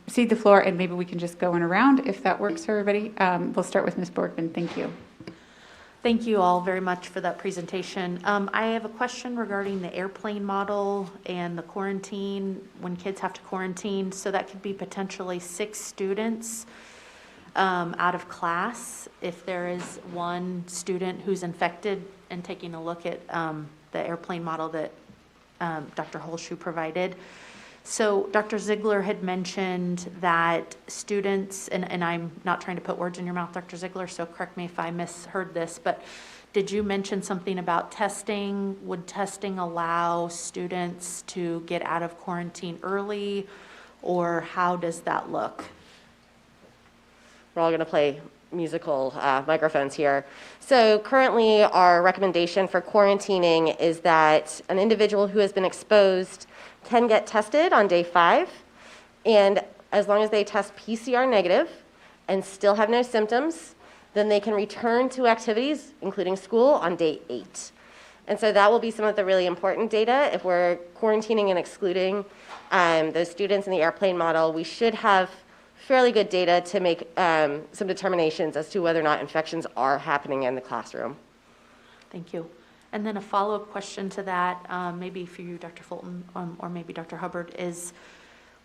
cede the floor, and maybe we can just go in around if that works for everybody. We'll start with Ms. Borgman. Thank you. Thank you all very much for that presentation. I have a question regarding the airplane model and the quarantine, when kids have to quarantine. So that could be potentially 6 students out of class if there is one student who's infected, and taking a look at the airplane model that Dr. Holschuh provided. So Dr. Ziegler had mentioned that students, and I'm not trying to put words in your mouth, Dr. Ziegler, so correct me if I misheard this, but did you mention something about testing? Would testing allow students to get out of quarantine early, or how does that look? We're all going to play musical microphones here. So currently our recommendation for quarantining is that an individual who has been exposed can get tested on day 5, and as long as they test PCR negative and still have no symptoms, then they can return to activities, including school, on day 8. And so that will be some of the really important data. If we're quarantining and excluding those students in the airplane model, we should have fairly good data to make some determinations as to whether or not infections are happening in the classroom. Thank you. And then a follow-up question to that, maybe for you, Dr. Fulton, or maybe Dr. Hubbard, is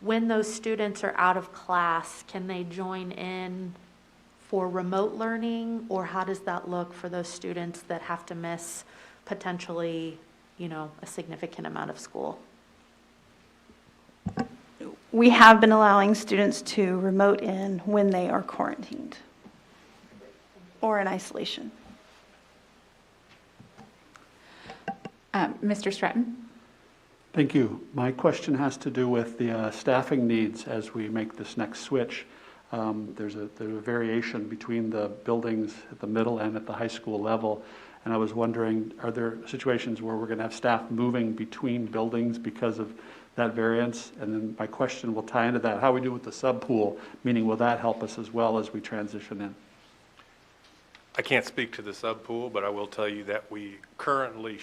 when those students are out of class, can they join in for remote learning, or how does that look for those students that have to miss potentially, a significant amount of school? We have been allowing students to remote in when they are quarantined or in isolation. Mr. Stratton? Thank you. My question has to do with the staffing needs as we make this next switch. There's a variation between the buildings at the middle and at the high school level. And I was wondering, are there situations where we're going to have staff moving between buildings because of that variance? And then my question will tie into that. How we do with the sub-pool, meaning will that help us as well as we transition in? I can't speak to the sub-pool, but I will tell you that we currently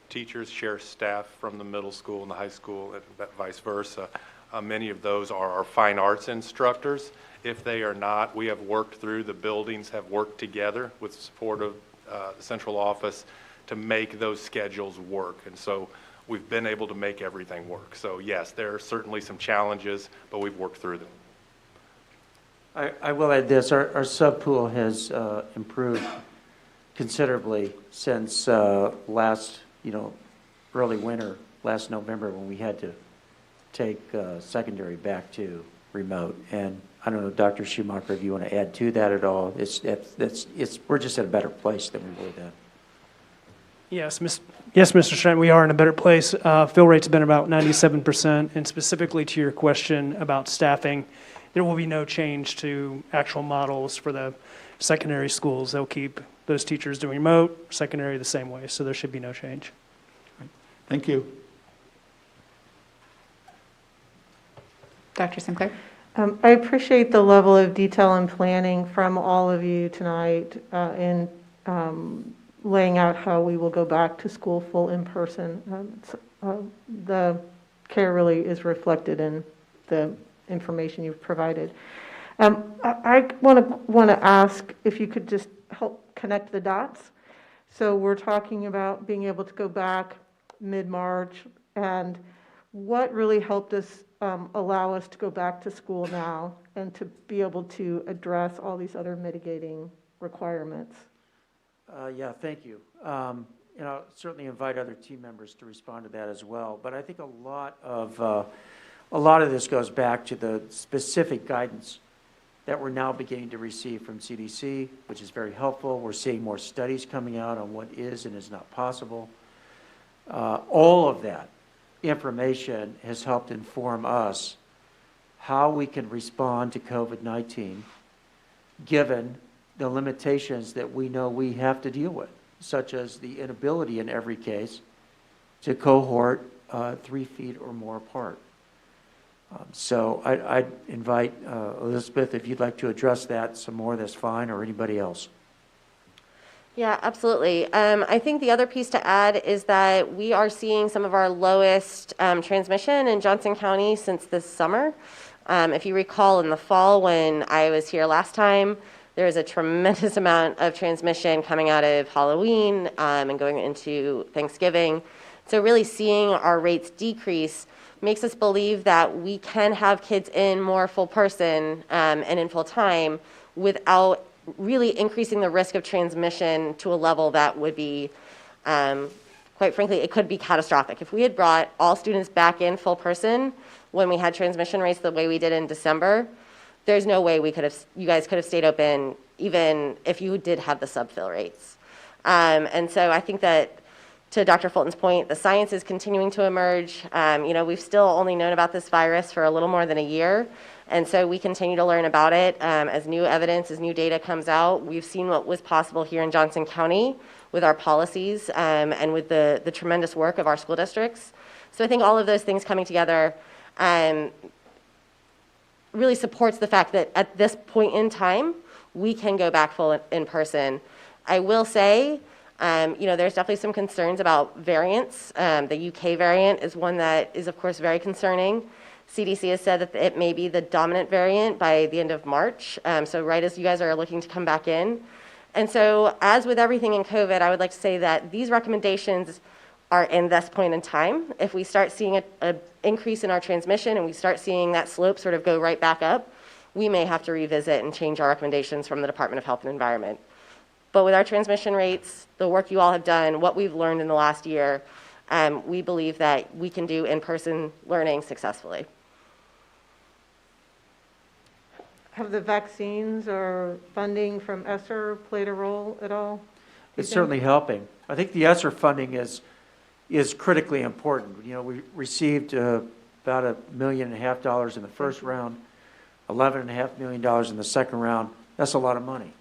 teachers share staff from the middle school and the high school, and that vice versa. Many of those are our fine arts instructors. If they are not, we have worked through, the buildings have worked together with support of the central office to make those schedules work. And so we've been able to make everything work. So yes, there are certainly some challenges, but we've worked through them. I will add this, our sub-pool has improved considerably since last, early winter, last November, when we had to take secondary back to remote. And I don't know, Dr. Schumacher, if you want to add to that at all. We're just at a better place than we were then. Yes, Mr. Stratton, we are in a better place. Fill rate's been about 97%, and specifically to your question about staffing, there will be no change to actual models for the secondary schools. They'll keep those teachers doing remote, secondary the same way, so there should be no change. Thank you. Dr. Sinclair? I appreciate the level of detail and planning from all of you tonight in laying out how we will go back to school full in person. The care really is reflected in the information you've provided. I want to ask if you could just help connect the dots. So we're talking about being able to go back mid-March, and what really helped us allow us to go back to school now and to be able to address all these other mitigating requirements? Yeah, thank you. Certainly invite other team members to respond to that as well. But I think a lot of this goes back to the specific guidance that we're now beginning to receive from CDC, which is very helpful. We're seeing more studies coming out on what is and is not possible. All of that information has helped inform us how we can respond to COVID-19 given the limitations that we know we have to deal with, such as the inability in every case to cohort 3 feet or more apart. So I'd invite Elizabeth, if you'd like to address that some more, that's fine, or anybody else. Yeah, absolutely. I think the other piece to add is that we are seeing some of our lowest transmission in Johnson County since this summer. If you recall, in the fall when I was here last time, there was a tremendous amount of transmission coming out of Halloween and going into Thanksgiving. So really seeing our rates decrease makes us believe that we can have kids in more full person and in full time without really increasing the risk of transmission to a level that would be, quite frankly, it could be catastrophic. If we had brought all students back in full person when we had transmission rates the way we did in December, there's no way you guys could have stayed open even if you did have the subfill rates. And so I think that, to Dr. Fulton's point, the science is continuing to emerge. We've still only known about this virus for a little more than a year. And so we continue to learn about it as new evidence, as new data comes out. We've seen what was possible here in Johnson County with our policies and with the tremendous work of our school districts. So I think all of those things coming together really supports the fact that at this point in time, we can go back full in person. I will say, there's definitely some concerns about variants. The UK variant is one that is, of course, very concerning. CDC has said that it may be the dominant variant by the end of March, so right as you guys are looking to come back in. And so, as with everything in COVID, I would like to say that these recommendations are in this point in time. If we start seeing an increase in our transmission and we start seeing that slope sort of go right back up, we may have to revisit and change our recommendations from the Department of Health and Environment. But with our transmission rates, the work you all have done, what we've learned in the last year, we believe that we can do in-person learning successfully. Have the vaccines or funding from ESSER played a role at all? It's certainly helping. I think the ESSER funding is critically important. You know, we received about $1.5 million in the first round, $11.5 million in the second round. That's a lot of money.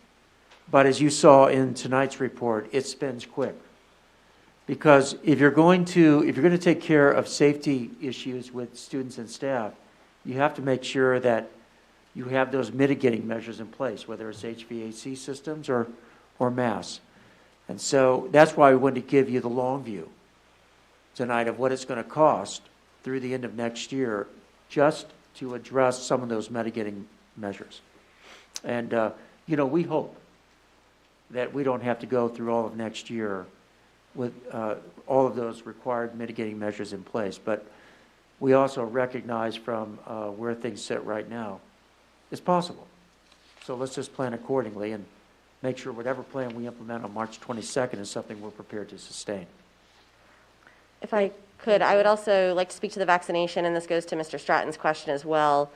But as you saw in tonight's report, it spends quick. Because if you're going to take care of safety issues with students and staff, you have to make sure that you have those mitigating measures in place, whether it's HVAC systems or masks. And so that's why we wanted to give you the long view tonight of what it's going to cost through the end of next year just to address some of those mitigating measures. And, you know, we hope that we don't have to go through all of next year with all of those required mitigating measures in place. But we also recognize from where things sit right now, it's possible. So let's just plan accordingly and make sure whatever plan we implement on March 22nd is something we're prepared to sustain. If I could, I would also like to speak to the vaccination, and this goes to Mr. Stratton's question as well.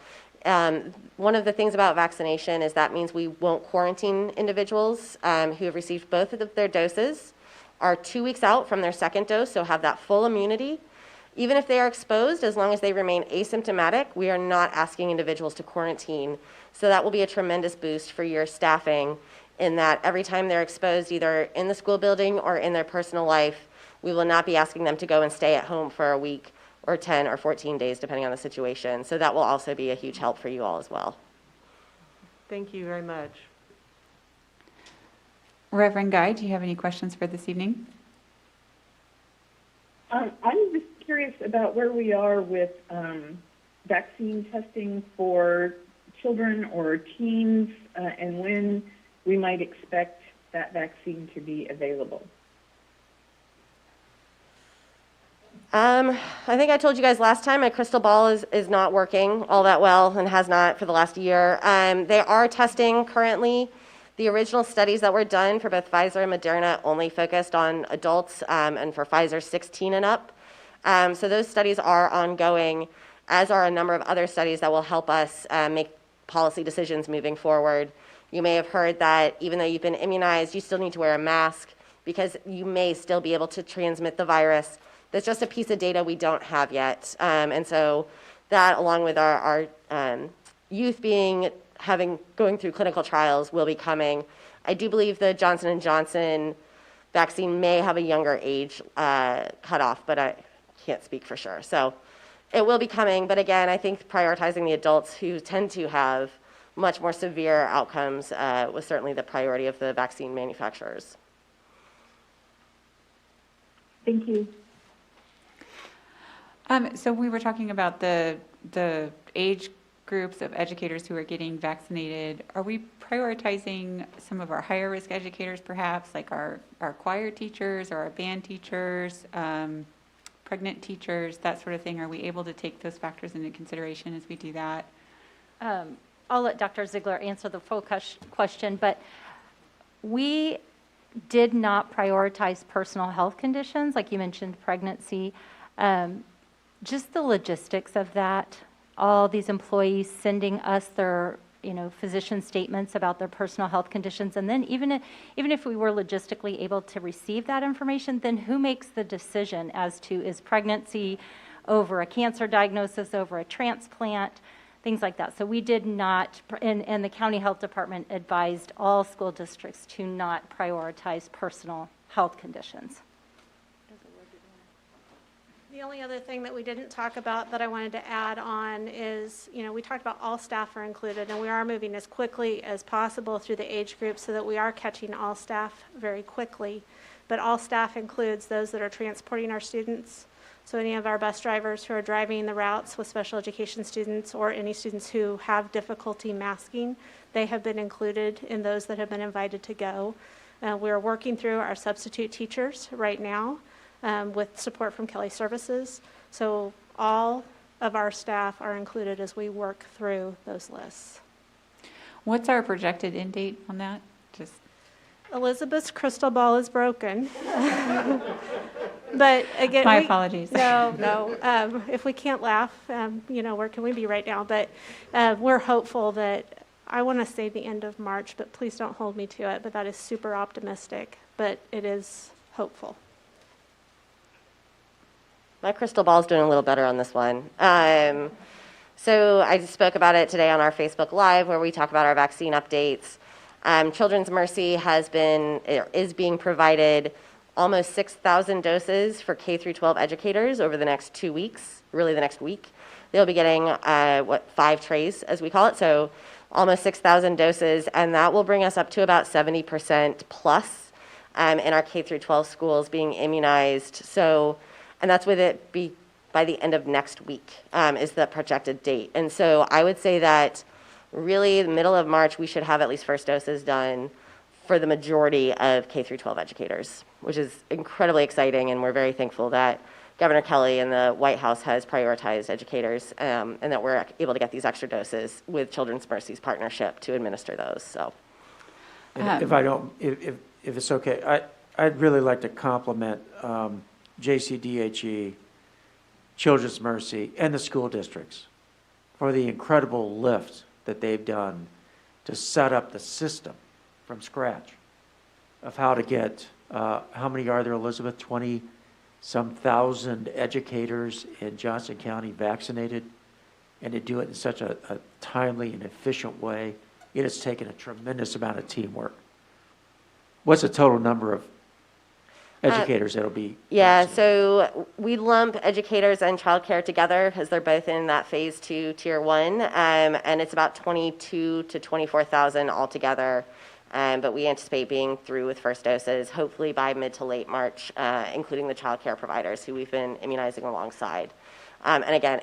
One of the things about vaccination is that means we won't quarantine individuals who have received both of their doses, are 2 weeks out from their second dose, so have that full immunity. Even if they are exposed, as long as they remain asymptomatic, we are not asking individuals to quarantine. So that will be a tremendous boost for your staffing in that every time they're exposed, either in the school building or in their personal life, we will not be asking them to go and stay at home for a week or 10 or 14 days, depending on the situation. So that will also be a huge help for you all as well. Thank you very much. Reverend Guy, do you have any questions for this evening? I'm just curious about where we are with vaccine testing for children or teens and when we might expect that vaccine to be available. I think I told you guys last time my crystal ball is not working all that well and has not for the last year. They are testing currently. The original studies that were done for both Pfizer and Moderna only focused on adults and for Pfizer 16 and up. So those studies are ongoing, as are a number of other studies that will help us make policy decisions moving forward. You may have heard that even though you've been immunized, you still need to wear a mask because you may still be able to transmit the virus. That's just a piece of data we don't have yet. And so that, along with our youth going through clinical trials, will be coming. I do believe the Johnson & Johnson vaccine may have a younger age cutoff, but I can't speak for sure. So it will be coming, but again, I think prioritizing the adults who tend to have much more severe outcomes was certainly the priority of the vaccine manufacturers. Thank you. So we were talking about the age groups of educators who are getting vaccinated. Are we prioritizing some of our higher risk educators perhaps, like our choir teachers or our band teachers, pregnant teachers, that sort of thing? Are we able to take those factors into consideration as we do that? I'll let Dr. Ziegler answer the full question, but we did not prioritize personal health conditions, like you mentioned, pregnancy. Just the logistics of that, all these employees sending us their, physician statements about their personal health conditions, and then even if we were logistically able to receive that information, then who makes the decision as to is pregnancy over a cancer diagnosis, over a transplant, things like that. So we did not, and the county health department advised all school districts to not prioritize personal health conditions. The only other thing that we didn't talk about that I wanted to add on is, we talked about all staff are included, and we are moving as quickly as possible through the age group so that we are catching all staff very quickly. But all staff includes those that are transporting our students. So any of our bus drivers who are driving the routes with special education students or any students who have difficulty masking, they have been included in those that have been invited to go. We're working through our substitute teachers right now. With support from Kelly Services. So all of our staff are included as we work through those lists. What's our projected end date on that? Just Elizabeth's crystal ball is broken. But again, my apologies. No. If we can't laugh, where can we be right now? But we're hopeful that, I want to say the end of March, but please don't hold me to it. But that is super optimistic, but it is hopeful. My crystal ball's doing a little better on this one. So I spoke about it today on our Facebook Live where we talk about our vaccine updates. Children's Mercy is being provided almost 6,000 doses for K through 12 educators over the next 2 weeks, really the next week. They'll be getting 5 trays, as we call it, so almost 6,000 doses, and that will bring us up to about 70% plus in our K through 12 schools being immunized. So, and that's with it be by the end of next week is the projected date. And so I would say that really the middle of March, we should have at least first doses done for the majority of K through 12 educators, which is incredibly exciting, and we're very thankful that Governor Kelly and the White House has prioritized educators and that we're able to get these extra doses with Children's Mercy's partnership to administer those. So, if it's okay, I'd really like to compliment JCDHE, Children's Mercy, and the school districts for the incredible lift that they've done to set up the system from scratch of how to get, how many are there, Elizabeth? 20-some thousand educators in Johnson County vaccinated, and to do it in such a timely and efficient way. It has taken a tremendous amount of teamwork. What's the total number of educators that'll be? Yeah, so we lump educators and childcare together because they're both in that phase 2, tier 1, and it's about 22 to 24,000 altogether. But we anticipate being through with first doses, hopefully by mid to late March, including the childcare providers who we've been immunizing alongside. And again,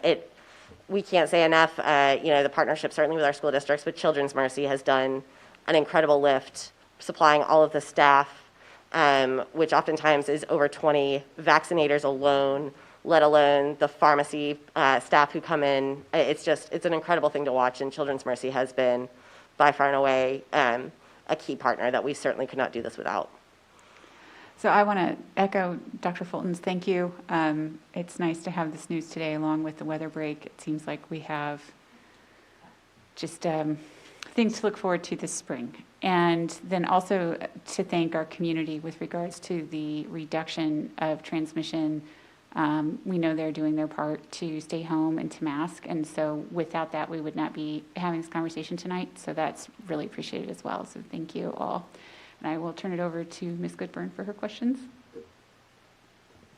we can't say enough, the partnership certainly with our school districts, but Children's Mercy has done an incredible lift, supplying all of the staff, which oftentimes is over 20 vaccinators alone, let alone the pharmacy staff who come in. It's an incredible thing to watch, and Children's Mercy has been by far and away a key partner that we certainly could not do this without. So I want to echo Dr. Fulton's thank you. It's nice to have this news today along with the weather break. It seems like we have just things to look forward to this spring. And then also to thank our community with regards to the reduction of transmission. We know they're doing their part to stay home and to mask. And so without that, we would not be having this conversation tonight. So that's really appreciated as well. So thank you all. And I will turn it over to Ms. Goodburn for her questions.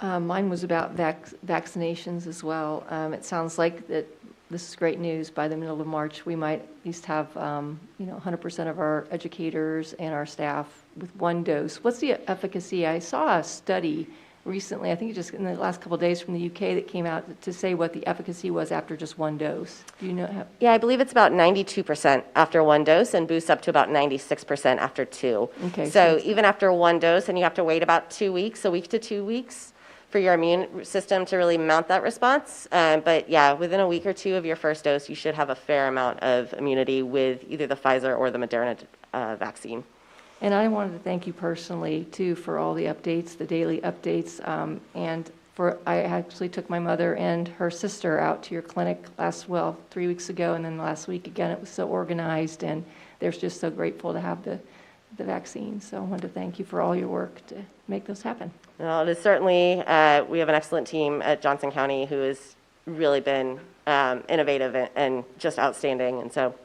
Mine was about vaccinations as well. It sounds like that this is great news. By the middle of March, we might at least have 100% of our educators and our staff with 1 dose. What's the efficacy? I saw a study recently, I think just in the last couple of days from the UK, that came out to say what the efficacy was after just 1 dose. Do you know? Yeah, I believe it's about 92% after 1 dose and boosts up to about 96% after 2. Okay. So even after 1 dose, and you have to wait about 2 weeks, a week to 2 weeks, for your immune system to really mount that response. But yeah, within a week or 2 of your first dose, you should have a fair amount of immunity with either the Pfizer or the Moderna vaccine. And I wanted to thank you personally, too, for all the updates, the daily updates. I actually took my mother and her sister out to your clinic 3 weeks ago, and then last week again. It was so organized, and they're just so grateful to have the vaccine. So I wanted to thank you for all your work to make those happen. Well, it is certainly, we have an excellent team at Johnson County who has really been innovative and just outstanding. And so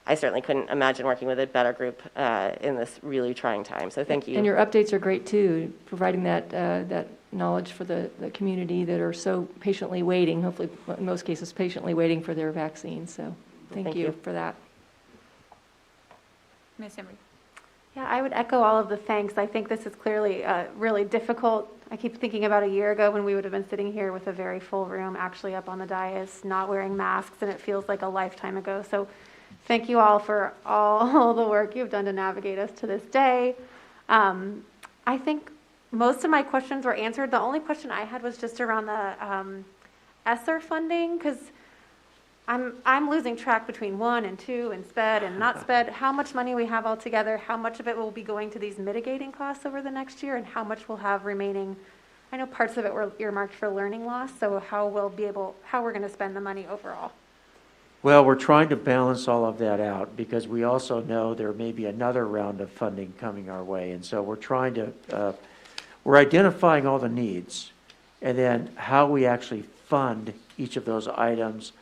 I certainly couldn't imagine working with a better group in this really trying time. So thank you. And your updates are great too, providing that knowledge for the community that are so patiently waiting, hopefully in most cases patiently waiting for their vaccine. So thank you for that. Ms. Emery. Yeah, I would echo all of the thanks. I think this is clearly really difficult. I keep thinking about a year ago when we would have been sitting here with a very full room, actually up on the dais, not wearing masks, and it feels like a lifetime ago. So thank you all for all the work you've done to navigate us to this day. I think most of my questions were answered. The only question I had was just around the ESSER funding, because I'm losing track between 1 and 2 and sped and not sped, how much money we have altogether, how much of it will be going to these mitigating costs over the next year, and how much we'll have remaining. I know parts of it were earmarked for learning loss, so how we're going to spend the money overall. Well, we're trying to balance all of that out because we also know there may be another round of funding coming our way. And so we're trying to, we're identifying all the needs and then how we actually fund each of those items.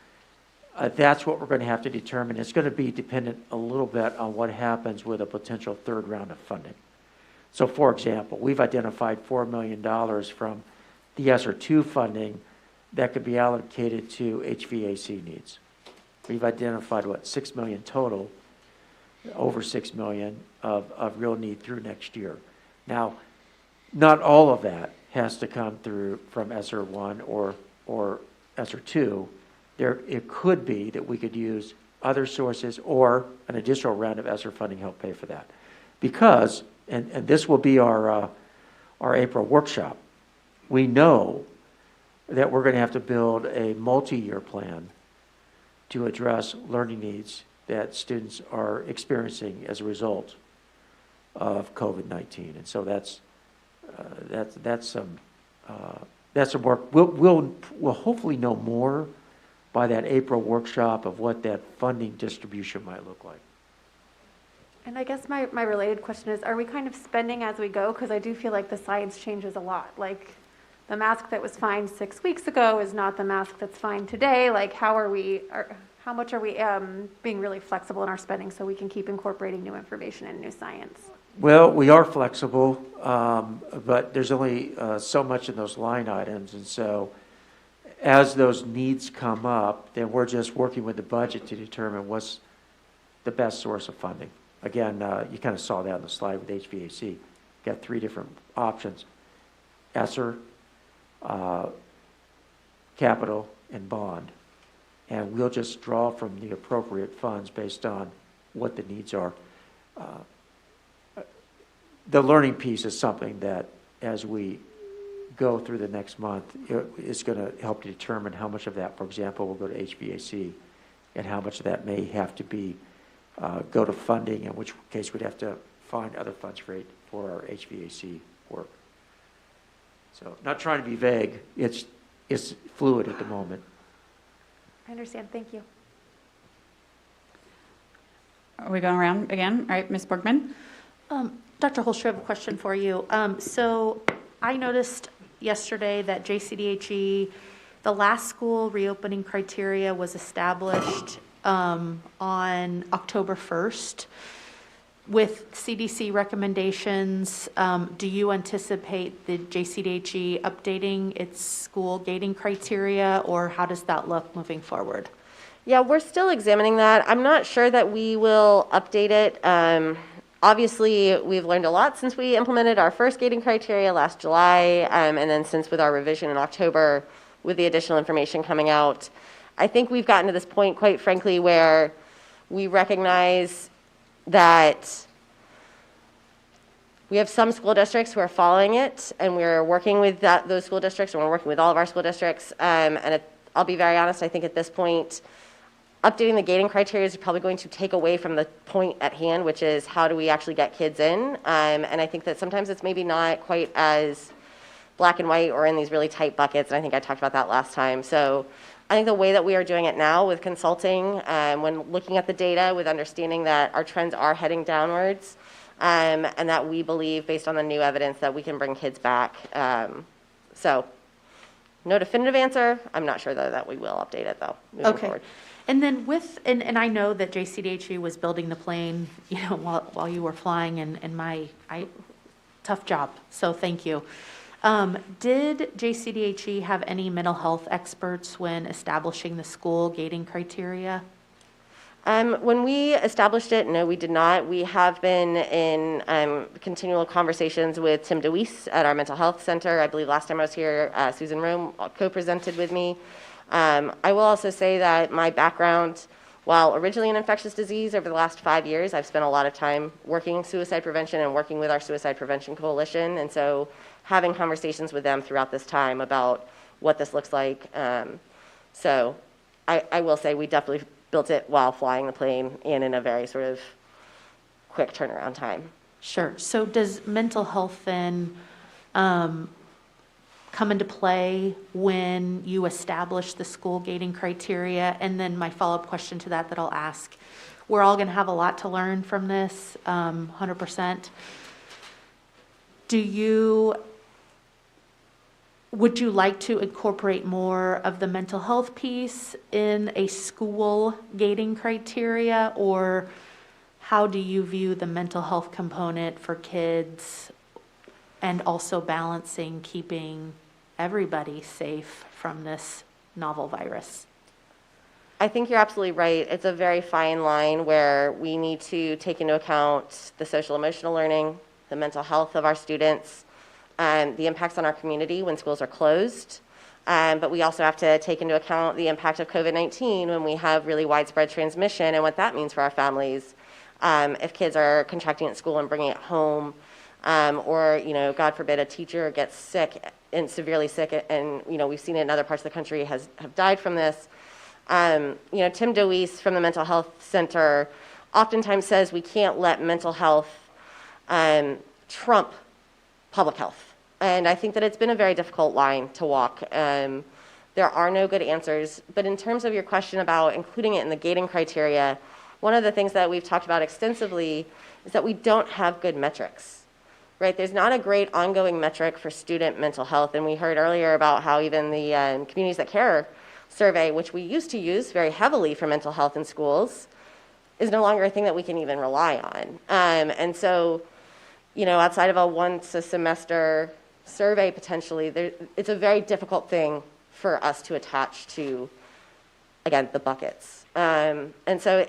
That's what we're going to have to determine. It's going to be dependent a little bit on what happens with a potential third round of funding. So, for example, we've identified $4 million from the ESSER 2 funding that could be allocated to HVAC needs. We've identified, $6 million total, over $6 million of real need through next year. Now, not all of that has to come through from ESSER 1 or ESSER 2. It could be that we could use other sources or an additional round of ESSER funding help pay for that. Because, and this will be our April workshop, we know that we're going to have to build a multi-year plan to address learning needs that students are experiencing as a result of COVID-19. And so that's some work. We'll hopefully know more by that April workshop of what that funding distribution might look like. And I guess my related question is, are we kind of spending as we go? Because I do feel like the science changes a lot. Like the mask that was fine 6 weeks ago is not the mask that's fine today. Like how much are we being really flexible in our spending so we can keep incorporating new information and new science? Well, we are flexible, but there's only so much in those line items. And so as those needs come up, then we're just working with the budget to determine what's the best source of funding. Again, you kind of saw that on the slide with HVAC. Got 3 different options: ESSER, capital, and bond. And we'll just draw from the appropriate funds based on what the needs are. The learning piece is something that, as we go through the next month, is going to help to determine how much of that, for example, will go to HVAC, and how much of that may have to be go to funding, in which case we'd have to find other funds for our HVAC work. So, not trying to be vague. It's fluid at the moment. I understand. Thank you. Are we going around again? All right, Ms. Borgman. Dr. Holster, I have a question for you. So I noticed yesterday that JCDHE, the last school reopening criteria was established on October 1st. With CDC recommendations, do you anticipate the JCDHE updating its school gating criteria, or how does that look moving forward? Yeah, we're still examining that. I'm not sure that we will update it. Obviously, we've learned a lot since we implemented our first gating criteria last July, and then since with our revision in October, with the additional information coming out. I think we've gotten to this point, quite frankly, where we recognize that we have some school districts who are following it, and we're working with those school districts, and we're working with all of our school districts. I'll be very honest, I think at this point, updating the gating criteria is probably going to take away from the point at hand, which is how do we actually get kids in? And I think that sometimes it's maybe not quite as black and white or in these really tight buckets, and I think I talked about that last time. So I think the way that we are doing it now with consulting, when looking at the data, with understanding that our trends are heading downwards, and that we believe, based on the new evidence, that we can bring kids back. So no definitive answer. I'm not sure, though, that we will update it, though, moving forward. And then and I know that JCDHE was building the plane, while you were flying, and tough job, so thank you. Did JCDHE have any mental health experts when establishing the school gating criteria? When we established it, no, we did not. We have been in continual conversations with Tim DeWeese at our mental health center. I believe last time I was here, Susan Rome co-presented with me. I will also say that my background, while originally in infectious disease, over the last 5 years, I've spent a lot of time working suicide prevention and working with our Suicide Prevention Coalition, and so having conversations with them throughout this time about what this looks like. So I will say we definitely built it while flying the plane and in a very sort of quick turnaround time. Sure. So does mental health then come into play when you establish the school gating criteria? And then my follow-up question to that I'll ask, we're all going to have a lot to learn from this, 100%. Would you like to incorporate more of the mental health piece in a school gating criteria, or how do you view the mental health component for kids and also balancing keeping everybody safe from this novel virus? I think you're absolutely right. It's a very fine line where we need to take into account the social emotional learning, the mental health of our students, the impacts on our community when schools are closed. But we also have to take into account the impact of COVID-19 when we have really widespread transmission and what that means for our families. If kids are contracting at school and bringing it home, or, God forbid, a teacher gets sick and severely sick, and, we've seen it in other parts of the country have died from this. Tim DeWeese from the Mental Health Center oftentimes says we can't let mental health trump public health. And I think that it's been a very difficult line to walk. There are no good answers. But in terms of your question about including it in the gating criteria, one of the things that we've talked about extensively is that we don't have good metrics, right? There's not a great ongoing metric for student mental health. And we heard earlier about how even the Communities That Care survey, which we used to use very heavily for mental health in schools, is no longer a thing that we can even rely on. And so, outside of a once a semester survey potentially, it's a very difficult thing for us to attach to, again, the buckets. And so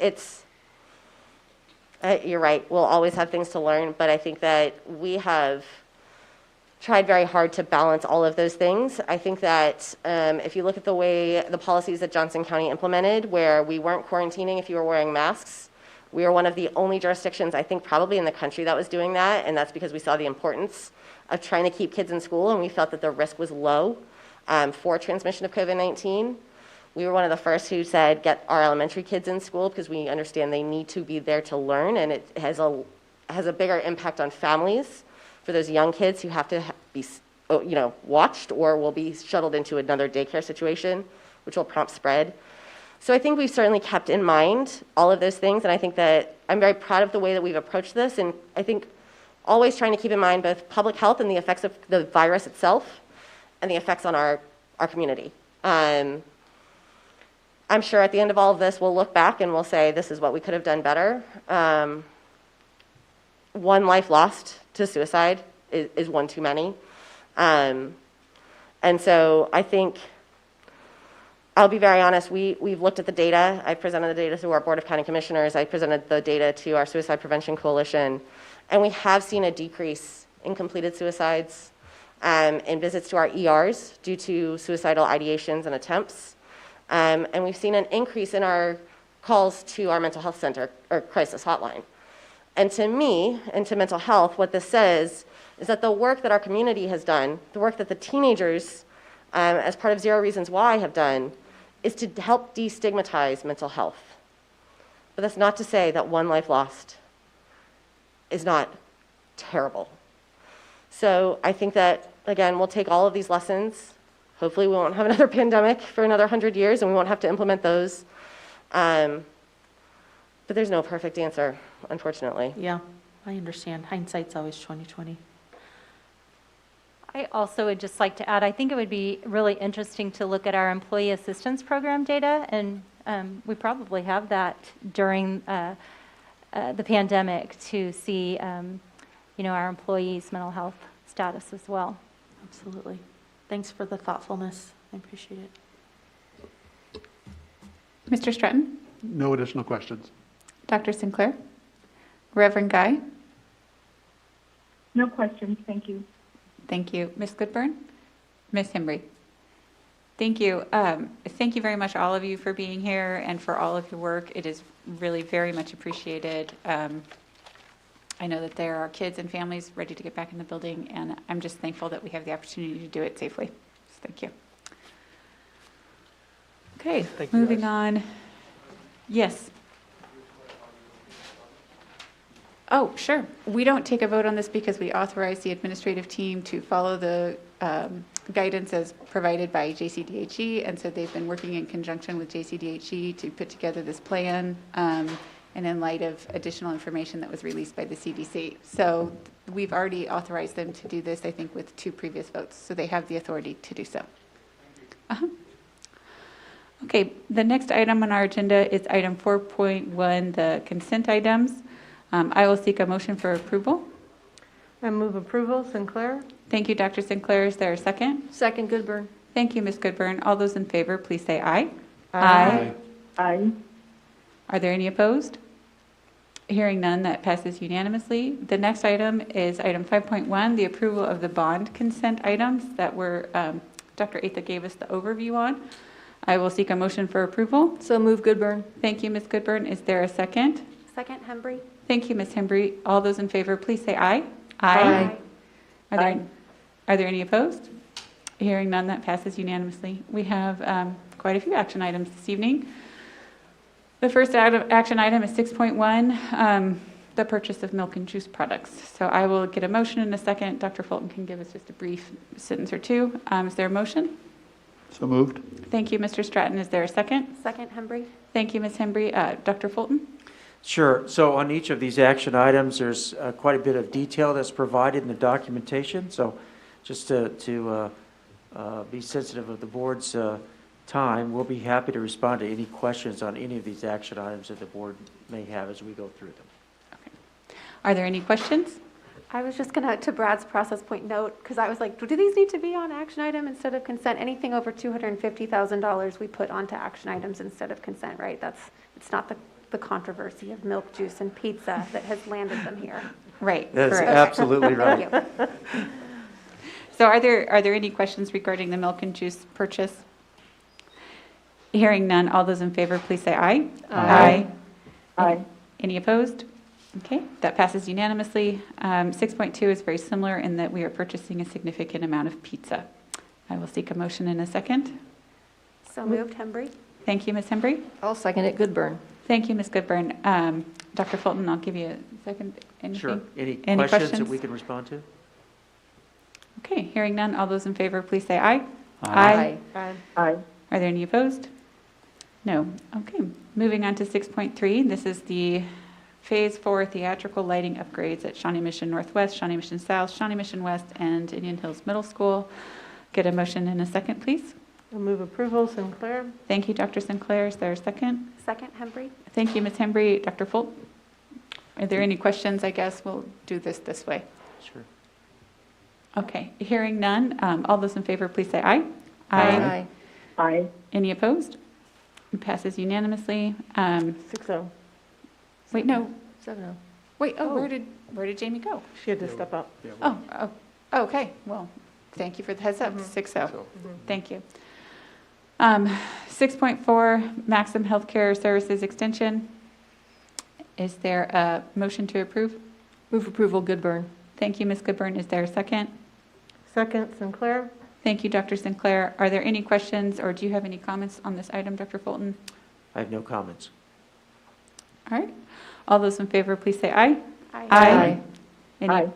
you're right, we'll always have things to learn, but I think that we have tried very hard to balance all of those things. I think that if you look at the way the policies that Johnson County implemented, where we weren't quarantining if you were wearing masks, we were one of the only jurisdictions, I think, probably in the country that was doing that, and that's because we saw the importance of trying to keep kids in school, and we felt that the risk was low for transmission of COVID-19. We were one of the first who said, get our elementary kids in school because we understand they need to be there to learn, and it has a bigger impact on families for those young kids who have to be watched or will be shuttled into another daycare situation, which will prompt spread. So I think we've certainly kept in mind all of those things, and I think that I'm very proud of the way that we've approached this, and I think always trying to keep in mind both public health and the effects of the virus itself and the effects on our community. I'm sure at the end of all of this, we'll look back and we'll say, this is what we could have done better. One life lost to suicide is one too many. And so I think, I'll be very honest, we've looked at the data. I presented the data to our Board of County Commissioners. I presented the data to our Suicide Prevention Coalition. And we have seen a decrease in completed suicides and visits to our ERs due to suicidal ideations and attempts. And we've seen an increase in our calls to our mental health center or crisis hotline. And to me, and to mental health, what this says is that the work that our community has done, the work that the teenagers, as part of Zero Reasons Why, have done, is to help destigmatize mental health. But that's not to say that one life lost is not terrible. So I think that, again, we'll take all of these lessons. Hopefully we won't have another pandemic for another 100 years and we won't have to implement those. But there's no perfect answer, unfortunately. Yeah, I understand. Hindsight's always 20/20. I also would just like to add, I think it would be really interesting to look at our employee assistance program data, and we probably have that during the pandemic to see, our employees' mental health status as well. Absolutely. Thanks for the thoughtfulness. I appreciate it. Mr. Stratton? No additional questions. Dr. Sinclair? Reverend Guy? No questions, thank you. Thank you. Ms. Goodburn? Ms. Hembry? Thank you. Thank you very much, all of you, for being here and for all of your work. It is really very much appreciated. I know that there are kids and families ready to get back in the building, and I'm just thankful that we have the opportunity to do it safely. So thank you. Okay, Thank you, moving guys. on. Yes. Oh, sure. We don't take a vote on this because we authorize the administrative team to follow the guidance as provided by JCDHE, and so they've been working in conjunction with JCDHE to put together this plan, and in light of additional information that was released by the CDC. So we've already authorized them to do this, I think, with 2 previous votes, so they have the authority to do so. Okay, the next item on our agenda is item 4.1, the consent items. I will seek a motion for approval. I move approval. Sinclair? Thank you, Dr. Sinclair. Is there a second? Second, Goodburn. Thank you, Ms. Goodburn. All those in favor, please say aye. Aye. Aye. Are there any opposed? Hearing none, that passes unanimously. The next item is item 5.1, the approval of the bond consent items that were, Dr. Atha gave us the overview on. I will seek a motion for approval. So move, Goodburn. Thank you, Ms. Goodburn. Is there a second? Second, Hembry. Thank you, Ms. Hembry. All those in favor, please say aye. Aye. Are there any opposed? Hearing none, that passes unanimously. We have quite a few action items this evening. The first action item is 6.1, the purchase of milk and juice products. So I will get a motion in a second. Dr. Fulton can give us just a brief sentence or two. Is there a motion? So moved. Thank you, Mr. Stratton. Is there a second? Second, Hembry. Thank you, Ms. Hembry. Dr. Fulton? Sure. So on each of these action items, there's quite a bit of detail that's provided in the documentation. So just to be sensitive of the board's time, we'll be happy to respond to any questions on any of these action items that the board may have as we go through them. Okay. Are there any questions? I was just gonna, to Brad's process point note, because I was like, do these need to be on action item instead of consent? Anything over $250,000 we put onto action items instead of consent, right? It's not the controversy of milk, juice, and pizza that has landed them here. Right. That's correct. absolutely right. Thank you. So are there any questions regarding the milk and juice purchase? Hearing none, all those in favor, please say aye. Aye. Aye. Any opposed? Okay, that passes unanimously. 6.2 is very similar in that we are purchasing a significant amount of pizza. I will seek a motion in a second. So moved, Hembry. Thank you, Ms. Hembry. I'll second it, Goodburn. Thank you, Ms. Goodburn. Dr. Fulton, I'll give you a second. Anything? Sure. Any Any questions that we can respond to? Okay, hearing none, all those in favor, please say aye. Aye. Aye. Aye. Are there any opposed? No. Okay, moving on to 6.3. This is the Phase 4 theatrical lighting upgrades at Shawnee Mission Northwest, Shawnee Mission South, Shawnee Mission West, and Indian Hills Middle School. Get a motion in a second, please. I move approval. Sinclair? Thank you, Dr. Sinclair. Is there a second? Second, Hembry. Thank you, Ms. Hembry. Dr. Fulton? Are there any questions? I guess we'll do this way. Sure. Okay, hearing none. All those in favor, please say aye. Aye. Aye. Any opposed? It passes unanimously. 6-0. Wait, no. 7-0. Wait, where did Jamie go? She had to step up. Oh, okay. Well, thank you for the heads up. 6-0. Thank you. 6.4, Maxim Healthcare Services Extension. Is there a motion to approve? Move approval, Goodburn. Thank you, Ms. Goodburn. Is there a second? Second, Sinclair? Thank you, Dr. Sinclair. Are there any questions or do you have any comments on this item, Dr. Fulton? I have no comments. All right. All those in favor, please say aye. Aye. Any? Aye.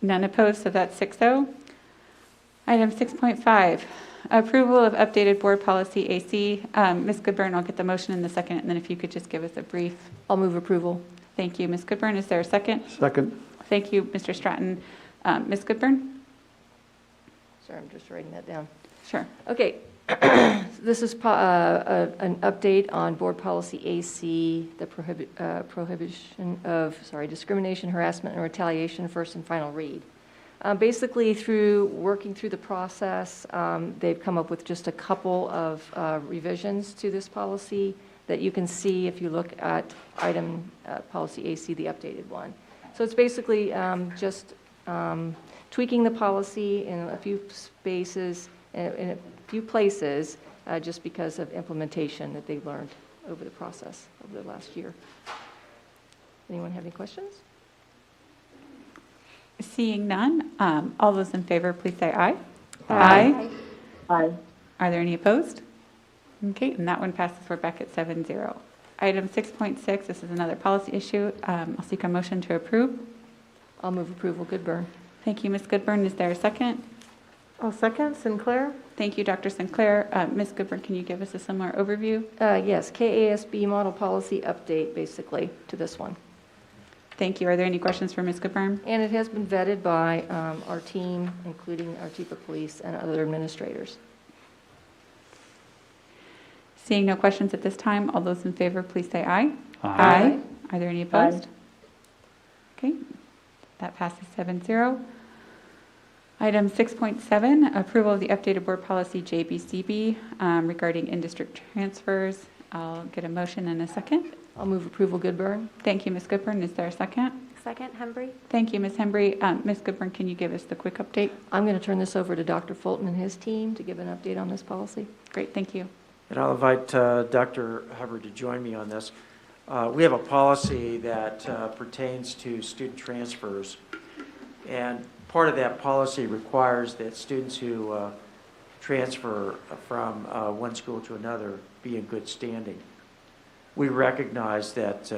None opposed, so that's 6-0. Item 6.5, approval of updated board policy AC. Ms. Goodburn, I'll get the motion in the second, and then if you could just give us a brief. I'll move approval. Thank you, Ms. Goodburn. Is there a second? Second. Thank you, Mr. Stratton. Ms. Goodburn? Sorry, I'm just writing that down. Sure. Okay. This is an update on board policy AC, the prohibition of, discrimination, harassment, and retaliation, first and final read. Basically, through working through the process, they've come up with just a couple of revisions to this policy that you can see if you look at item policy AC, the updated one. So it's basically just tweaking the policy in a few spaces, in a few places, just because of implementation that they've learned over the process over the last year. Anyone have any questions? Seeing none, all those in favor, please say aye. Aye. Aye. Are there any opposed? Okay, and that one passes. We're back at 7-0. Item 6.6, this is another policy issue. I'll seek a motion to approve. I'll move approval. Goodburn. Thank you, Ms. Goodburn. Is there a second? I'll second. Sinclair? Thank you, Dr. Sinclair. Ms. Goodburn, can you give us a similar overview? Yes, KASB model policy update, basically, to this one. Thank you. Are there any questions for Ms. Goodburn? And it has been vetted by our team, including our chief of police and other administrators. Seeing no questions at this time, all those in favor, please say aye. Aye. Are there any opposed? Okay, that passes 7-0. Item 6.7, approval of the updated board policy JBCB regarding in-district transfers. I'll get a motion in a second. I'll move approval. Goodburn. Thank you, Ms. Goodburn. Is there a second? Second, Hembry? Thank you, Ms. Hembry. Ms. Goodburn, can you give us the quick update? I'm going to turn this over to Dr. Fulton and his team to give an update on this policy. Great, thank you. And I'll invite Dr. Hubbard to join me on this. We have a policy that pertains to student transfers, and part of that policy requires that students who transfer from one school to another be in good standing. We recognize that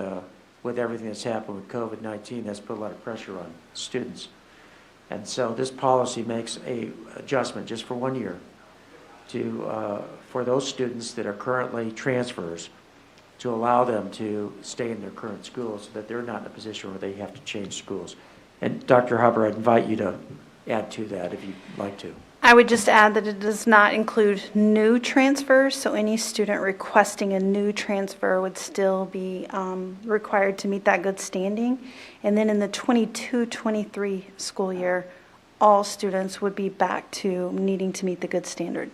with everything that's happened with COVID-19, that's put a lot of pressure on students. And so this policy makes an adjustment just for 1 year to for those students that are currently transfers, to allow them to stay in their current schools so that they're not in a position where they have to change schools. And Dr. Hubbard, I'd invite you to add to that if you'd like to. I would just add that it does not include new transfers, so any student requesting a new transfer would still be required to meet that good standing. And then in the 22-23 school year, all students would be back to needing to meet the good standard.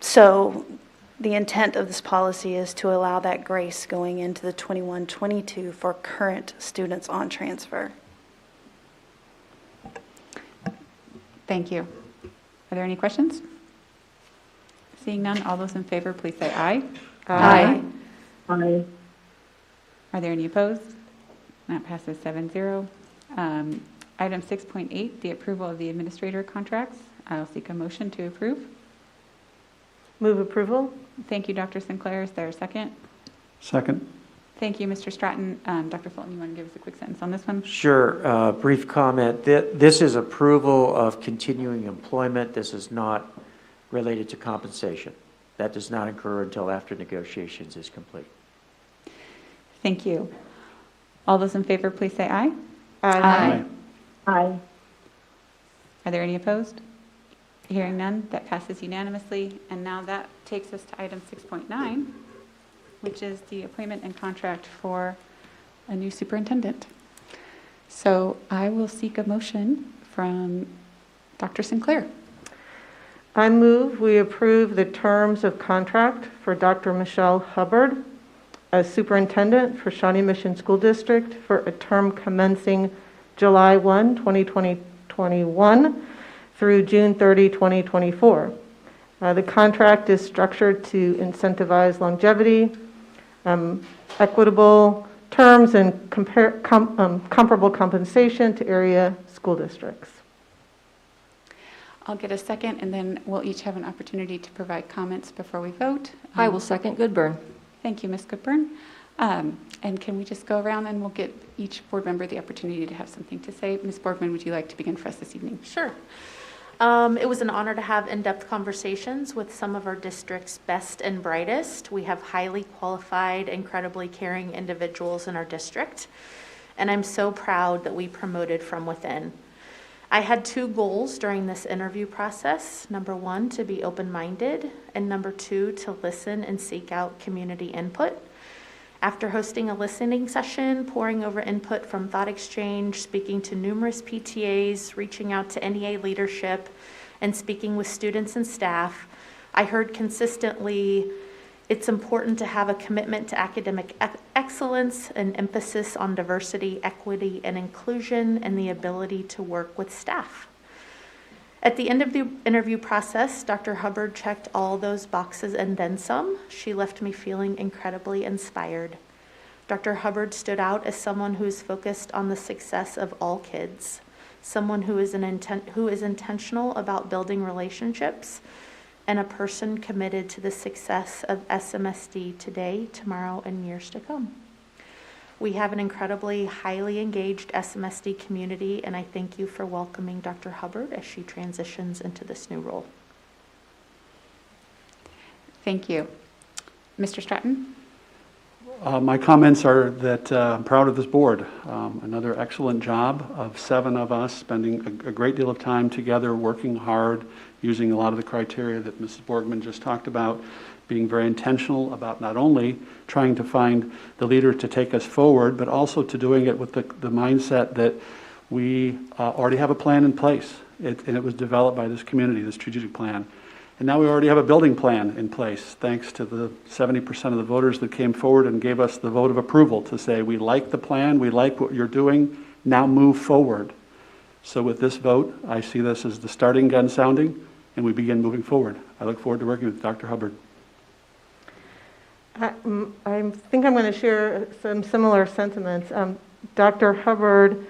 So the intent of this policy is to allow that grace going into the 21-22 for current students on transfer. Thank you. Are there any questions? Seeing none, all those in favor, please say aye. Aye. Aye. Are there any opposed? That passes 7-0. Item 6.8, the approval of the administrator contracts. I'll seek a motion to approve. Move approval. Thank you, Dr. Sinclair. Is there a second? Second. Thank you, Mr. Stratton. Dr. Fulton, you want to give us a quick sentence on this one? Sure. Brief comment. This is approval of continuing employment. This is not related to compensation. That does not occur until after negotiations is complete. Thank you. All those in favor, please say aye. Aye. Aye. Are there any opposed? Hearing none, that passes unanimously. And now that takes us to item 6.9, which is the appointment and contract for a new superintendent. So I will seek a motion from Dr. Sinclair. I move we approve the terms of contract for Dr. Michelle Hubbard as superintendent for Shawnee Mission School District for a term commencing July 1, 2021 through June 30, 2024. The contract is structured to incentivize longevity, equitable terms, and comparable compensation to area school districts. I'll get a second, and then we'll each have an opportunity to provide comments before we vote. I will second. Goodburn. Thank you, Ms. Goodburn. And can we just go around and we'll get each board member the opportunity to have something to say. Ms. Boardman, would you like to begin for us this evening? Sure. It was an honor to have in-depth conversations with some of our district's best and brightest. We have highly qualified, incredibly caring individuals in our district, and I'm so proud that we promoted from within. I had two goals during this interview process. Number one, to be open-minded, and number two, to listen and seek out community input. After hosting a listening session, poring over input from Thought Exchange, speaking to numerous PTAs, reaching out to NEA leadership, and speaking with students and staff, I heard consistently it's important to have a commitment to academic excellence, an emphasis on diversity, equity, and inclusion, and the ability to work with staff. At the end of the interview process, Dr. Hubbard checked all those boxes and then some. She left me feeling incredibly inspired. Dr. Hubbard stood out as someone who is focused on the success of all kids, someone who is intentional about building relationships, and a person committed to the success of SMSD today, tomorrow, and years to come. We have an incredibly highly engaged SMSD community, and I thank you for welcoming Dr. Hubbard as she transitions into this new role. Thank you. Mr. Stratton? My comments are that I'm proud of this board. Another excellent job of 7 of us spending a great deal of time together, working hard, using a lot of the criteria that Mrs. Borgman just talked about, being very intentional about not only trying to find the leader to take us forward, but also to doing it with the mindset that we already have a plan in place. And it was developed by this community, this strategic plan. And now we already have a building plan in place, thanks to the 70% of the voters that came forward and gave us the vote of approval to say, we like the plan, we like what you're doing, now move forward. So with this vote, I see this as the starting gun sounding, and we begin moving forward. I look forward to working with Dr. Hubbard. I think I'm going to share some similar sentiments. Dr. Hubbard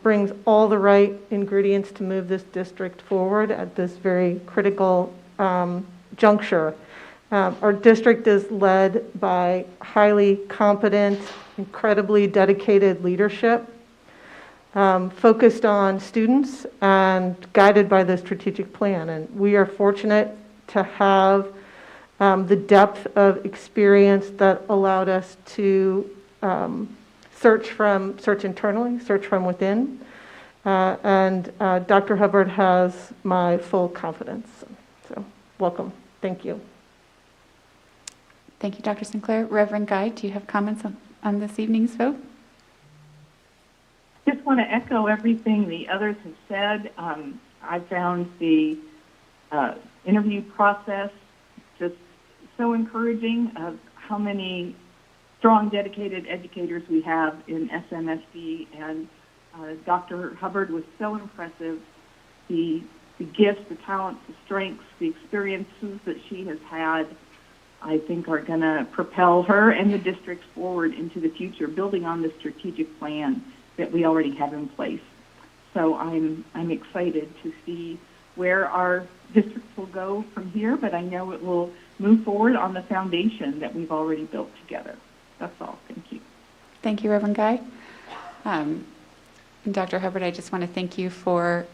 brings all the right ingredients to move this district forward at this very critical juncture. Our district is led by highly competent, incredibly dedicated leadership, focused on students and guided by the strategic plan. And we are fortunate to have the depth of experience that allowed us to search internally, search from within. And Dr. Hubbard has my full confidence. So welcome. Thank you. Thank you, Dr. Sinclair. Reverend Guy, do you have comments on this evening's vote? Just want to echo everything the others have said. I found the interview process just so encouraging of how many strong, dedicated educators we have in SMSD, and Dr. Hubbard was so impressive. The gifts, the talents, the strengths, the experiences that she has had, I think are going to propel her and the districts forward into the future, building on the strategic plan that we already have in place. So I'm excited to see where our districts will go from here, but I know it will move forward on the foundation that we've already built together. That's all. Thank you. Thank you, Reverend Guy. Dr. Hubbard, I just want to thank you for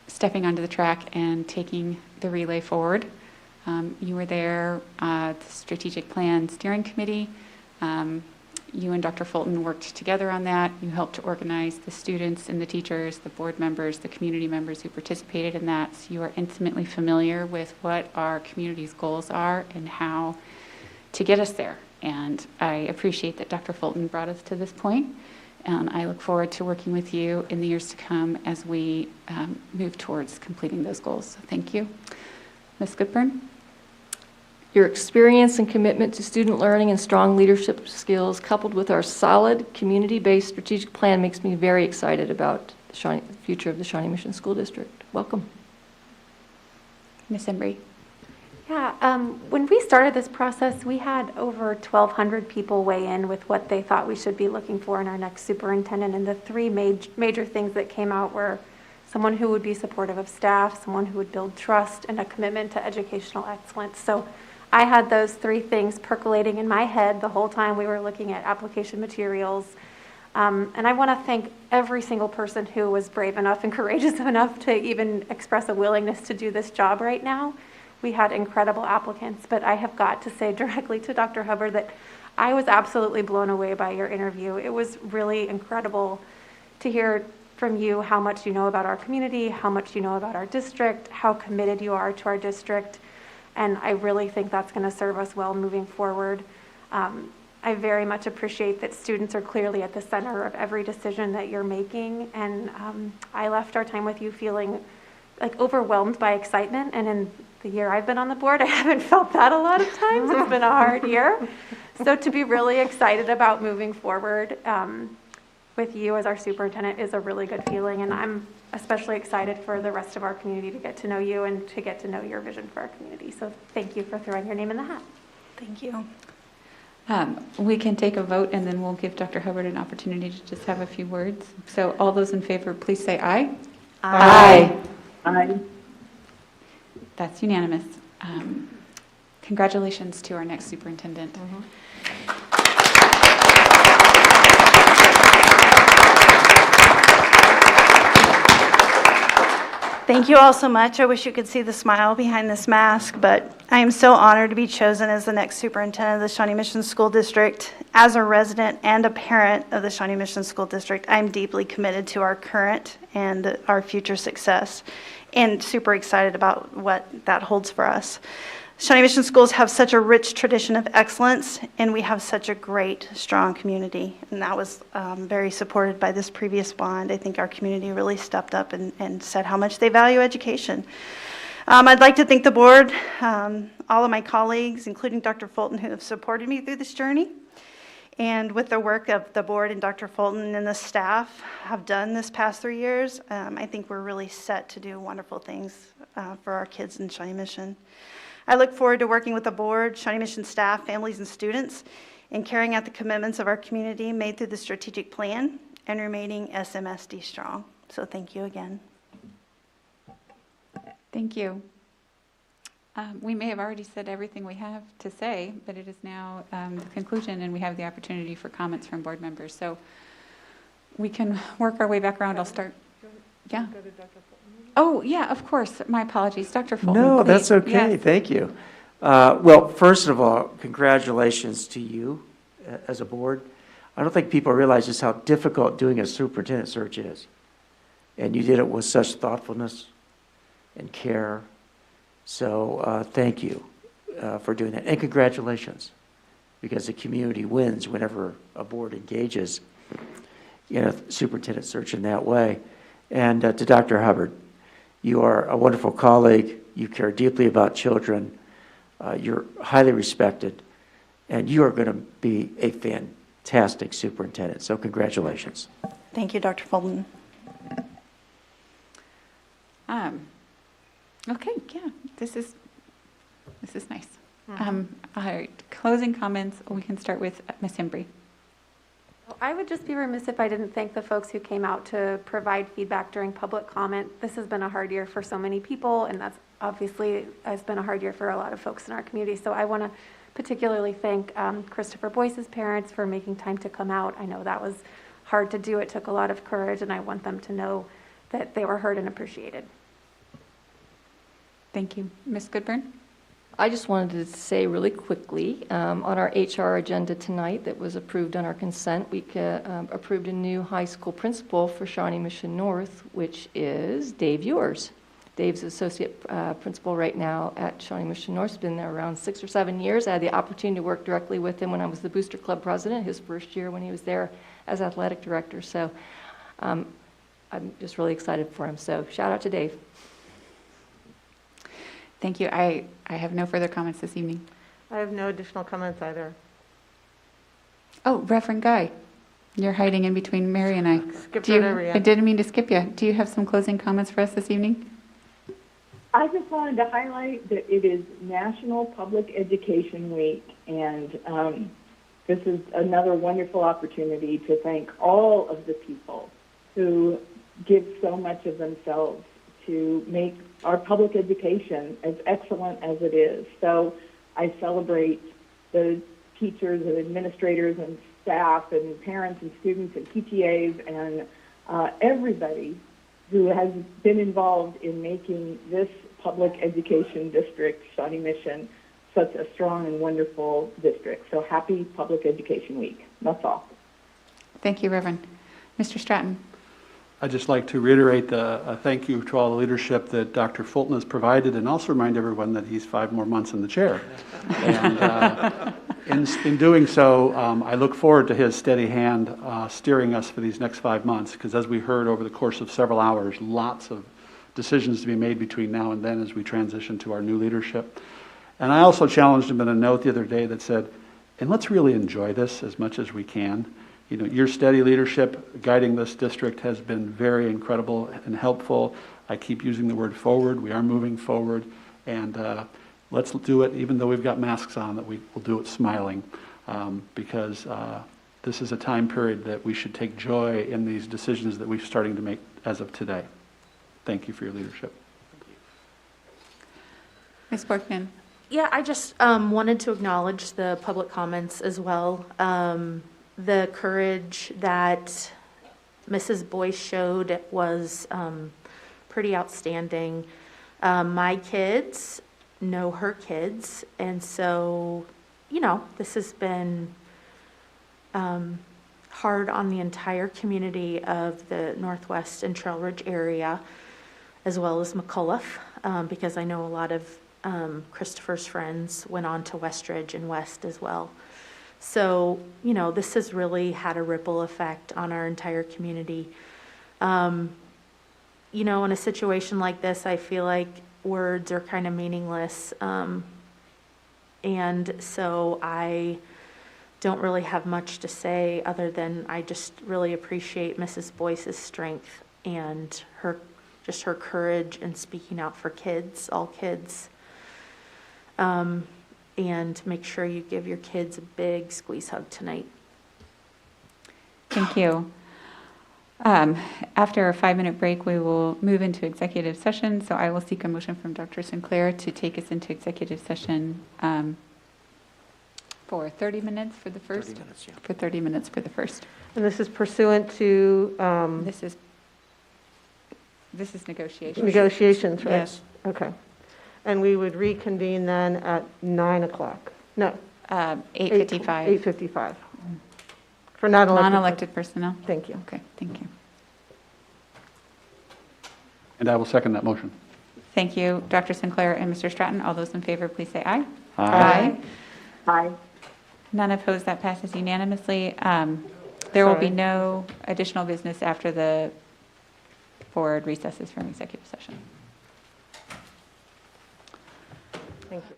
stepping onto the track and taking the relay forward. You were there at the Strategic Plan Steering Committee. You and Dr. Fulton worked together on that. You helped to organize the students and the teachers, the board members, the community members who participated in that. So you are intimately familiar with what our community's goals are and how to get us there. And I appreciate that Dr. Fulton brought us to this point. And I look forward to working with you in the years to come as we move towards completing those goals. So thank you. Ms. Goodburn? Your experience and commitment to student learning and strong leadership skills, coupled with our solid, community-based strategic plan, makes me very excited about the future of the Shawnee Mission School District. Welcome. Ms. Embry? Yeah, when we started this process, we had over 1,200 people weigh in with what they thought we should be looking for in our next superintendent, and the 3 major things that came out were someone who would be supportive of staff, someone who would build trust, and a commitment to educational excellence. So I had those 3 things percolating in my head the whole time we were looking at application materials. And I want to thank every single person who was brave enough and courageous enough to even express a willingness to do this job right now. We had incredible applicants, but I have got to say directly to Dr. Hubbard that I was absolutely blown away by your interview. It was really incredible to hear from you how much you know about our community, how much you know about our district, how committed you are to our district. And I really think that's going to serve us well moving forward. I very much appreciate that students are clearly at the center of every decision that you're making. And I left our time with you feeling like overwhelmed by excitement. And in the year I've been on the board, I haven't felt that a lot of times. It's been a hard year. So to be really excited about moving forward with you as our superintendent is a really good feeling. And I'm especially excited for the rest of our community to get to know you and to get to know your vision for our community. So thank you for throwing your name in the hat. Thank you. We can take a vote and then we'll give Dr. Hubbard an opportunity to just have a few words. So all those in favor, please say aye. Aye. Aye. That's unanimous. Congratulations to our next superintendent. Thank you all so much. I wish you could see the smile behind this mask, but I am so honored to be chosen as the next superintendent of the Shawnee Mission School District. As a resident and a parent of the Shawnee Mission School District, I'm deeply committed to our current and our future success, and super excited about what that holds for us. Shawnee Mission Schools have such a rich tradition of excellence, and we have such a great, strong community. And that was very supported by this previous bond. I think our community really stepped up and said how much they value education. I'd like to thank the board, all of my colleagues, including Dr. Fulton, who have supported me through this journey. And with the work of the board and Dr. Fulton and the staff have done this past 3 years, I think we're really set to do wonderful things for our kids in Shawnee Mission. I look forward to working with the board, Shawnee Mission staff, families, and students in carrying out the commitments of our community made through the strategic plan and remaining SMSD strong. So thank you again. Thank you. We may have already said everything we have to say, but it is now the conclusion, and we have the opportunity for comments from board members. So we can work our way back around. I'll start. Yeah. Oh, yeah, of course. My apologies. Dr. Fulton, No, please. that's okay. Yes. Thank you. Well, first of all, congratulations to you as a board. I don't think people realize just how difficult doing a superintendent search is. And you did it with such thoughtfulness and care. So thank you for doing that. And congratulations, because the community wins whenever a board engages in a superintendent search in that way. And to Dr. Hubbard, you are a wonderful colleague. You care deeply about children. You're highly respected. And you are going to be a fantastic superintendent. So congratulations. Thank you, Dr. Fulton. Okay, yeah, this is nice. All right, closing comments. We can start with Ms. Embry. I would just be remiss if I didn't thank the folks who came out to provide feedback during public comment. This has been a hard year for so many people, and that's obviously has been a hard year for a lot of folks in our community. So I want to particularly thank Christopher Boyce's parents for making time to come out. I know that was hard to do. It took a lot of courage, and I want them to know that they were heard and appreciated. Thank you. Ms. Goodburn? I just wanted to say really quickly, on our HR agenda tonight that was approved on our consent, we approved a new high school principal for Shawnee Mission North, which is Dave Ewers. Dave's associate principal right now at Shawnee Mission North. He's been there around 6 or 7 years. I had the opportunity to work directly with him when I was the Booster Club president, his first year when he was there as athletic director. So I'm just really excited for him. So shout out to Dave. Thank you. I have no further comments this evening. I have no additional comments either. Oh, Reverend Guy, you're hiding in between Mary and I. Skipped right over you. I didn't mean to skip you. Do you have some closing comments for us this evening? I just wanted to highlight that it is National Public Education Week, and this is another wonderful opportunity to thank all of the people who give so much of themselves to make our public education as excellent as it is. So I celebrate the teachers and administrators and staff and parents and students and PTAs and everybody who has been involved in making this public education district, Shawnee Mission, such a strong and wonderful district. So happy Public Education Week. That's all. Thank you, Reverend. Mr. Stratton. I'd just like to reiterate a thank you to all the leadership that Dr. Fulton has provided, and also remind everyone that he's 5 more months in the chair. And in doing so, I look forward to his steady hand steering us for these next 5 months, because as we heard over the course of several hours, lots of decisions to be made between now and then as we transition to our new leadership. And I also challenged him in a note the other day that said, and let's really enjoy this as much as we can. You know, your steady leadership guiding this district has been very incredible and helpful. I keep using the word forward. We are moving forward, and let's do it, even though we've got masks on, that we will do it smiling, because this is a time period that we should take joy in these decisions that we're starting to make as of today. Thank you for your leadership. Ms. Borkman? Yeah, I just wanted to acknowledge the public comments as well. The courage that Mrs. Boyce showed was pretty outstanding. My kids know her kids, and so, you know, this has been hard on the entire community of the Northwest and Trail Ridge area, as well as McCullough, because I know a lot of Christopher's friends went on to Westridge and West as well. So, you know, this has really had a ripple effect on our entire community. You know, in a situation like this, I feel like words are kind of meaningless. And so I don't really have much to say other than I just really appreciate Mrs. Boyce's strength and her courage in speaking out for kids, all kids. And make sure you give your kids a big squeeze hug tonight. Thank you. After a 5-minute break, we will move into executive session. So I will seek a motion from Dr. Sinclair to take us into executive session for 30 minutes for the first? 30 minutes, yeah. For 30 minutes for the first. And this is pursuant to This is negotiation. negotiations, right? Yes. Okay. And we would reconvene then at 9 o'clock? No. 8:55. 8:55. For non-elected. Non-elected personnel. Thank you. Okay, thank you. And I will second that motion. Thank you, Dr. Sinclair and Mr. Stratton. All those in favor, please say aye. Aye. Aye. None opposed, that passes unanimously. There will be Sorry. no additional business after the board recesses from executive session. Thank you.